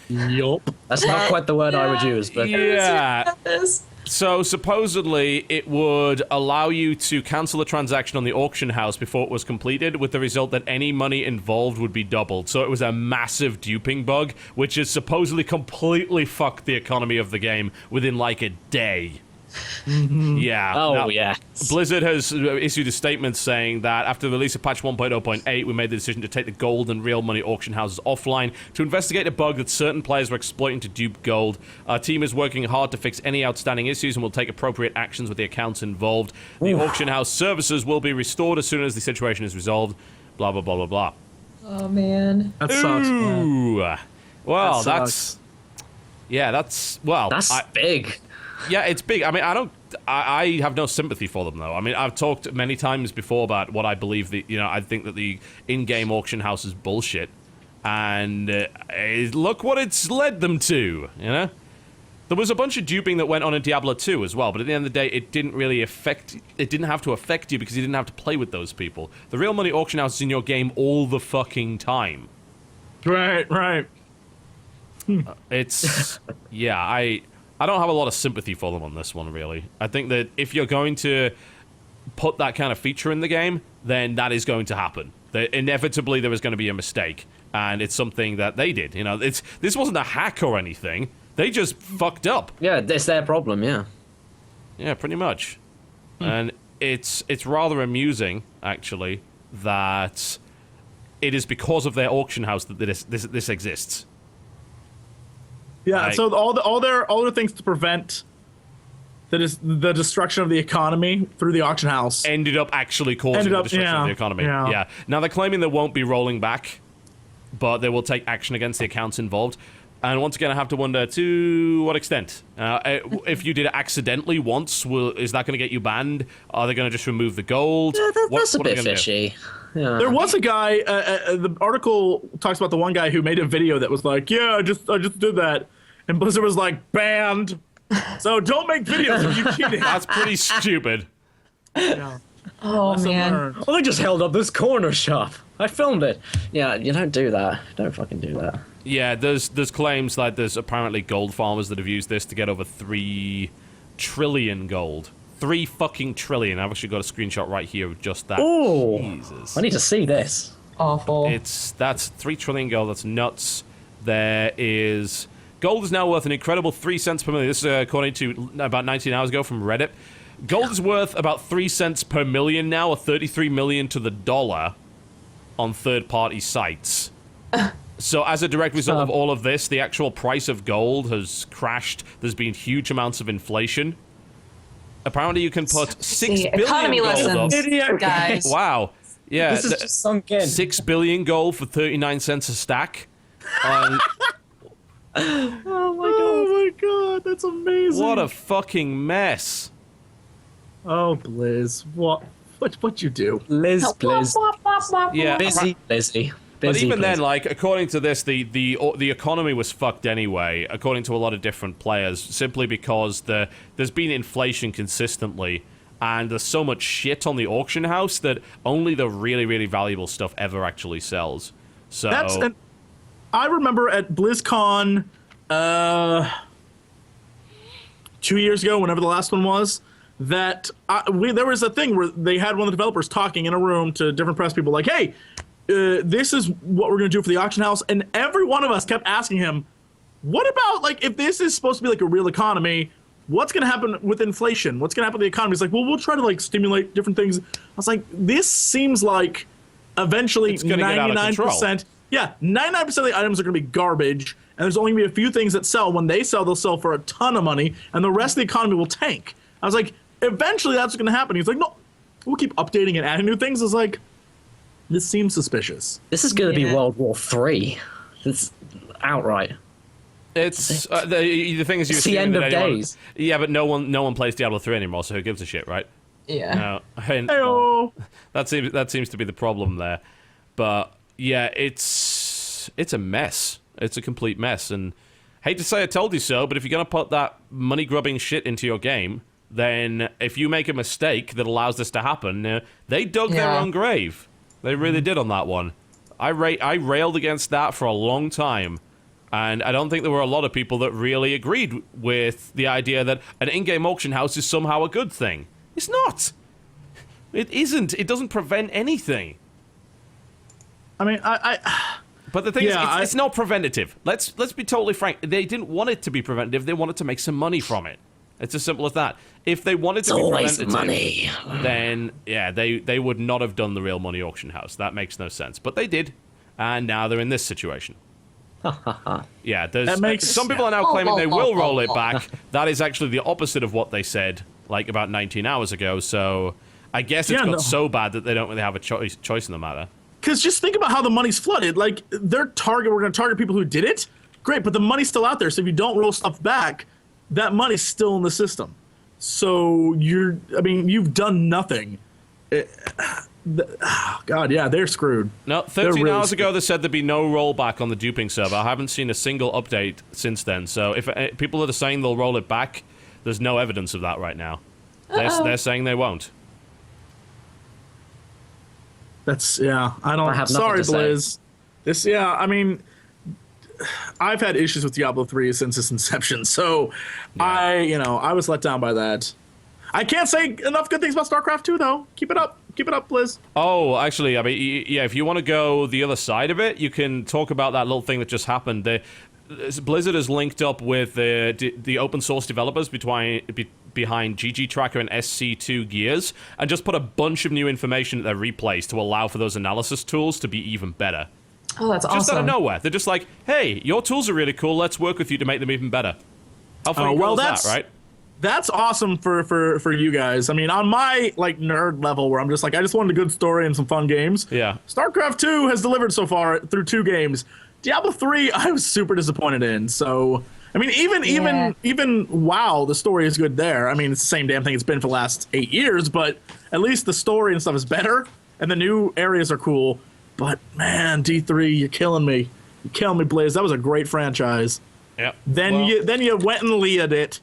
Yup. That's not quite the word I would use, but Yeah. This. So supposedly it would allow you to cancel a transaction on the auction house before it was completed, with the result that any money involved would be doubled. So it was a massive duping bug, which has supposedly completely fucked the economy of the game within like a day. Yeah. oh Now, yeah. Blizzard has issued a statement saying that after the release of patch 1.0.8, we made the decision to take the gold and real money auction houses offline to investigate a bug that certain players were exploiting to dupe gold. Our team is working hard to fix any outstanding issues and will take appropriate actions with the accounts involved. The auction house services will be restored as soon as the situation is resolved. Blah, blah, blah, blah, blah. Oh man. That sucks. man. Ooh. Well, That that's... sucks. Yeah, that's... Well, That's big. yeah, it's big. I mean, I have no sympathy for them, though. I mean, I've talked many times before about what I believe I think that the in-game auction house is bullshit. And look what it's led them to, you know? There was a bunch of duping that went on in Diablo 2 as well, but at the end of the day, it didn't have to affect you because you didn't have to play with those people. The real money auction house is in your game all the fucking time. Right. It's... yeah, I don't have a lot of sympathy for them on this one, really. I think that if you're going to put that kind of feature in the game, then that is going to happen. Inevitably, there is going to be a mistake, and it's something that they did. You know, this wasn't a hack or anything. They just fucked up. Yeah, it's their problem. Yeah. Yeah, pretty much. And it's rather amusing, actually, that it is because of their auction house that this exists. Yeah, so all their things to prevent the destruction of the economy through the auction house Ended up actually causing the destruction of the economy. Yeah. Now, they're claiming they won't be rolling back, but they will take action against the accounts involved. And once again, I have to wonder, to what extent? If you did it accidentally once, is that going to get you banned? Are they going to just remove the gold? Yeah, that's a what are they bit gonna do? fishy. Yeah. There was a guy. The article talks about the one guy who made a video that was like, "Yeah, I just did that," and Blizzard was like, "Banned." So don't make videos of you cheating. That's pretty stupid. Yeah. Oh Lesson man. learned. Well, I just held up this corner shop. I filmed it. Yeah, you don't do that. Don't fucking do that. Yeah, there's claims that there's apparently gold farmers that have used this to get over 3 trillion gold. 3 fucking trillion. I've actually got a screenshot right here of just that. Oh, Jesus. I need to see this. Awful. That's 3 trillion gold. That's nuts. There is gold is now worth an incredible 3 cents per million. This is according to about 19 hours ago from Reddit. Gold is worth about 3 cents per million now, or 33 million to the dollar on third-party sites. So as a direct result of all of this, the actual price of gold has crashed. There's been huge amounts of inflation. Apparently you can put 6 billion economy gold lessons, up. guys. Wow. Yeah. This is just sunk in. 6 billion gold for 39 cents a stack. On, Oh Oh my god, that's amazing. what a fucking mess. Oh, Blizz, what you do? Liz, please. Yeah. Busy, busy. But Busy, even then, please. like, according to this, the economy was fucked anyway, according to a lot of different players, simply because there's been inflation consistently, and there's so much shit on the auction house that only the really, really valuable stuff ever actually sells. So I remember at BlizzCon 2 years ago, whenever the last one was, that there was a thing where they had one of the developers talking in a room to different press people like, hey, this is what we're going to do for the auction house. And every one of us kept asking him, what about, like, if this is supposed to be like a real economy, what's going to happen with inflation? What's going to happen with the economy? He's like, well, we'll try to, like, stimulate different things. I was like, this seems like eventually It's gonna get out of control. 99%. Yeah, 99% of the items are going to be garbage, and there's only going to be a few things that sell. When they sell, they'll sell for a ton of money, and the rest of the economy will tank. I was like, eventually that's what's going to happen. He's like, no, we'll keep updating and adding new things. I was like, this seems suspicious. This is going to be Yeah. World War III. It's outright. it's the thing is, you It's the assume end that of anyone, days. Yeah, but no one plays Diablo 3 anymore, so who gives a shit, right? Yeah. And Heyo. that seems to be the problem there. But yeah, it's a mess. It's a complete mess, and hate to say I told you so, but if you're gonna put that money grubbing shit into your game, then if you make a mistake that allows this to happen, they dug their Yeah. own grave. They really did on that one. I railed against that for a long time, and I don't think there were a lot of people that really agreed with the idea that an in-game auction house is somehow a good thing. It's not. It isn't. It doesn't prevent anything. I mean, But the thing is, Yeah, it's not preventative. Let's be totally frank. They didn't want it to be preventative. They wanted to make some money from it. It's as simple as that. If they wanted to be Always preventative, money. then yeah, they would not have done the real money auction house. That makes no sense. But they did, and now they're in this situation. Yeah, That makes- some people are now claiming they will roll it back. That is actually the opposite of what they said, like about 19 hours ago. So I guess it's Yeah, got no. so bad that they don't really have a choice in the matter. because just think about how the money's flooded. Like, we're going to target people who did it. Great, but the money's still out there. So if you don't roll stuff back, that money's still in the system. So you've done nothing. God, yeah, they're screwed. No, They're 13 really hours ago they said there'd be no rollback on the duping server. I haven't seen a single update since then. So if people are saying they'll roll it back, there's no evidence of that right now. They're saying they won't. That's, yeah, I don't. I have nothing sorry, to say. Blizz. This, yeah, I mean, I've had issues with Diablo 3 since its inception, so I was let down by that. I can't say enough good things about StarCraft 2, though. Keep it up, Blizz. Oh, actually, I mean, yeah, if you want to go the other side of it, you can talk about that little thing that just happened. Blizzard has linked up with the open source developers behind GG Tracker and SC2 Gears, and just put a bunch of new information at their replays to allow for those analysis tools to be even better. Oh, that's awesome. Just out of nowhere. They're just like, hey, your tools are really cool, let's work with you to make them even better. How funny cool is that, right? That's awesome for you guys. I mean, on my like nerd level, where I'm just like, I just wanted a good story and some fun games. Yeah. StarCraft 2 has delivered so far through 2 games. Diablo 3, I was super disappointed in. So, I mean, even WoW, the story is good there. I mean, it's the same damn thing it's been for the last 8 years, but at least the story and stuff is better, and the new areas are cool. But man, D3, you're killing me. You're killing me, Blizz. That was a great franchise. Yep. Then you went and Lea'd it.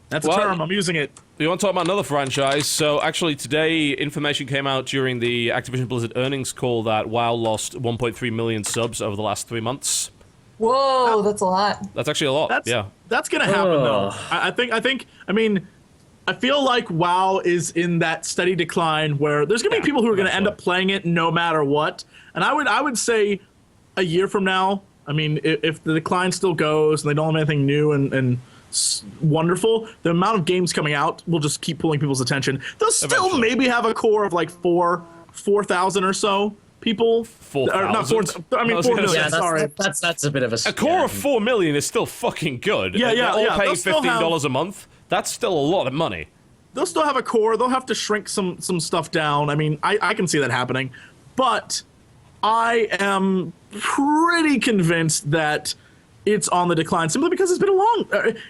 That's a term. I'm using it. You want to talk about another franchise? So actually today, information came out during the Activision Blizzard earnings call that WoW lost 1.3 million subs over the last 3 months. Whoa, that's a lot. That's actually a lot. That's gonna happen though. I think. I mean, I feel like WoW is in that steady decline where there's gonna be people who are gonna end up playing it no matter what. And I would say a year from now. I mean, if the decline still goes and they don't have anything new and wonderful, the amount of games coming out will just keep pulling people's attention. They'll still maybe have a core of like 4,000 or so people. 4,000? I mean, 4 million. Yeah, Sorry, that's a bit of a core of 4 million is still fucking good. They're all paying $15 a month. That's still a lot of money. They'll still have a core. They'll have to shrink some stuff down. I mean, I can see that happening, but I am pretty convinced that it's on the decline simply because it's been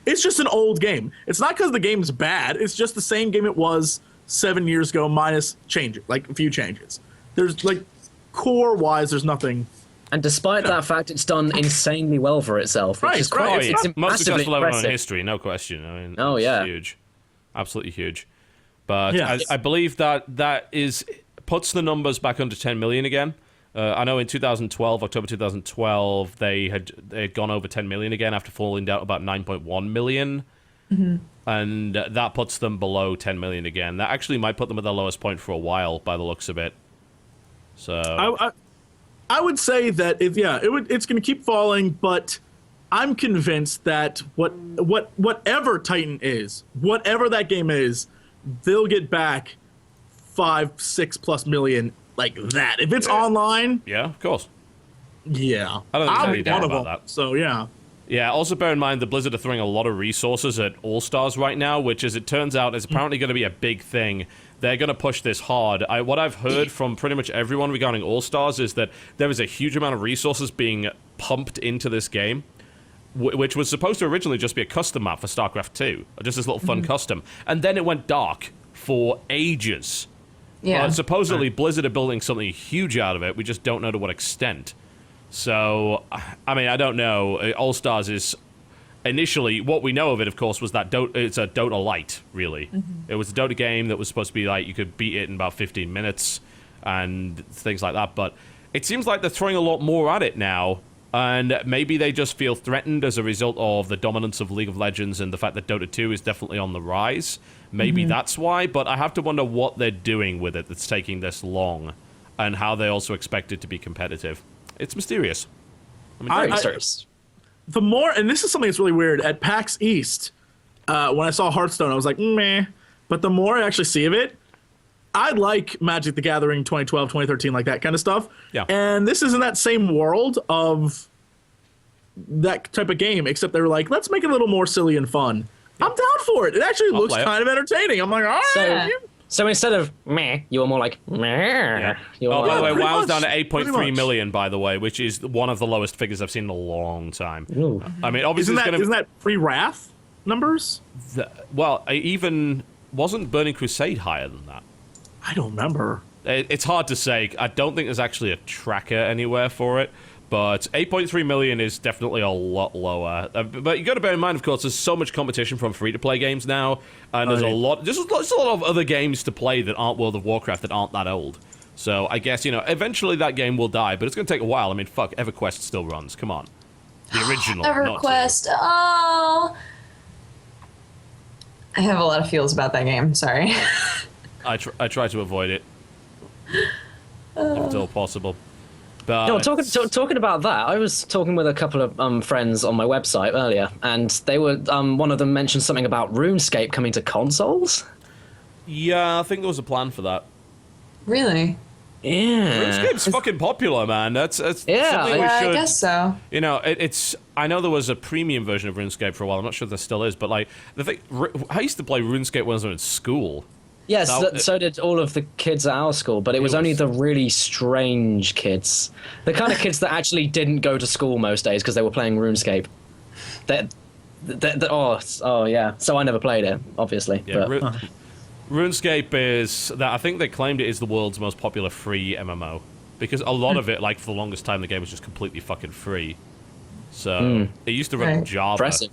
it's just an old game. It's not because the game's bad. It's just the same game it was 7 years ago minus changes, like a few changes. There's like core-wise, there's nothing. And despite that fact, it's done insanely well for itself, which is quite it's it's most successful ever in impressive. history, no question. I mean, yeah, huge, absolutely huge. But Yes. I believe that puts the numbers back under 10 million again. I know in October 2012, they had gone over 10 million again after falling down about 9.1 million. Mm-hmm. And that puts them below 10 million again. That actually might put them at their lowest point for a while, by the looks of it. So I would say that it's going to keep falling, but I'm convinced that whatever Titan is, whatever that game is, they'll get back 5-6+ million like that. If it's online, yeah, of course. Yeah, I don't think there's I'll any be doubt one of about them. that. So yeah. Yeah, also bear in mind that Blizzard are throwing a lot of resources at All-Stars right now, which, as it turns out, is apparently going to be a big thing. They're going to push this hard. What I've heard from pretty much everyone regarding All-Stars is that there is a huge amount of resources being pumped into this game, which was supposed to originally just be a custom map for StarCraft 2, just this little fun custom. And then it went dark for ages. Yeah. Supposedly, Blizzard are building something huge out of it. We just don't know to what extent. So, I mean, I don't know. All-Stars is... Initially, what we know of it, of course, was that it's a Dota Lite, really. It was a Dota game that was supposed to be like, you could beat it in about 15 minutes and things like that. But it seems like they're throwing a lot more at it now. And maybe they just feel threatened as a result of the dominance of League of Legends and the fact that Dota 2 is definitely on the rise. Maybe that's why, but I have to wonder what they're doing with it that's taking this long, and how they also expect it to be competitive. It's mysterious. I mean, very mysterious. The more, and this is something that's really weird, at PAX East, when I saw Hearthstone, I was like, meh. But the more I actually see of it, I like Magic the Gathering 2012, 2013, like that kind of stuff. Yeah. And this is in that same world of that type of game, except they were like, let's make it a little more silly and fun. I'm down for it. It actually looks kind of entertaining. I'm like, all right. So instead of meh, you were more like meh. Yeah. By the way, WoW's down to 8.3 million, by the way, which is one of the lowest figures I've seen in a long time. Ooh. I mean, obviously, isn't that pre-Wrath numbers? Wasn't Burning Crusade higher than that? I don't remember. It's hard to say. I don't think there's actually a tracker anywhere for it. But 8.3 million is definitely a lot lower. But you got to bear in mind, of course, there's so much competition from free-to-play games now, and there's a lot of other games to play that aren't World of Warcraft that aren't that old. So I guess, eventually that game will die, but it's going to take a while. I mean, fuck, EverQuest still runs. Come on. The original. EverQuest. Oh. I have a lot of feels about that game. Sorry. I try to avoid it if at all possible. But No, talking about that, I was talking with a couple of friends on my website earlier, and they were one of them mentioned something about RuneScape coming to consoles. yeah, I think there was a plan for that. Really? Yeah. RuneScape's fucking popular, man. That's Yeah, something we Yeah, should. I guess so. You know, it's. I know there was a premium version of RuneScape for a while. I'm not sure if there still is, but like the thing, I used to play RuneScape when I was in school. Yes, That- so did all of the kids at our school, but it was only the really strange kids. The kind of kids that actually didn't go to school most days because they were playing RuneScape. Oh, yeah. So I never played it, obviously. Yeah, but, RuneScape is that I think they claimed it is the world's most popular free MMO because a lot of it, like for the longest time, the game was just completely fucking free. So it used to run in Right. Java. impressive.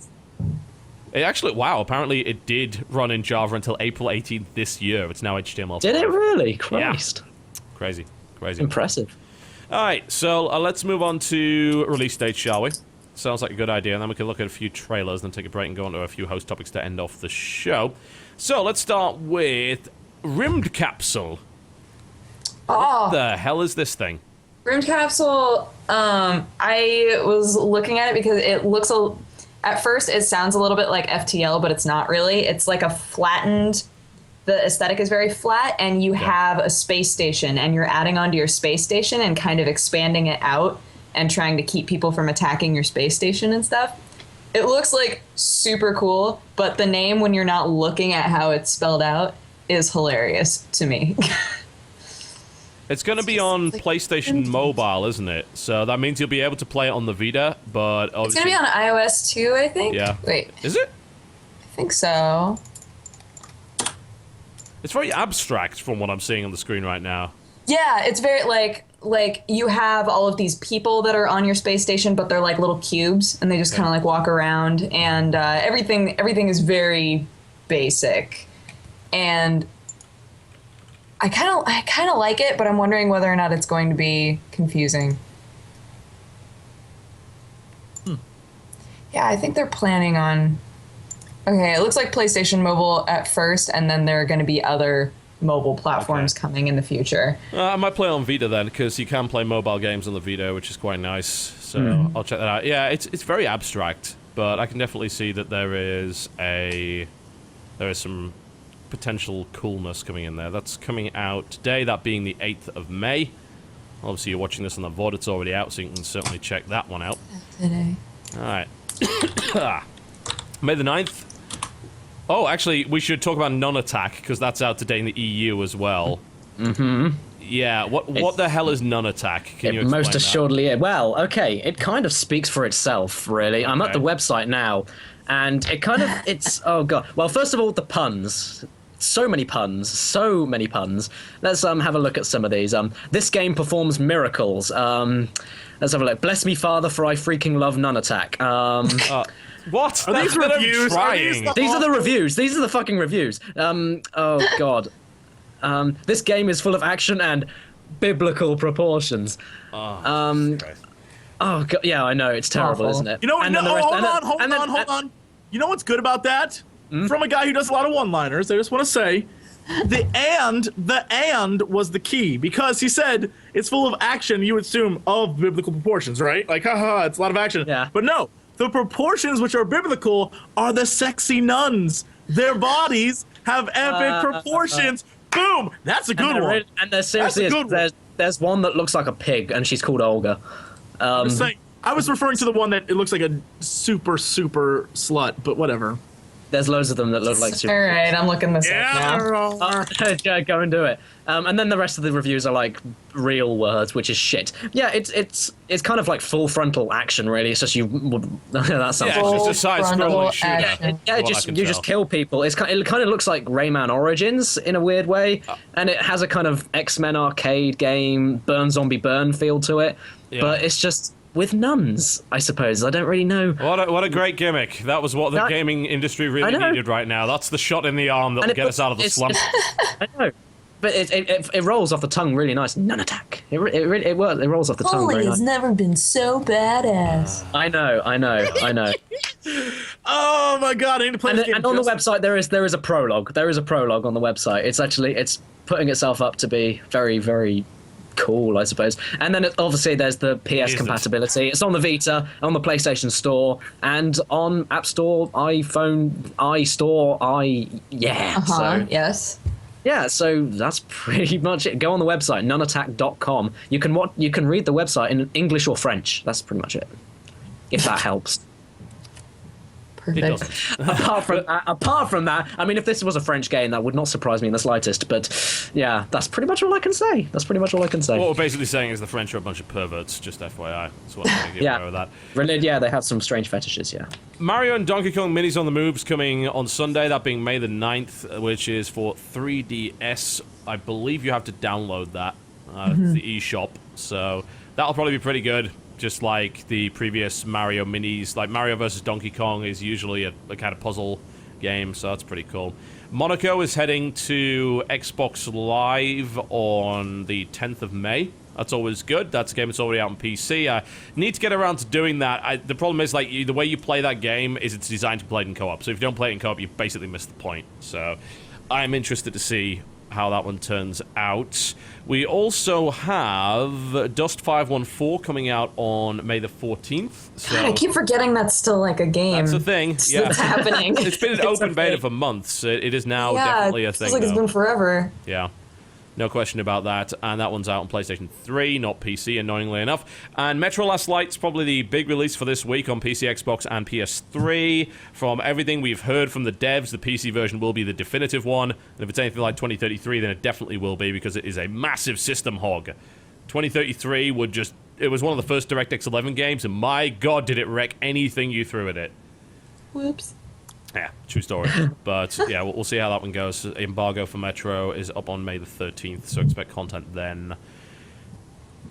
It actually, wow, apparently it did run in Java until April 18th this year. It's now HTML5. Did it really? Christ. Crazy. Impressive. All right, so let's move on to release dates, shall we? Sounds like a good idea, and then we can look at a few trailers, then take a break and go on to a few host topics to end off the show. So let's start with Rimmed Capsule. Oh, What the hell is this thing? Room Capsule. I was looking at it because it looks at first it sounds a little bit like FTL, but it's not really. It's like a flattened. The aesthetic is very flat, and you have a space station, and you're adding onto your space station and kind of expanding it out and trying to keep people from attacking your space station and stuff. It looks like super cool, but the name, when you're not looking at how it's spelled out, is hilarious to me. It's going to be on PlayStation Mobile, isn't it? So that means you'll be able to play it on the Vita, but It's obviously... gonna be on iOS too, I think. Yeah. Wait, Is it? I think so. It's very abstract from what I'm seeing on the screen right now. Yeah, it's very like you have all of these people that are on your space station, but they're like little cubes, and they just kind of like walk around, and everything is very basic, and I kind of like it, but I'm wondering whether or not it's going to be confusing. Yeah, I think they're planning on. Okay, it looks like PlayStation Mobile at first, and then there are going to be other mobile platforms coming in the future. I might play on Vita then, because you can play mobile games on the Vita, which is quite nice. So I'll check that out. Yeah, it's very abstract, but I can definitely see that there is some potential coolness coming in there. That's coming out today, that being the 8th of May. Obviously, you're watching this on the VOD, it's already out, so you can certainly check that one out. Today. All right. May the 9th. Oh, actually, we should talk about Non-Attack, because that's out today in the EU as well. Yeah, what the hell is Non-Attack? Can you explain Most that? assuredly, well, okay, it kind of speaks for itself, really. I'm at the website now, and it's, oh god. Well, first of all, the puns. So many puns. Let's have a look at some of these. This game performs miracles. Let's have a look. Bless me, Father, for I freaking love Non-Attack. What? Are these That's reviews? Are these trying. the- These are the reviews. These are the fucking reviews. Oh god. This game is full of action and biblical proportions. Oh, Christ. Oh god, yeah, I know it's terrible, Awful. isn't it? You know what? And No, then the rest- hold and then- on, hold and then- on, hold on. You know what's good about that? From a guy who does a lot of one-liners, I just want to say, the and was the key, because he said it's full of action. You would assume of biblical proportions, right? Like, haha, it's a lot of action. Yeah. But no, the proportions which are biblical are the sexy nuns. Their bodies have epic proportions. Boom! That's a good one. And there seriously That's a good one. there's one that looks like a pig, and she's called Olga. I'm just saying, I was referring to the one that it looks like a super slut, but whatever. There's loads of them that look like All right, I'm looking this up now. Yeah, go and do it. And then the rest of the reviews are like real words, which is shit. Yeah, it's kind of like full frontal action, really. It's just that sounds. Yeah, it's just a side-scrolling shooter. action. Yeah, What I can you just tell. kill people. It kind of looks like Rayman Origins in a weird way, and it has a kind of X-Men arcade game, Burn Zombie Burn feel to it. Yeah. But it's just with nuns, I suppose. I don't really know. What a great gimmick. That was what the That- gaming industry really I know. needed right now. That's the shot in the arm that And will it- get us out of the it's- slump. I know, but it rolls off the tongue really nice. Non-attack. It rolls off the tongue very nice. never been so badass. I know. Oh my god, I need to play this game. And on the just- website there is a prologue. There is a prologue on the website. It's putting itself up to be very, very cool, I suppose. And then obviously there's the PS Isn't. compatibility. It's on the Vita, on the PlayStation Store, and on App Store, iPhone, iStore, So Yes. yeah, so that's pretty much it. Go on the website, noneattack.com. You can read the website in English or French. That's pretty much it. If that helps. It Perfect. doesn't. apart from that, I mean, if this was a French game, that would not surprise me in the slightest. But yeah, that's pretty much all I can say. What we're basically saying is the French are a bunch of perverts, just FYI. That's what I'm going to give aware of that. Really, yeah, they have some strange fetishes, yeah. Mario and Donkey Kong Minis on the Moves coming on Sunday, that being May the 9th, which is for 3DS. I believe you have to download that, the eShop. So that'll probably be pretty good. Just like the previous Mario Minis, like Mario vs. Donkey Kong is usually a kind of puzzle game, so that's pretty cool. Monaco is heading to Xbox Live on the 10th of May. That's always good. That's a game that's already out on PC. I need to get around to doing that. The problem is, like, the way you play that game is it's designed to be played in co-op. So if you don't play it in co-op, you basically miss the point. So I'm interested to see how that one turns out. We also have Dust 514 coming out on May the 14th. So God, I keep forgetting that's still like a game. that's a thing. Yeah. It's happening. It's been an open beta for months. It is now yeah, definitely a it thing. feels like it's though. been forever. Yeah. No question about that. And that one's out on PlayStation 3, not PC, annoyingly enough. And Metro Last Light's probably the big release for this week on PC, Xbox, and PS3. From everything we've heard from the devs, the PC version will be the definitive one. And if it's anything like 2033, then it definitely will be, because it is a massive system hog. 2033 would just... It was one of the first DirectX 11 games, and my god, did it wreck anything you threw at it. Whoops. Yeah, true story. But yeah, we'll see how that one goes. Embargo for Metro is up on May the 13th, so expect content then.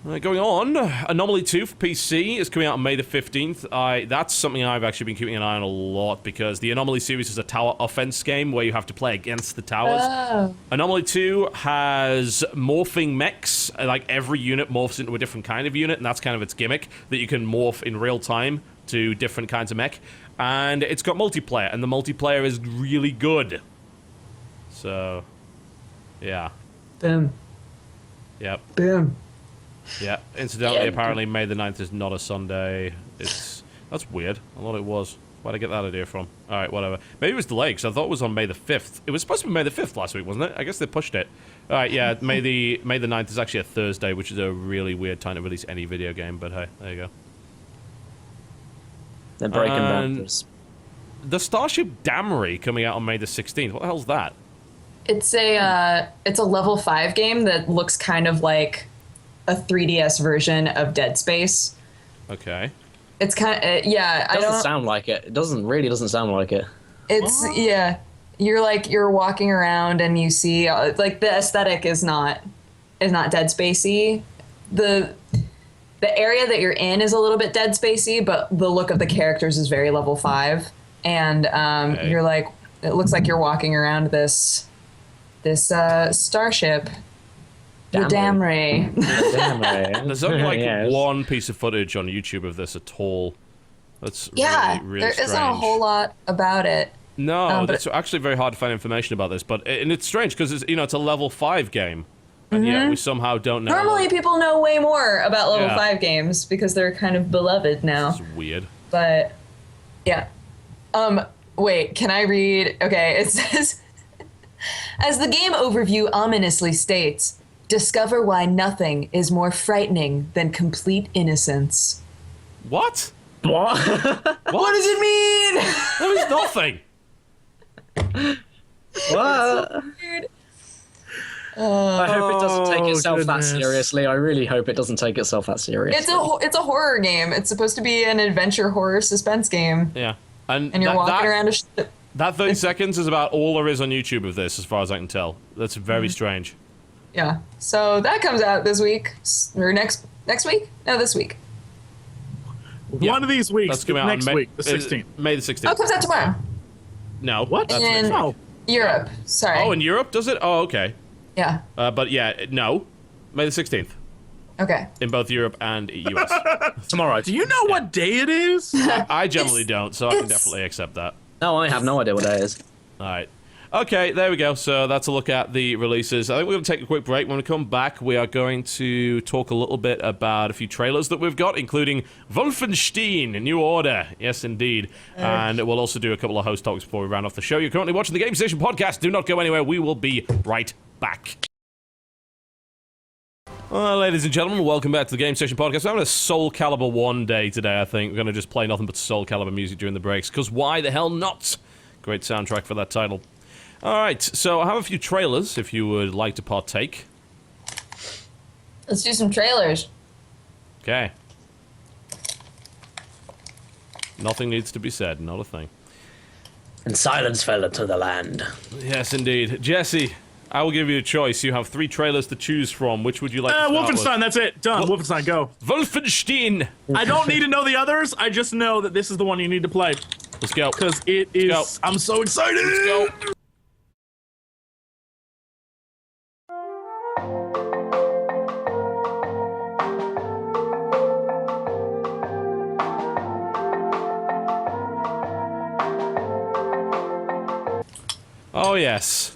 Going on, Anomaly 2 for PC is coming out on May the 15th. That's something I've actually been keeping an eye on a lot, because the Anomaly series is a tower offense game where you have to play against the towers. Oh. Anomaly 2 has morphing mechs, like every unit morphs into a different kind of unit, and that's kind of its gimmick, that you can morph in real time to different kinds of mech. And it's got multiplayer, and the multiplayer is really good. So, yeah. Boom. Yep. Boom. Yeah. Incidentally, Yeah. apparently May the 9th is not a Sunday. That's weird. I thought it was. Where'd I get that idea from? Alright, whatever. Maybe it was delayed, because I thought it was on May the 5th. It was supposed to be May the 5th last week, wasn't it? I guess they pushed it. Alright, yeah, May the 9th is actually a Thursday, which is a really weird time to release any video game, but hey, there you go. They're breaking And- boundaries. The Starship Damry coming out on May the 16th. What the hell's that? It's a level 5 game that looks kind of like a 3DS version of Dead Space. Okay. It's kind of yeah. I Doesn't don't. sound like it. It doesn't sound like it. It's yeah. You're walking around and you see like the aesthetic is not Dead Spacey. The area that you're in is a little bit Dead Spacey, but the look of the characters is very level 5. And Okay. you're like, it looks like you're walking around this starship. The Damry. There's only like Yes. one piece of footage on YouTube of this at all. That's Yeah, really, really there strange. isn't a whole lot about it. No, but it's actually very hard to find information about this, and it's strange because it's a level 5 game, and yet we somehow don't know. Normally, people know way more about level Yeah. 5 games because they're kind of beloved now. It's weird. But yeah. Wait, can I read? Okay, it says, as the game overview ominously states, discover why nothing is more frightening than complete innocence. What? What? What does it mean? That means nothing. What? Weird. I hope it doesn't take itself that goodness. seriously. I really hope it doesn't take itself that seriously. It's a horror game. It's supposed to be an adventure horror suspense game, Yeah, and and you're walking that, around a ship. That 30 seconds is about all there is on YouTube of this, as far as I can tell. That's very Mm-hmm. strange. Yeah. So that comes out this week or next week? No, this week. Yeah. One of these weeks. That's coming out next on week, the 16th. May the Oh, 16th. it comes out tomorrow. No, What? That's In- next week. No. Europe. Sorry. Oh, in Europe, does it? Oh, okay. Yeah. But yeah, no, May the 16th Okay. in both Europe and US. Tomorrow. Do you know what day it is? I generally don't, so I can it's- definitely accept that. No, I have no idea what that is. All right. Okay, there we go. So that's a look at the releases. I think we're going to take a quick break. When we come back, we are going to talk a little bit about a few trailers that we've got, including Wolfenstein, New Order. Yes, indeed. And we'll also do a couple of host talks before we round off the show. You're currently watching the Game Station podcast. Do not go anywhere. We will be right back. Well, ladies and gentlemen, welcome back to the Game Station podcast. We're having a Soul Calibur 1 day today, I think. We're going to just play nothing but Soul Calibur music during the breaks, because why the hell not? Great soundtrack for that title. Alright, so I have a few trailers, if you would like to partake. Let's do some trailers. Okay. Nothing needs to be said, not a thing. And silence fell into the land. Yes, indeed. Jesse, I will give you a choice. You have 3 trailers to choose from. Which would you like to start Wolfenstein, with? that's it. Done. Wolfenstein, go. Wolfenstein! I don't need to know the others. I just know that this is the one you need to play. Let's go. Because it is... go. I'm so excited! Let's go. Oh, yes.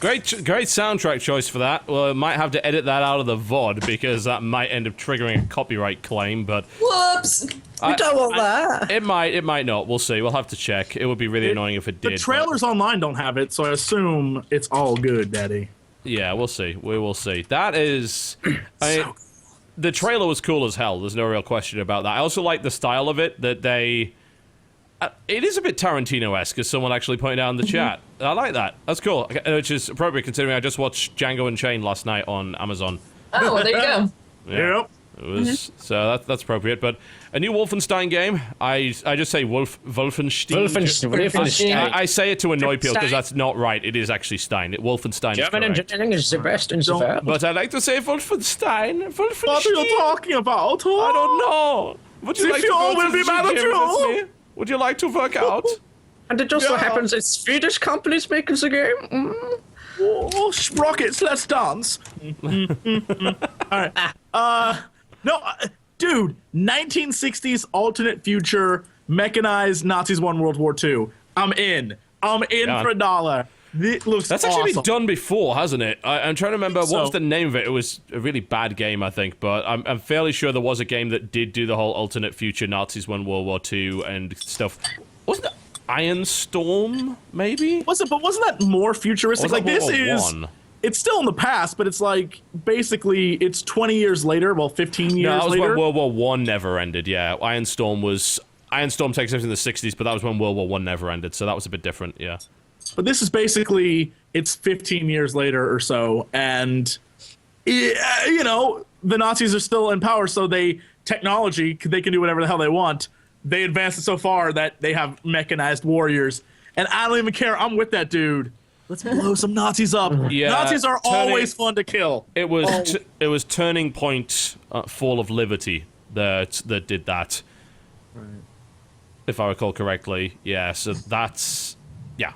Great soundtrack choice for that. Well, I might have to edit that out of the VOD because that might end up triggering a copyright claim, but... Whoops! We don't want that. It might not. We'll see. We'll have to check. It would be really annoying if it did. The trailers online don't have it, so I assume it's all good, Daddy. Yeah, we'll see. We will see. That is... the trailer was cool as hell. There's no real question about that. I also like the style of it, that they... it is a bit Tarantino-esque, as someone actually pointed out in the chat. I like that. That's cool. Which is appropriate, considering I just watched Django Unchained last night on Amazon. Oh, well, there you go. Yeah. Yep. It was so that's appropriate. But a new Wolfenstein game. I just say Wolfenstein. Wolfenstein. I say it to annoy people because that's not right. It is actually Stein. Wolfenstein. German is correct. engineering is the best in the world. But I like to say Wolfenstein. Wolfenstein. What are you talking about? I don't know. Would you The like to fuel go to will be the gym manageable. with me? Would you like to work out? And it just so Yeah. happens it's Swedish companies making the game. Oh, sprockets, let's dance. All right. Dude, 1960s alternate future, mechanized Nazis won World War II. I'm in. I'm in Yeah. for $1. It looks That's actually awesome. been done before, hasn't it? I'm trying to remember what was so. the name of it. It was a really bad game, I think, but I'm fairly sure there was a game that did do the whole alternate future Nazis won World War II and stuff. Wasn't it Iron Storm, maybe? Wasn't that more futuristic? Or was Like that this World War is. One? It's still in the past, but it's like basically it's 20 years later. Well, 15 years No, that was later. when World War One never ended. Yeah, Iron Storm takes place in the 60s, but that was when World War One never ended, so that was a bit different. Yeah. But this is basically it's 15 years later or so, and you know the Nazis are still in power, so they can do whatever the hell they want. They advanced it so far that they have mechanized warriors, and I don't even care. I'm with that dude. Let's blow some Nazis up. Yeah, Nazis are always fun to kill. It was Turning Point, Fall of Liberty that did that. Right. If I recall correctly, yeah. So that's yeah.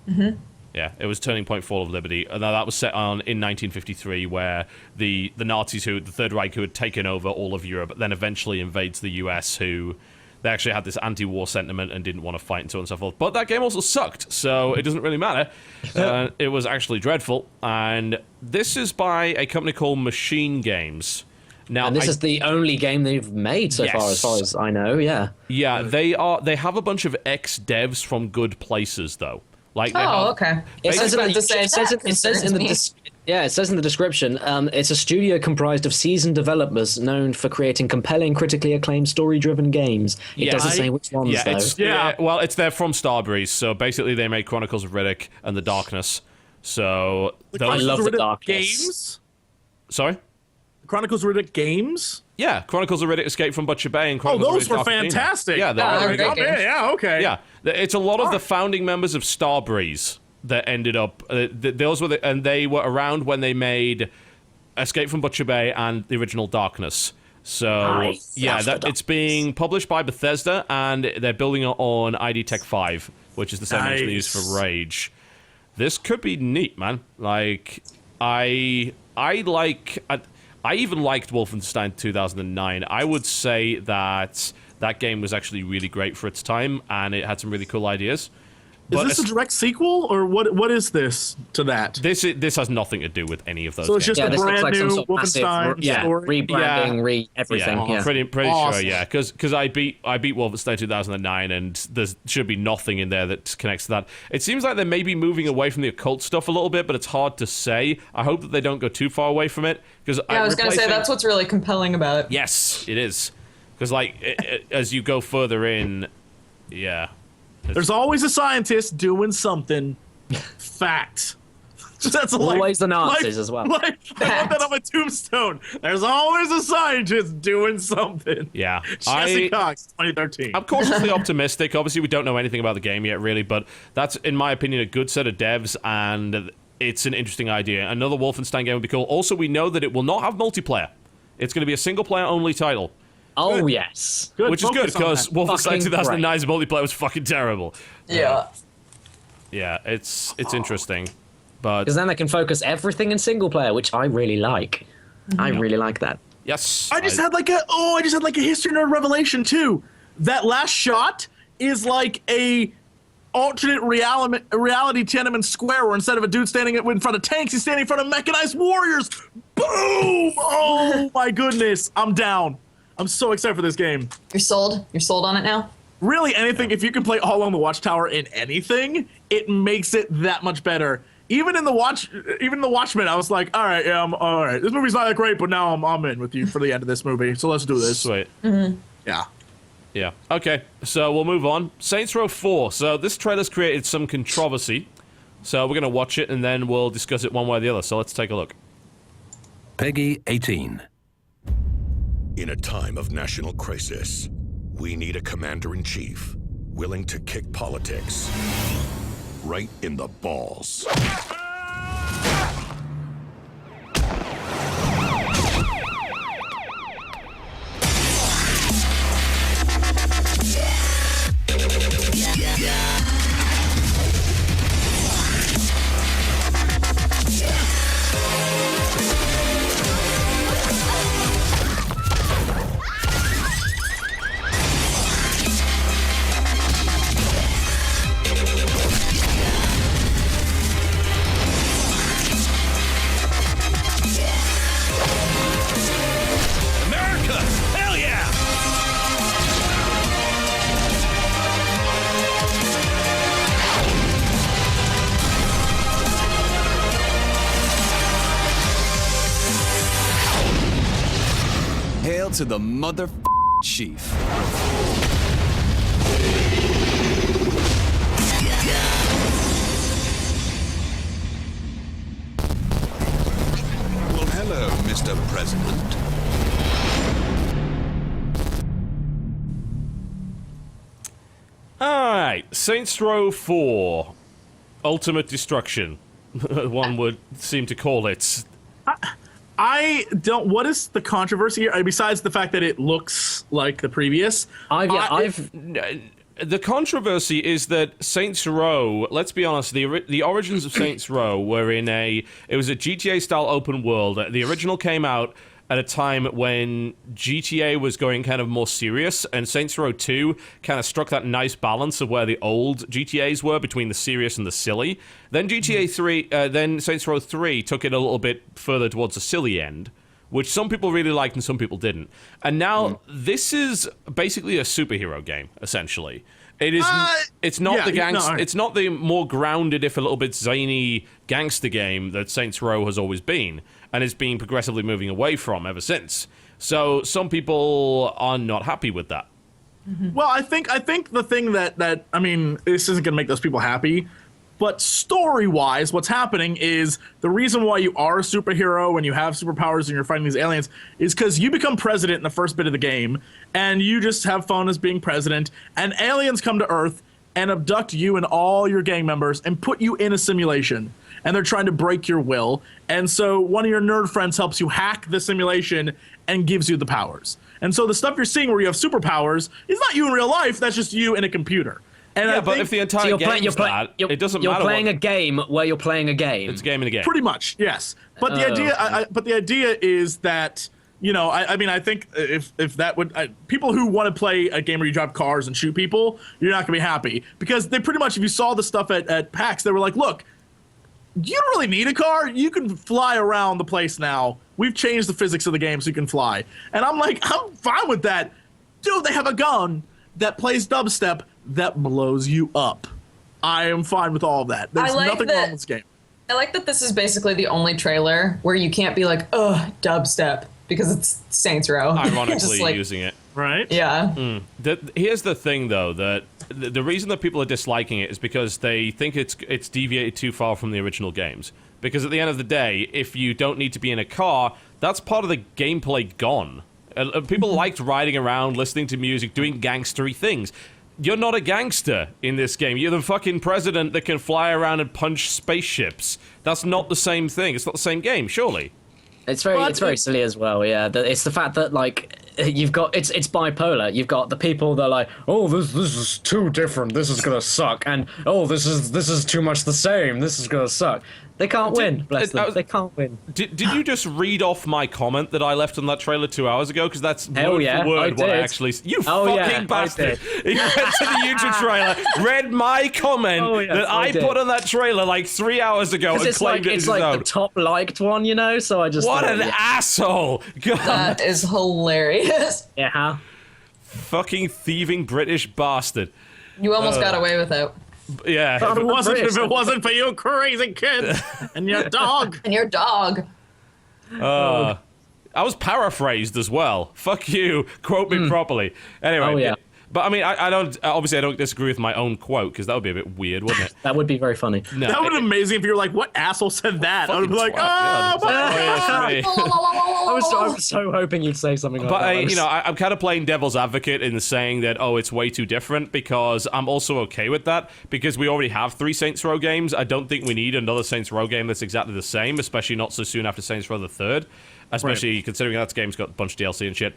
Mm-hmm. Yeah, it was Turning Point, Fall of Liberty. Now that was set in 1953, where the Nazis, the Third Reich, who had taken over all of Europe, then eventually invades the US, who they actually had this anti-war sentiment and didn't want to fight and so on and so forth. But that game also sucked, so it doesn't really matter. It was actually dreadful, and this is by a company called Machine Games. Now, And this is the only game they've made so far, as far as I know. Yeah. Yeah, they have a bunch of ex-devs from good places, though. Like, Okay. It says, in about the, to say, it says, that it says in the concerns it says in the description, it's a studio comprised of seasoned developers known for creating compelling, critically acclaimed, story-driven games. It doesn't say which ones, though. Well, they're from Starbreeze, so basically they made Chronicles of Riddick and The Darkness. So I love The Riddick Darkness. games. Sorry? Chronicles of Riddick games. Yeah, Chronicles of Riddick Escape from Butcher Bay and Oh, Chronicles of those Riddick were Dark Athena. fantastic. Yeah, they're very they're good. great. Yeah, okay. Yeah, it's a lot of the founding members of Starbreeze that ended up. Those were and they were around when they made Escape from Butcher Bay and the original Darkness. So Nice. yeah, it's being published by Bethesda, and they're building it on ID Tech 5, which is the same engine they use for Rage. This could be neat, man. Like I even liked Wolfenstein 2009. I would say that game was actually really great for its time, and it had some really cool ideas. Is But this a direct sequel, or what is this to that? this has nothing to do with any of those. So it's games. just a this looks brand like some new sort of massive Wolfenstein story? rebranding, everything. Yeah. Pretty Awesome. sure, yeah, because I beat Wolfenstein 2009, and there should be nothing in there that connects to that. It seems like they may be moving away from the occult stuff a little bit, but it's hard to say. I hope that they don't go too far away from it, because Yeah, I was gonna say that's what's really compelling about it. Yes, it is, because like as you go further in, yeah. There's always a scientist doing something. Fact. That's Always the Nazis as well. I want that on my tombstone. There's always a scientist doing something. Yeah, Jesse Cox, 2013. I'm cautiously optimistic. Obviously, we don't know anything about the game yet, really, but that's, in my opinion, a good set of devs, and it's an interesting idea. Another Wolfenstein game would be cool. Also, we know that it will not have multiplayer. It's going to be a single-player only title. Oh, Good. yes. Good Which is good, focus on because that. Wolfenstein Fucking 2009's multiplayer was fucking terrible. Yeah. Yeah, it's interesting. But Because then they can focus everything in single player, which I really like. I really like that. yes, I just had like a history nerd revelation too. That last shot is like a alternate reality Tiananmen Square, where instead of a dude standing in front of tanks, he's standing in front of mechanized warriors. Boom! Oh my goodness, I'm down. I'm so excited for this game. You're sold? You're sold on it now? Really, anything, if you can play All Along the Watchtower in anything, it makes it that much better. Even in the Watchmen, I was like, all right, yeah, all right. This movie's not that great, but now I'm in with you for the end of this movie. So let's do this. sweet. Yeah. Yeah. Okay, so we'll move on. Saints Row 4. So this trailer's created some controversy. So we're going to watch it, and then we'll discuss it one way or the other. So let's take a look. Peggy 18. In a time of national crisis, we need a commander-in-chief willing to kick politics right in the balls. America! Hell yeah! Hail to the mother chief. Well, hello, Mr. President. Alright, Saints Row 4. Ultimate Destruction. One would seem to call it. I don't. What is the controversy here? Besides the fact that it looks like the previous. The controversy is that Saints Row, let's be honest, the origins of Saints Row were it was a GTA-style open world. The original came out at a time when GTA was going kind of more serious, and Saints Row 2 kind of struck that nice balance of where the old GTAs were between the serious and the silly. Then then Saints Row 3 took it a little bit further towards the silly end, which some people really liked and some people didn't. And now this is basically a superhero game, essentially. It is. It's not It's not the more grounded, if a little bit zany gangster game that Saints Row has always been, and it's been progressively moving away from ever since. So some people are not happy with that. Well, I think the thing that I mean, this isn't going to make those people happy, but story-wise, what's happening is the reason why you are a superhero and you have superpowers and you're fighting these aliens is because you become president in the first bit of the game, and you just have fun as being president, and aliens come to Earth and abduct you and all your gang members and put you in a simulation. And they're trying to break your will. And so one of your nerd friends helps you hack the simulation and gives you the powers. And so the stuff you're seeing where you have superpowers is not you in real life, that's just you in a computer. And Yeah, I but think if the entire game's that, it doesn't matter. You're playing what, a game where you're playing a game. It's a game in a game. pretty much, yes. But the idea, okay. but the idea is that I mean, I think if that would people who want to play a game where you drive cars and shoot people, you're not gonna be happy because they pretty much, if you saw the stuff at PAX, they were like, look, you don't really need a car. You can fly around the place now. We've changed the physics of the game so you can fly. And I'm like, I'm fine with that. Dude, they have a gun that plays dubstep that blows you up. I am fine with all of that. There's nothing wrong with this game. I like that this is basically the only trailer where you can't be like, ugh, dubstep, because it's Saints Row. Ironically using it. Right? Yeah. Here's the thing, though, that the reason that people are disliking it is because they think it's deviated too far from the original games. Because at the end of the day, if you don't need to be in a car, that's part of the gameplay gone. People liked riding around, listening to music, doing gangstery things. You're not a gangster in this game. You're the fucking president that can fly around and punch spaceships. That's not the same thing. It's not the same game, surely. It's very silly as well. Yeah, it's the fact that like you've got it's bipolar. You've got the people that are like, oh, this is too different. This is gonna suck, and oh, this is too much the same. This is gonna suck. They can't win. Bless them. They can't win. Did you just read off my comment that I left on that trailer 2 hours ago? Because that's word for word what I actually. You fucking bastard! He went to the YouTube trailer, read my comment that I put on that trailer like 3 hours ago, and claimed it as his own. It's like the top liked one, you know. So I just. What an asshole! God. That is hilarious. Yeah. Fucking thieving British bastard. You almost got away with it. Yeah. If it wasn't for you crazy kids and your dog. And your dog. I was paraphrased as well. Fuck you. Quote me properly. Anyway. But I mean, I don't disagree with my own quote, because that would be a bit weird, wouldn't it? That would be very funny. No, that would be amazing if you were like, what asshole said that? I would be like, twat, oh, my God. I was so hoping you'd say something like that. But I'm kind of playing devil's advocate in saying that, it's way too different, because I'm also okay with that, because we already have 3 Saints Row games. I don't think we need another Saints Row game that's exactly the same, especially not so soon after Saints Row the 3rd, especially considering that game's got a bunch of DLC and shit.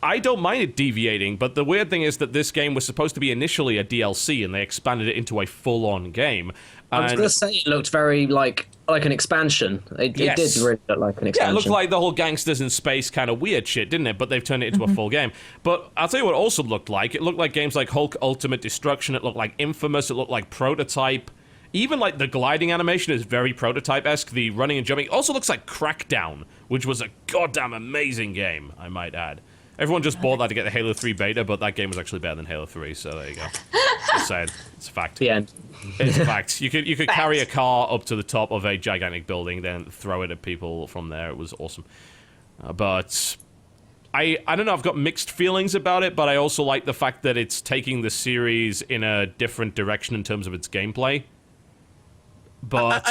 I don't mind it deviating, but the weird thing is that this game was supposed to be initially a DLC, and they expanded it into a full-on game. I was going to say it looked very like an expansion. It did really look like an expansion. Yeah, it looked like the whole gangsters in space kind of weird shit, didn't it? But they've turned it into a full game. But I'll tell you what it also looked like. It looked like games like Hulk Ultimate Destruction. It looked like Infamous. It looked like Prototype. Even like the gliding animation is very Prototype-esque. The running and jumping also looks like Crackdown, which was a goddamn amazing game, I might add. Everyone just bought that to get the Halo 3 beta, but that game was actually better than Halo 3, so there you go. Just saying. It's a fact. The end. It's a fact. You could carry a car up to the top of a gigantic building, then throw it at people from there. It was awesome. But I don't know, I've got mixed feelings about it, but I also like the fact that it's taking the series in a different direction in terms of its gameplay. But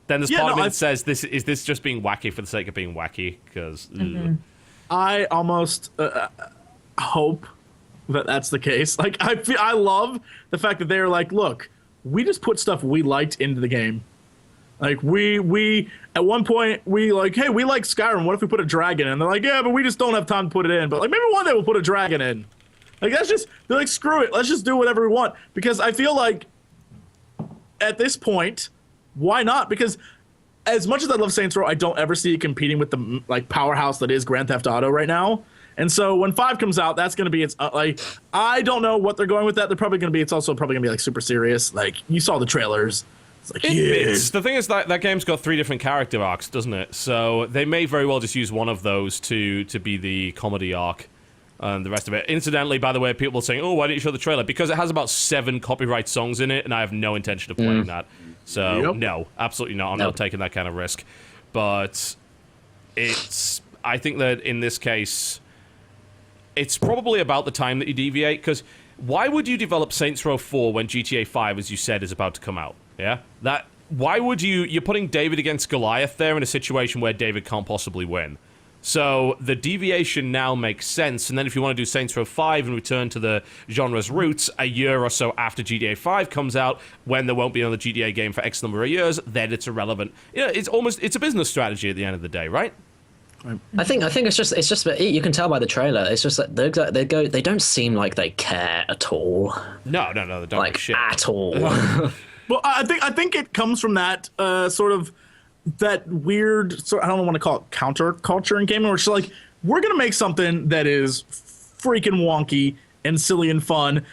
then there's part of me that says, is this just being wacky for the sake of being wacky? Because... I almost hope that that's the case. Like, I love the fact that they're like, look, we just put stuff we liked into the game. Like, we at one point, we like, hey, we like Skyrim. What if we put a dragon in? And they're like, yeah, but we just don't have time to put it in. But, like, maybe one day we'll put a dragon in. Like, they're like, screw it. Let's just do whatever we want. Because I feel like, at this point, why not? Because... as much as I love Saints Row, I don't ever see it competing with the like powerhouse that is Grand Theft Auto right now. And so when 5 comes out, that's going to be its like I don't know what they're going with that. They're probably going to be. It's also probably going to be like super serious. Like you saw the trailers. It's like the thing is that game's got 3 different character arcs, doesn't it? So they may very well just use one of those to be the comedy arc. And the rest of it. Incidentally, by the way, people are saying, oh, why didn't you show the trailer? Because it has about 7 copyright songs in it, and I have no intention of playing that. So, no, absolutely not. I'm not taking that kind of risk. But I think that in this case, it's probably about the time that you deviate, because why would you develop Saints Row 4 when GTA 5, as you said, is about to come out? Yeah? Why would you're putting David against Goliath there in a situation where David can't possibly win. So the deviation now makes sense, and then if you want to do Saints Row 5 and return to the genre's roots a year or so after GTA 5 comes out, when there won't be another GTA game for X number of years, then it's irrelevant. You know, it's a business strategy at the end of the day, right? I think it's just you can tell by the trailer. It's just that they don't seem like they care at all. No, they don't like shit at all. Well, I think it comes from that sort of that weird sort. I don't want to call it counterculture in gaming, where it's like we're gonna make something that is freaking wonky and silly and fun.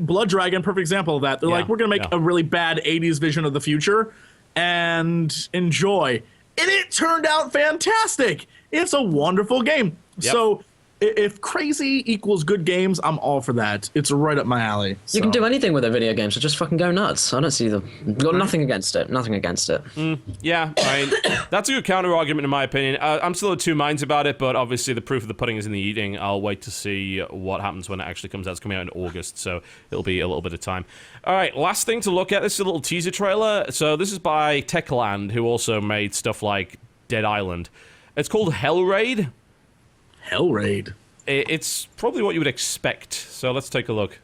Blood Dragon, perfect example of that. They're like, we're gonna make a really bad 80s vision of the future and enjoy. And it turned out fantastic. It's a wonderful game. Yep. So if crazy equals good games, I'm all for that. It's right up my alley. You can do anything with a video game, so just fucking go nuts. I don't see got nothing against it. Nothing against it. Yeah, I mean, that's a good counter argument in my opinion. I'm still of two minds about it, but obviously the proof of the pudding is in the eating. I'll wait to see what happens when it actually comes out. It's coming out in August, so it'll be a little bit of time. All right, last thing to look at. This is a little teaser trailer. So this is by Techland, who also made stuff like Dead Island. It's called Hell Raid. Hell Raid. It's probably what you would expect, so let's take a look.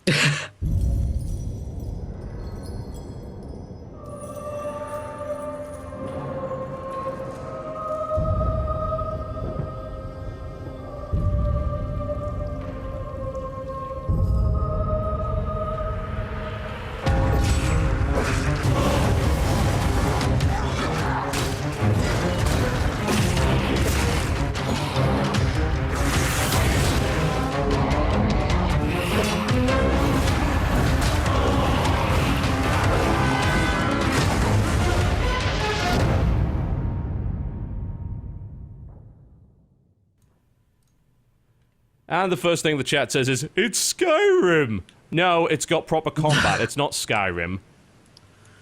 And the first thing the chat says is, it's Skyrim! No, it's got proper combat. It's not Skyrim.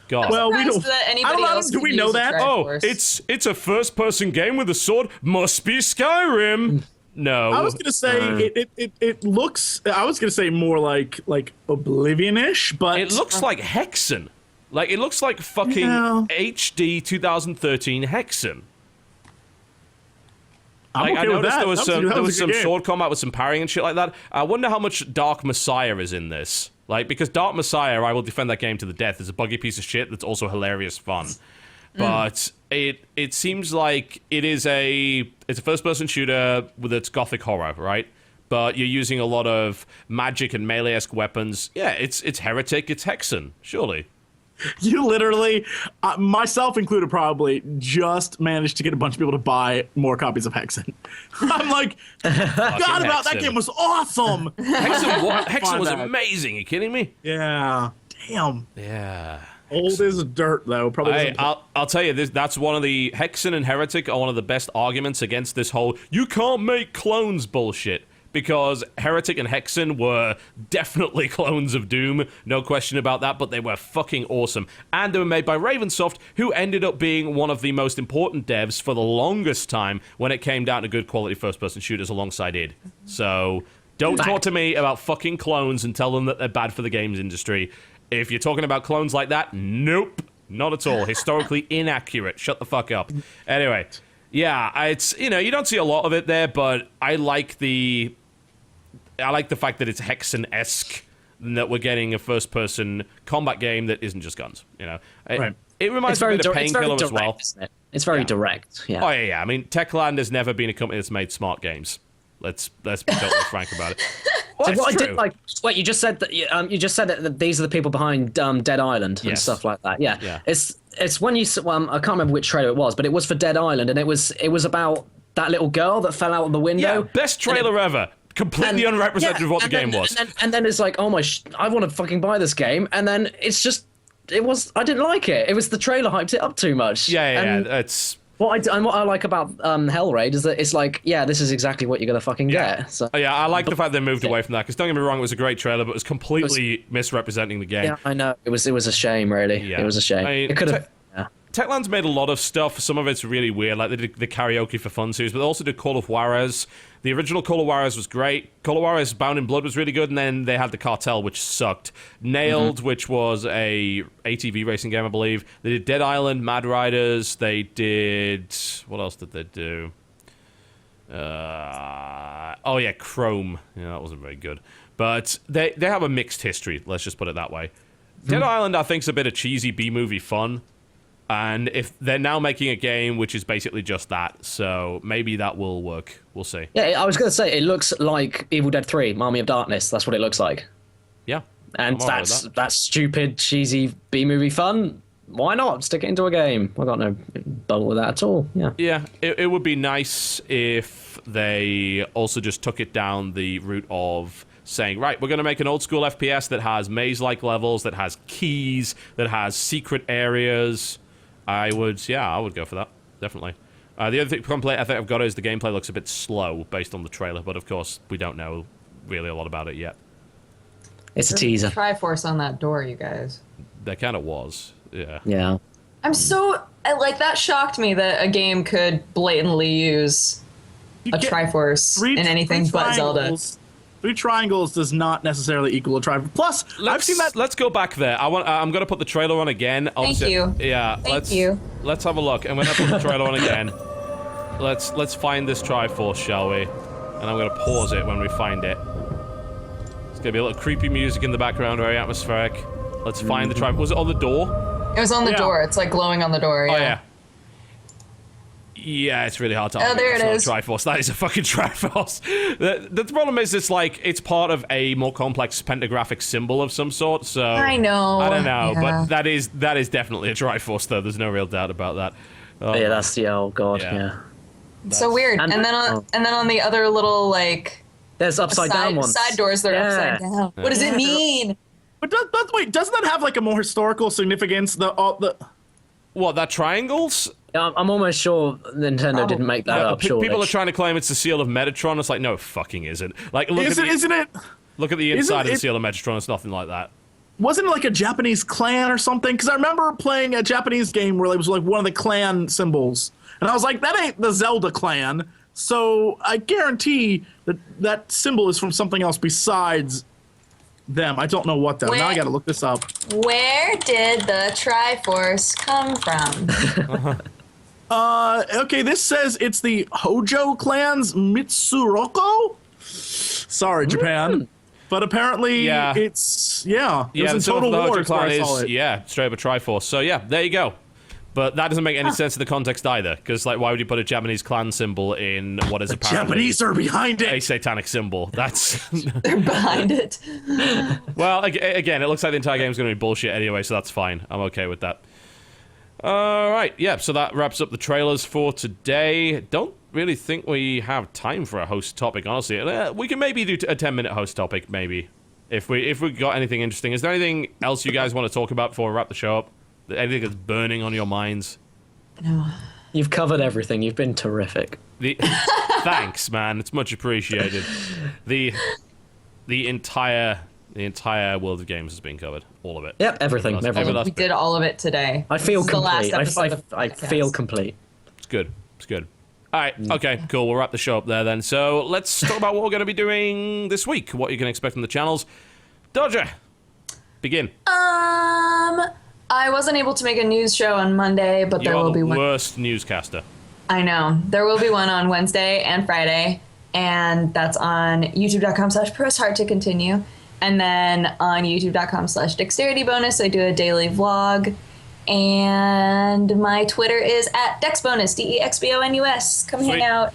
God. Well, we don't. That I anybody don't know. else Do could we know use a that? Triforce. It's a first-person game with a sword. Must be Skyrim. No. I was gonna say it looks. I was gonna say more like Oblivion-ish, but It looks like Hexen. Like, it looks like fucking Yeah. HD 2013 Hexen. I'm Like, okay I with noticed that. there was That some a good game. sword combat with some parrying and shit like that. I wonder how much Dark Messiah is in this. Like, because Dark Messiah, I will defend that game to the death. It's a buggy piece of shit that's also hilarious fun. But it seems like it's a first-person shooter with its gothic horror, right? But you're using a lot of magic and melee-esque weapons. Yeah, it's Heretic, it's Hexen, surely. You literally, myself included, probably just managed to get a bunch of people to buy more copies of Hexen. I'm like, God, about that Hexen. game was awesome. Hexen was that. amazing. You kidding me? Yeah, damn. Yeah. Old as dirt, though. Probably. Hey, doesn't- I'll tell you this. That's one of the Hexen and Heretic are one of the best arguments against this whole "you can't make clones" bullshit. Because Heretic and Hexen were definitely clones of Doom, no question about that, but they were fucking awesome. And they were made by Ravensoft, who ended up being one of the most important devs for the longest time when it came down to good quality first-person shooters alongside id. So, don't talk to me about fucking clones and tell them that they're bad for the games industry. If you're talking about clones like that, nope, not at all. Historically inaccurate. Shut the fuck up. Anyway, yeah, it's, you don't see a lot of it there, but I like the fact that it's Hexen-esque, and that we're getting a first-person combat game that isn't just guns. Right. It reminds me a bit of Painkiller as well. Isn't it? It's very direct. Yeah. Oh yeah. I mean, Techland has never been a company that's made smart games. Let's be totally frank about it. Well, So it's what I true. did like, wait, you just said that that these are the people behind Dead Island and Yes. stuff like that. Yeah. Yeah. It's when you I can't remember which trailer it was, but it was for Dead Island, and it was about that little girl that fell out of the window. Yeah, best trailer ever. Completely unrepresentative of what the game was. And then it's like, oh my, I want to fucking buy this game, and then it's just, I didn't like it. It was the trailer hyped it up too much. Yeah, And it's... what I like about Hellraid is that it's like, yeah, this is exactly what you're gonna fucking get. So Oh, yeah, I like the fact they moved away from that, because don't get me wrong, it was a great trailer, but it was completely misrepresenting the game. yeah, I know it was a shame, really. Yeah. It was a shame. I mean, It could have. Yeah. Techland's made a lot of stuff. Some of it's really weird, like they did the Karaoke for Fun series, but they also did Call of Juarez. The original Call of Juarez was great. Call of Juarez Bound in Blood was really good, and then they had the Cartel, which sucked. Nailed, which was a ATV racing game, I believe. They did Dead Island, Mad Riders. They did... What else did they do? Oh yeah, Chrome. Yeah, that wasn't very good. But they have a mixed history, let's just put it that way. Dead Island, I think, is a bit of cheesy B-movie fun. And if they're now making a game which is basically just that, so maybe that will work. We'll see. Yeah, I was going to say, it looks like Evil Dead 3, Army of Darkness. That's what it looks like. Yeah. And I'm all right with that's stupid, cheesy B-movie fun. why not? Stick it into a game. I got no bother with that at all. Yeah. Yeah, it would be nice if they also just took it down the route of saying, right, we're going to make an old school FPS that has maze-like levels, that has keys, that has secret areas. I would go for that, definitely. The other complaint I think I've got is the gameplay looks a bit slow based on the trailer, but of course we don't know really a lot about it yet. It's a teaser. Triforce on that door, you guys. There kind of was, yeah. Yeah. I'm so like that shocked me that a game could blatantly use a Triforce in anything but Zelda. 3 triangles does not necessarily equal a triforce. Plus, I've seen that. Let's go back there. I'm gonna put the trailer on again. Thank you. Yeah. Thank you. Let's have a look. I'm gonna put the trailer on again. Let's find this Triforce, shall we? And I'm gonna pause it when we find it. It's gonna be a little creepy music in the background, very atmospheric. Let's find the Triforce. Was it on the door? It was on the door. It's like glowing on the door. Yeah. Oh yeah. Yeah, it's really hard to. Oh, there it is. Triforce. That is a fucking Triforce. The problem is, it's part of a more complex pentagraphic symbol of some sort. So I know. I don't know, yeah. but that is definitely a Triforce, though. There's no real doubt about that. Yeah, that's oh god, yeah. So weird. And then on the other little like there's upside down ones. Side doors that are upside down. What does it mean? But wait, doesn't that have like a more historical significance? What, that triangles? I'm almost sure Nintendo didn't make that up. People are trying to claim it's the seal of Metatron. It's like, no, it fucking isn't. Like, isn't it? Look at the inside of the seal of Metatron. It's nothing like that. Wasn't it like a Japanese clan or something? Because I remember playing a Japanese game where it was like one of the clan symbols, and I was like, that ain't the Zelda clan. So I guarantee that symbol is from something else besides them. I don't know what though. Now I got to look this up. Where did the Triforce come from? Okay, this says it's the Hojo clan's Mitsuroko? Sorry, Japan. But apparently it's, it was in Total the War Hojo clan is, straight up a Triforce. So yeah, there you go. But that doesn't make any sense in the context either, because like, why would you put a Japanese clan symbol in what is apparently Japanese are behind it? A satanic symbol? That's they're behind it. Well, again, it looks like the entire game's going to be bullshit anyway, so that's fine. I'm okay with that. Alright, yeah, so that wraps up the trailers for today. Don't really think we have time for a host topic, honestly. We can maybe do a 10-minute host topic, maybe. If we got anything interesting. Is there anything else you guys want to talk about before we wrap the show up? Anything that's burning on your minds? No. You've covered everything. You've been terrific. Thanks, man. It's much appreciated. The entire world of games has been covered. All of it. Yep, everything. We did all of it today. I feel complete. I feel complete. It's good. It's good. All right. Okay. Cool. We'll wrap the show up there then. So let's talk about what we're going to be doing this week. What you can expect on the channels. Dodger, begin. I wasn't able to make a news show on Monday, but there will be one. Worst newscaster. I know. There will be one on Wednesday and Friday, and that's on youtube.com/press hard to continue. And then on youtube.com/dexterity bonus, I do a daily vlog. And my Twitter is @dexbonus, DEXBONUS. Come hang out.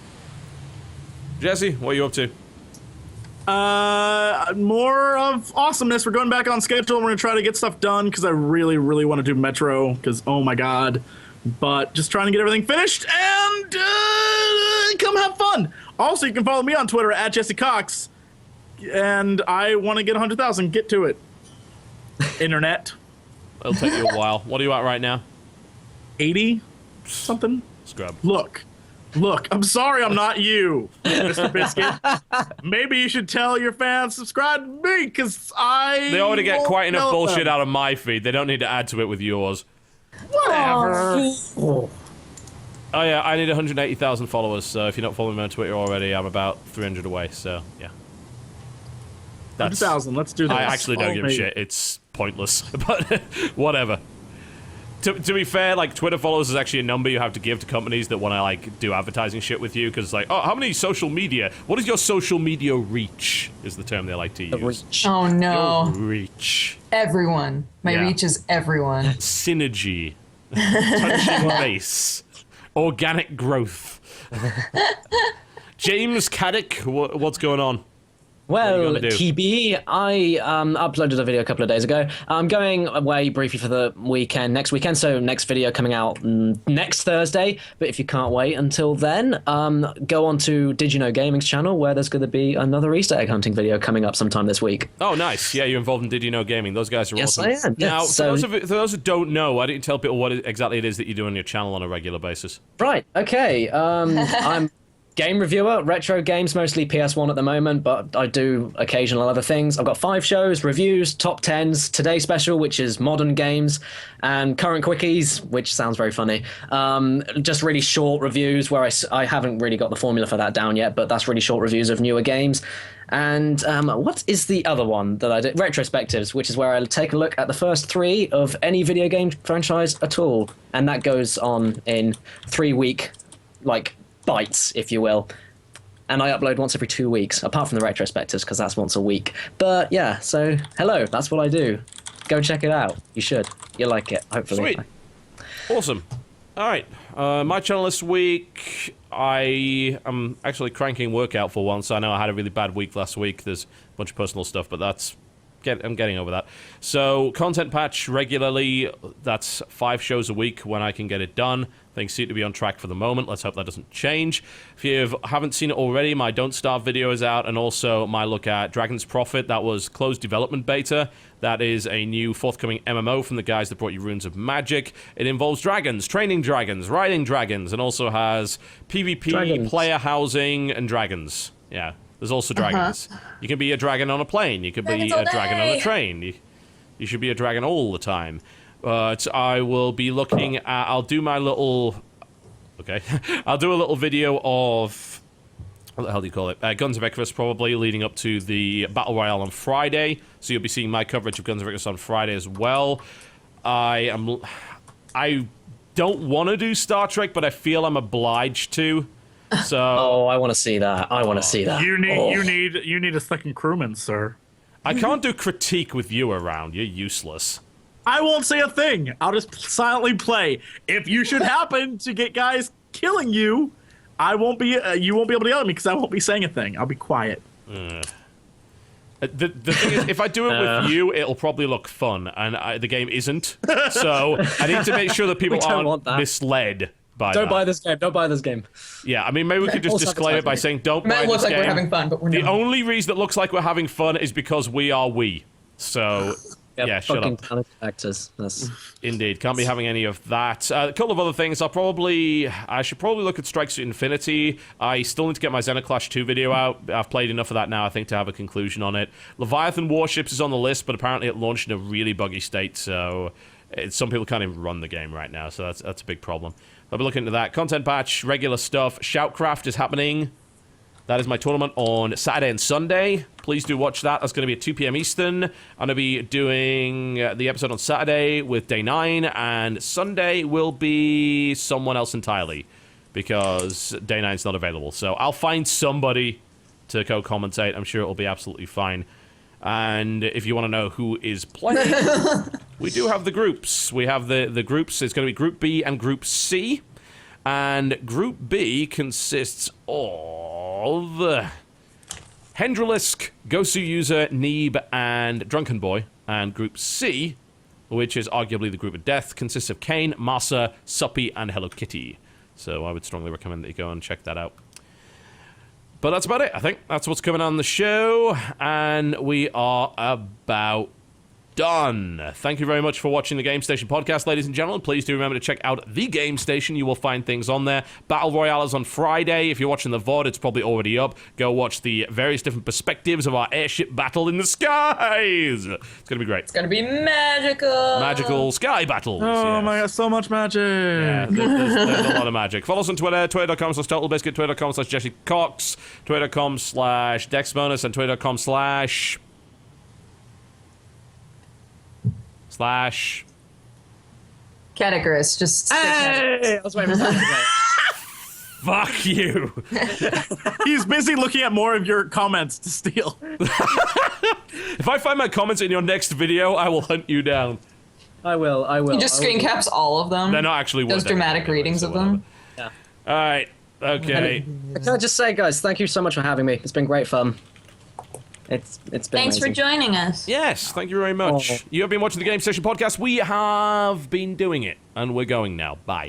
Jesse, what are you up to? More of awesomeness. We're going back on schedule. We're going to try to get stuff done because I really, really want to do Metro because, oh my god. But just trying to get everything finished and come have fun. Also, you can follow me on Twitter @JesseCox. And I want to get 100,000. Get to it. Internet. It'll take you a while. What are you at right now? 80 something. Scrub. Look, I'm sorry I'm not you, Mr. Biscuit. Maybe you should tell your fans subscribe to me, because they already get quite enough bullshit out of my feed. They don't need to add to it with yours. Whatever. Oh yeah, I need 180,000 followers, so if you're not following me on Twitter already, I'm about 300 away, so yeah. 100,000, let's do this. I actually don't give a shit. It's pointless, but whatever. To be fair, like, Twitter followers is actually a number you have to give to companies that want to, like, do advertising shit with you, because it's like, oh, how many social media? What is your social media reach, is the term they like to use. Oh, no. Your reach. Everyone. My reach is everyone. Synergy. Touching base. Organic growth. James Caddick, what's going on? Well, gonna do? TB, I uploaded a video a couple of days ago. I'm going away briefly for the weekend, next weekend, so next video coming out next Thursday. But if you can't wait until then, go on to Did You Know Gaming's channel, where there's going to be another Easter egg hunting video coming up sometime this week. Oh, nice. Yeah, you're involved in Did You Know Gaming. Those guys are awesome. Yes, I am. Now, Yes, for those who don't know, why don't you tell people what exactly it is that you do on your channel on a regular basis? Right, okay. I'm game reviewer, retro games, mostly PS1 at the moment, but I do occasional other things. I've got 5 shows, reviews, top 10s, Today Special, which is modern games, and current quickies, which sounds very funny. Just really short reviews where I haven't really got the formula for that down yet, but that's really short reviews of newer games. And what is the other one that I did? Retrospectives, which is where I'll take a look at the first 3 of any video game franchise at all. And that goes on in 3-week, bites, if you will. And I upload once every 2 weeks, apart from the retrospectives, because that's once a week. But yeah, so hello, that's what I do. Go check it out. You should. You'll like it, hopefully. Sweet. Awesome. All right. My channel this week, I am actually cranking workout for once. I know I had a really bad week last week. There's a bunch of personal stuff, but I'm getting over that. So, content patch regularly. That's 5 shows a week when I can get it done. Things seem to be on track for the moment. Let's hope that doesn't change. If you haven't seen it already, my Don't Starve video is out, and also my look at Dragon's Prophet. That was closed development beta. That is a new forthcoming MMO from the guys that brought you Runes of Magic. It involves dragons, training dragons, riding dragons, and also has PvP, player housing, and dragons. Yeah. There's also dragons. You can be a dragon on a plane. You can be a dragon on a train. You should be a dragon all the time. But I will be looking at... I'll do my little... Okay. I'll do a little video of... What the hell do you call it? Guns of Icarus, probably, leading up to the Battle Royale on Friday. So you'll be seeing my coverage of Guns of Icarus on Friday as well. I don't want to do Star Trek, but I feel I'm obliged to. So... Oh, I want to see that. I want to see that. You need a second crewman, sir. I can't do critique with you around. You're useless. I won't say a thing. I'll just silently play. If you should happen to get guys killing you, I won't be. You won't be able to yell at me because I won't be saying a thing. I'll be quiet. The thing is, if I do it with you, it'll probably look fun, and the game isn't. So I need to make sure that people aren't misled. Don't buy this game. Don't buy this game. Yeah, I mean, maybe we could just disclaim it by saying, don't buy this game. It looks like we're having fun, but we're not. The only reason it looks like we're having fun is because we are we. So, yeah, shut up. Actors. Indeed, can't be having any of that. A couple of other things. I should probably look at Strikes at Infinity. I still need to get my Xenoclash 2 video out. I've played enough of that now, I think, to have a conclusion on it. Leviathan Warships is on the list, but apparently it launched in a really buggy state, so some people can't even run the game right now, so that's a big problem. I'll be looking into that. Content patch, regular stuff. Shoutcraft is happening. That is my tournament on Saturday and Sunday. Please do watch that. That's going to be at 2 p.m. Eastern. I'm going to be doing the episode on Saturday with Day 9, and Sunday will be someone else entirely, because Day 9's not available. So I'll find somebody to co-commentate. I'm sure it'll be absolutely fine. And if you want to know who is playing, we do have the groups. We have the groups. It's going to be Group B and Group C. And Group B consists of Hendralisk, Gosu User, Neeb, and Drunken Boy. And Group C, which is arguably the group of death, consists of Kane, Masa, Suppy, and Hello Kitty. So I would strongly recommend that you go and check that out. But that's about it, I think. That's what's coming on the show, and we are about done. Thank you very much for watching the Game Station podcast, ladies and gentlemen. Please do remember to check out the Game Station. You will find things on there. Battle Royale is on Friday. If you're watching the VOD, it's probably already up. Go watch the various different perspectives of our airship battle in the skies. It's going to be great. It's going to be magical. Magical sky battles. Oh my god, so much magic. Yeah, there's a lot of magic. Follow us on Twitter, twitter.com/TotalBiscuit, twitter.com/JesseCox, twitter.com/DexBonus, and twitter.com/... Caddicarus, just Hey! I was waiting for that. Fuck you. He's busy looking at more of your comments to steal. If I find my comments in your next video, I will hunt you down. I will. He just screen caps all of them. They're not actually worth those dramatic readings of them. Yeah. Alright, okay. Can I just say, guys, thank you so much for having me. It's been great fun. It's been Thanks for amazing. joining us. Yes, thank you very much. Oh. You have been watching the Game Session podcast. We have been doing it, and we're going now. Bye.